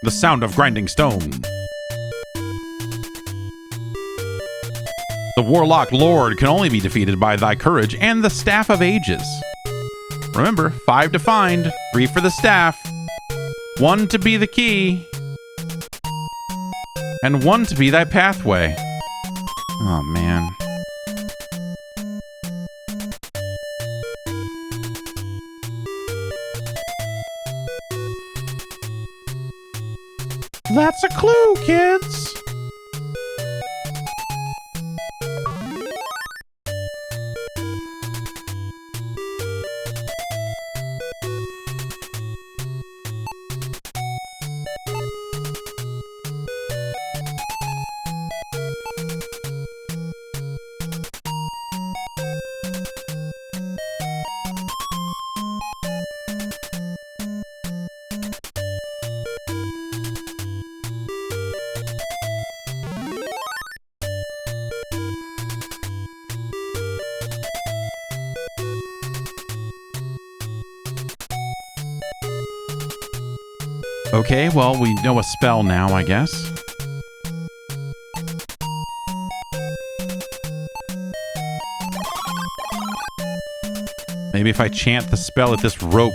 The sound of grinding stone. The Warlock Lord can only be defeated by thy courage and the Staff of Ages. Remember, 5 to find, 3 for the staff, 1 to be the key, and 1 to be thy pathway. Oh, man. That's a clue, kids! Okay, well, we know a spell now, I guess. Maybe if I chant the spell at this rope.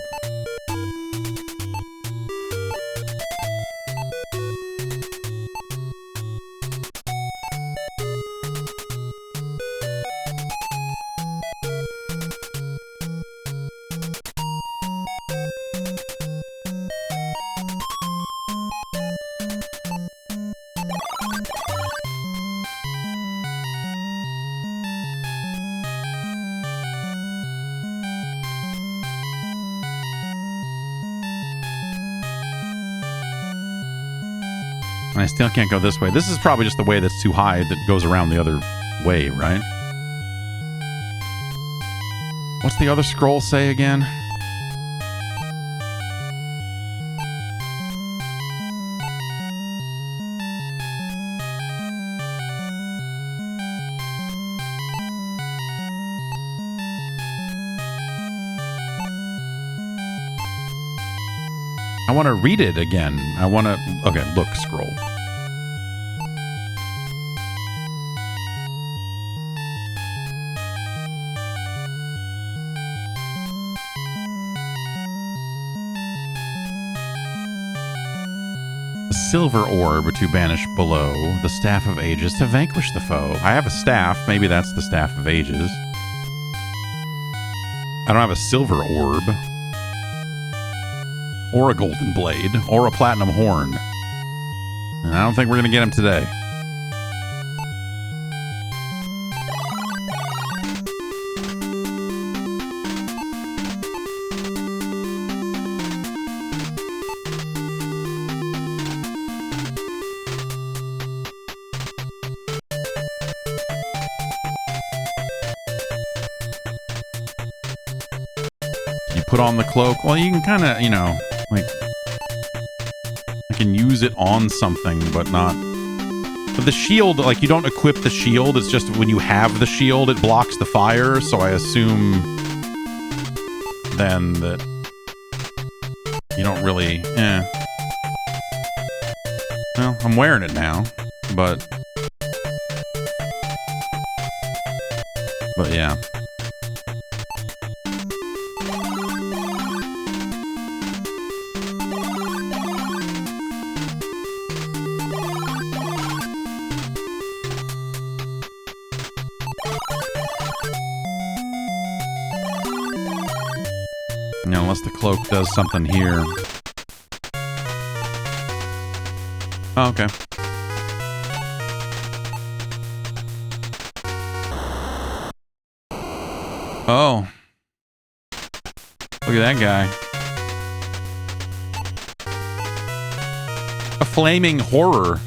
I still can't go this way. This is probably just the way that's too high that goes around the other way, right? What's the other scroll say again? I want to read it again. I want to... Okay, look, scroll. The silver orb to banish below, the staff of ages to vanquish the foe. I have a staff. Maybe that's the staff of ages. I don't have a silver orb. Or a golden blade, or a platinum horn. And I don't think we're going to get him today. You put on the cloak. Well, you can kind of, you know... Like, I can use it on something, but not... But the shield, like, you don't equip the shield. It's just when you have the shield, it blocks the fire. So I assume then that you don't really... Well, I'm wearing it now, but yeah. Unless the cloak does something here. Oh, okay. Oh. Look at that guy. A flaming horror.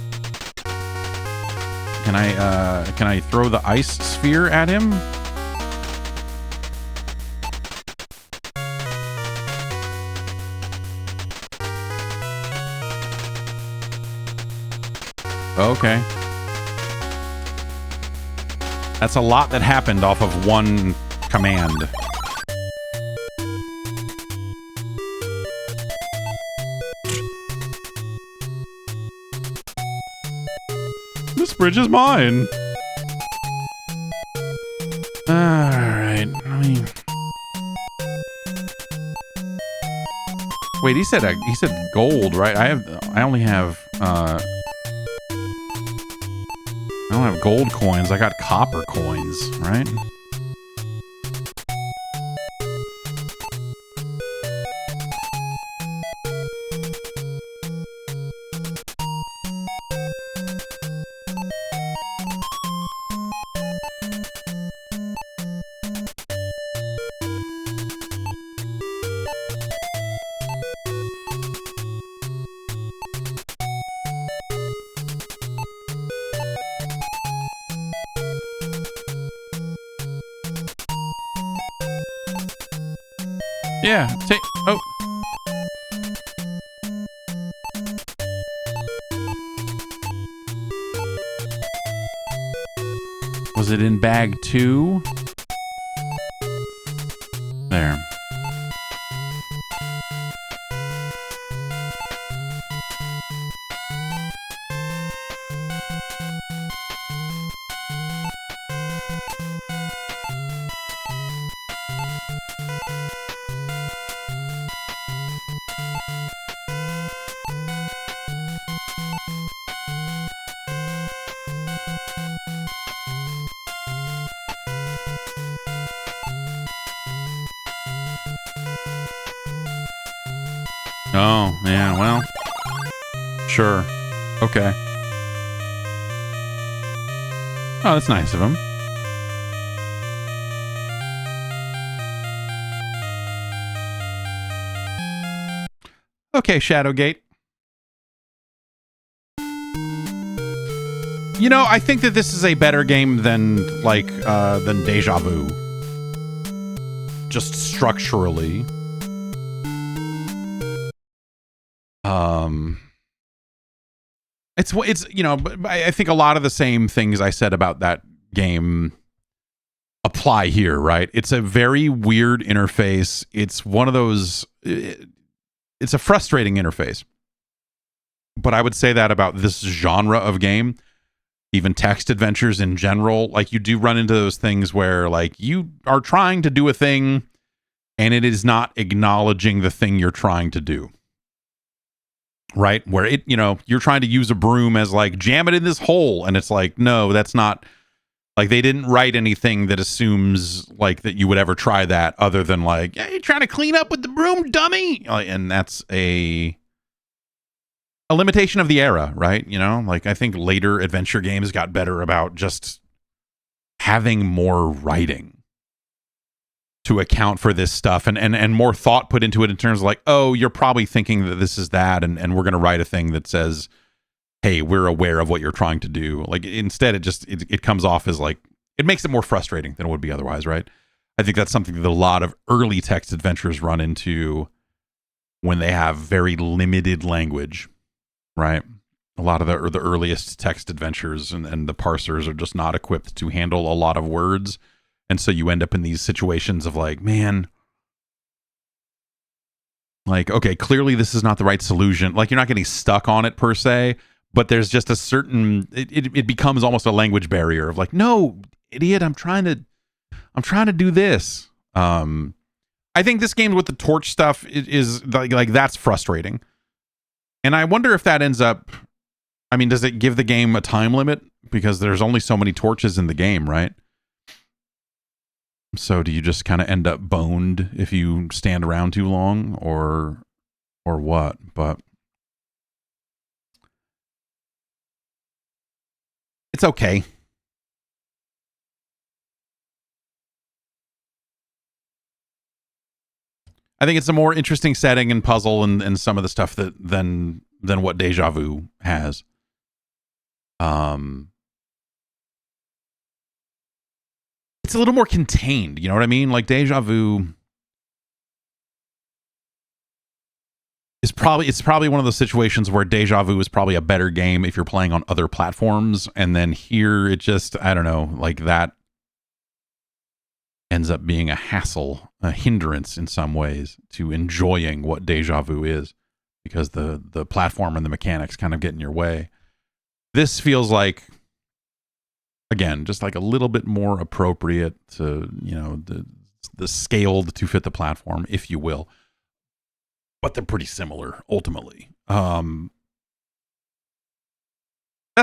Can I throw the ice sphere at him? Okay. That's a lot that happened off of one command. This bridge is mine. Alright. Wait, he said gold, right? I only have I don't have gold coins. I got copper coins, right? Yeah, take... Oh. Was it in bag 2? There. Oh, yeah, well, sure. Okay. Oh, that's nice of him. Okay, Shadowgate. You know, I think that this is a better game than Deja Vu. Just structurally. It's you know, but I think a lot of the same things I said about that game apply here, right? It's a very weird interface. It's one of those it's a frustrating interface. But I would say that about this genre of game, even text adventures in general. Like, you do run into those things where like you are trying to do a thing and it is not acknowledging the thing you're trying to do. Right? Where it, you know, you're trying to use a broom as like, jam it in this hole. And it's like, no, that's not, like, they didn't write anything that assumes like that you would ever try that other than like, yeah, you're trying to clean up with the broom, dummy. And that's a limitation of the era, right? You know, like, I think later adventure games got better about just having more writing to account for this stuff and more thought put into it in terms of like, oh, you're probably thinking that this is that, and we're going to write a thing that says, hey, we're aware of what you're trying to do. Like, instead, it comes off as like, it makes it more frustrating than it would be otherwise, right? I think that's something that a lot of early text adventures run into when they have very limited language, right? A lot of the earliest text adventures and the parsers are just not equipped to handle a lot of words. And so you end up in these situations of like, man, like, okay, clearly this is not the right solution. Like, you're not getting stuck on it per se, but there's just a certain, it becomes almost a language barrier of like, no, idiot, I'm trying to do this. I think this game with the torch stuff is like that's frustrating. And I wonder if that ends up, I mean, does it give the game a time limit? Because there's only so many torches in the game, right? So do you just kind of end up boned if you stand around too long, or what? But it's okay. I think it's a more interesting setting and puzzle and some of the stuff that than what Deja Vu has. It's a little more contained, you know what I mean? Like, Deja Vu is probably one of those situations where Deja Vu is probably a better game if you're playing on other platforms, and then here it just, I don't know, like, that ends up being a hassle, a hindrance in some ways to enjoying what Deja Vu is, because the platform and the mechanics kind of get in your way. This feels like, again, just like a little bit more appropriate to, you know, the scaled to fit the platform, if you will. But they're pretty similar ultimately. That's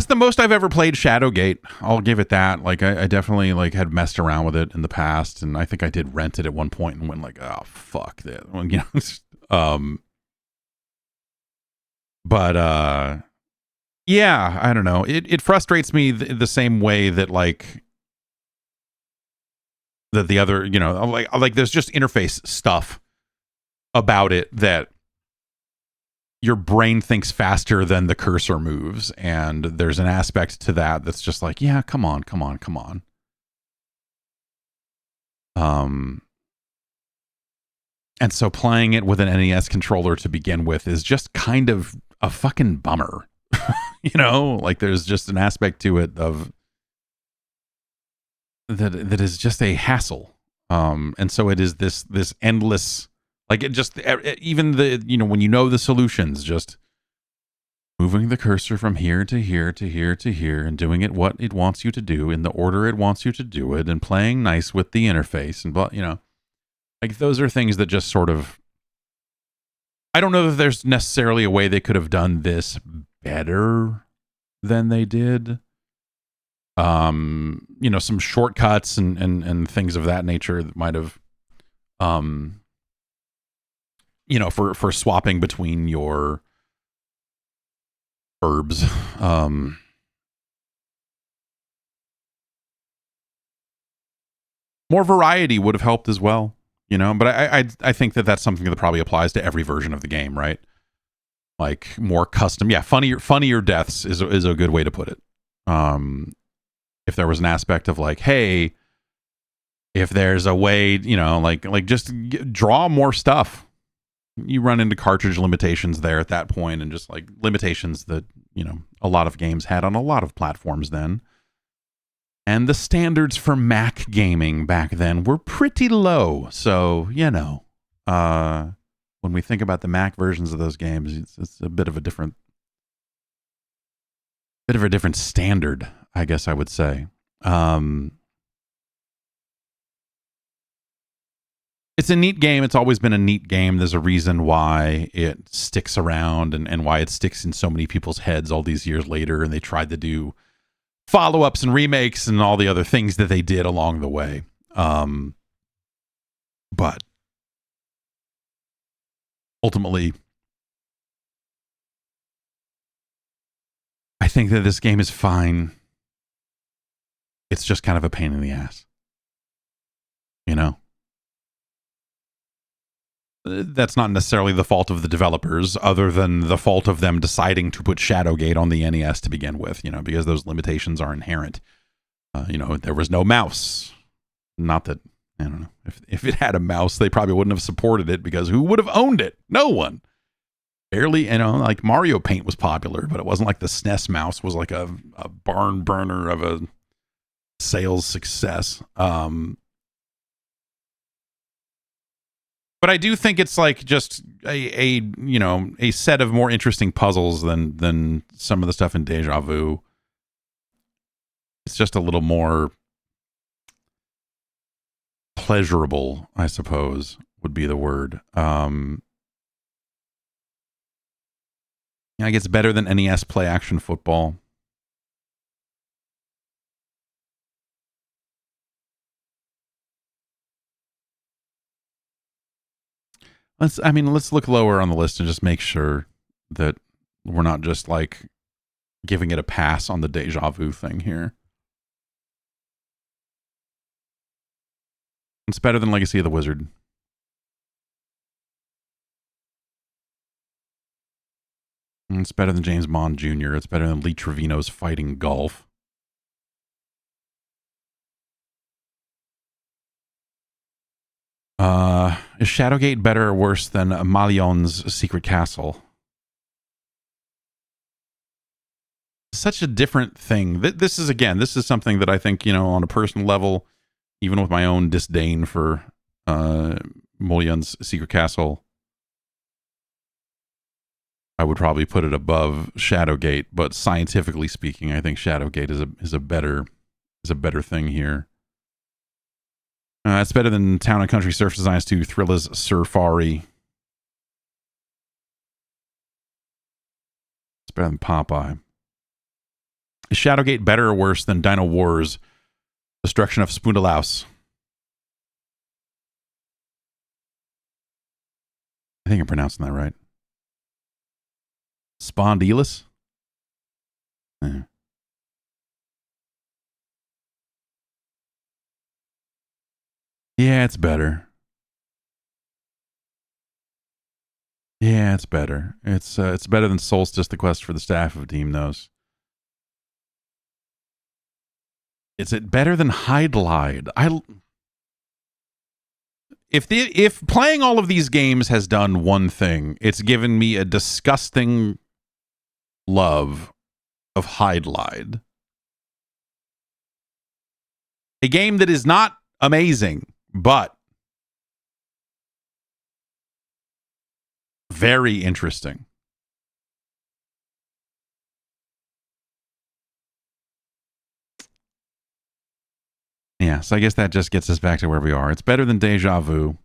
the most I've ever played Shadowgate. I'll give it that. Like, I definitely like had messed around with it in the past, and I think I did rent it at one point and went like, oh fuck that, you know. But yeah, I don't know. It frustrates me the same way that like that the other, you know, like there's just interface stuff about it that your brain thinks faster than the cursor moves, and there's an aspect to that that's just like, yeah, come on. And so playing it with an NES controller to begin with is just kind of a fucking bummer. You know, like, there's just an aspect to it of that is just a hassle. And so it is this endless, like, it just, even the, you know, when you know the solutions, just moving the cursor from here to here to here to here and doing it what it wants you to do in the order it wants you to do it, and playing nice with the interface, and, you know, like, those are things that just sort of, I don't know that there's necessarily a way they could have done this better than they did. You know, some shortcuts and things of that nature that might have, for swapping between your herbs. More variety would have helped as well, but I think that's something that probably applies to every version of the game, right? Like more custom. Yeah, funnier deaths is a good way to put it. If there was an aspect of like, hey, if there's a way, like just draw more stuff. You run into cartridge limitations there at that point, and just like limitations that a lot of games had on a lot of platforms then. And the standards for Mac gaming back then were pretty low. So, when we think about the Mac versions of those games, it's a bit of a different standard, I guess I would say. It's a neat game. It's always been a neat game. There's a reason why it sticks around and why it sticks in so many people's heads all these years later. And they tried to do follow-ups and remakes and all the other things that they did along the way. But ultimately, I think that this game is fine. It's just kind of a pain in the ass. That's not necessarily the fault of the developers, other than the fault of them deciding to put Shadowgate on the NES to begin with, because those limitations are inherent. There was no mouse. Not that, I don't know. If it had a mouse, they probably wouldn't have supported it, because who would have owned it? No one. Barely, like Mario Paint was popular, but it wasn't like the SNES mouse was like a barn burner of a sales success. But I do think it's like just a set of more interesting puzzles than some of the stuff in Deja Vu. It's just a little more pleasurable, I suppose, would be the word. I guess it's better than NES Play Action Football. Let's look lower on the list and just make sure that we're not just like giving it a pass on the Deja Vu thing here. It's better than Legacy of the Wizard. It's better than James Bond Jr. It's better than Lee Trevino's Fighting Golf. Is Shadowgate better or worse than Malion's Secret Castle? Such a different thing. This is something that I think, on a personal level, even with my own disdain for Malion's Secret Castle, I would probably put it above Shadowgate. But scientifically speaking, I think Shadowgate is a better thing here. It's better than Town and Country Surf Designs 2, Thrilla's Surfari. It's better than Popeye. Is Shadowgate better or worse than Dino Wars, Destruction of Spoondalaus? I think I'm pronouncing that right. Spondylus? Yeah, it's better. Yeah, it's better. It's better than Solstice: The Quest for the Staff of Deimos. Is it better than Hydlide? If playing all of these games has done one thing, it's given me a disgusting love of Hydlide. A game that is not amazing, but very interesting. Yeah, so I guess that just gets us back to where we are. It's better than Deja Vu.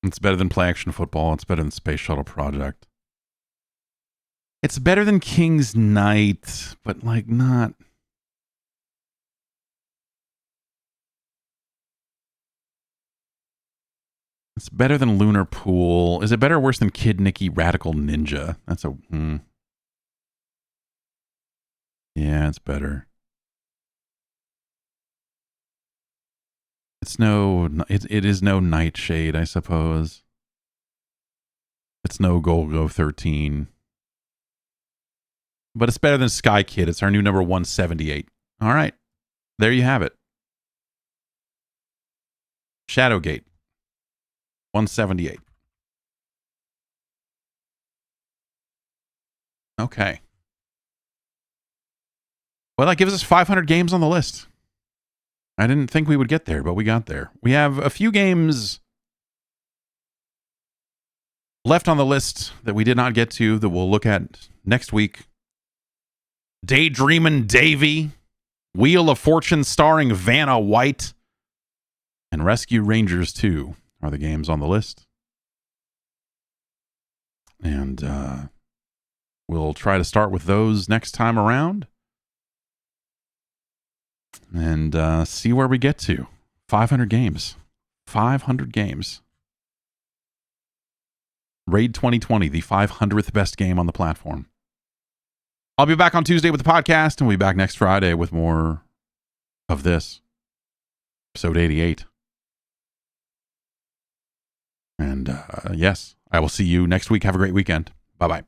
It's better than Play Action Football. It's better than Space Shuttle Project. It's better than King's Knight, but like not. It's better than Lunar Pool. Is it better or worse than Kid Nicky Radical Ninja? That's a. Yeah, it's better. It's no. It is no Nightshade, I suppose. It's no Golgo 13. But it's better than Sky Kid. It's our new number 178. All right. There you have it. Shadowgate. 178. Okay. Well, that gives us 500 games on the list. I didn't think we would get there, but we got there. We have a few games left on the list that we did not get to that we'll look at next week. Daydreamin' Davy, Wheel of Fortune starring Vanna White, and Rescue Rangers 2 are the games on the list. And we'll try to start with those next time around. And see where we get to. 500 games. 500 games. Raid 2020, the 500th best game on the platform. I'll be back on Tuesday with the podcast, and we'll be back next Friday with more of this. Episode 88. And yes, I will see you next week. Have a great weekend. Bye-bye.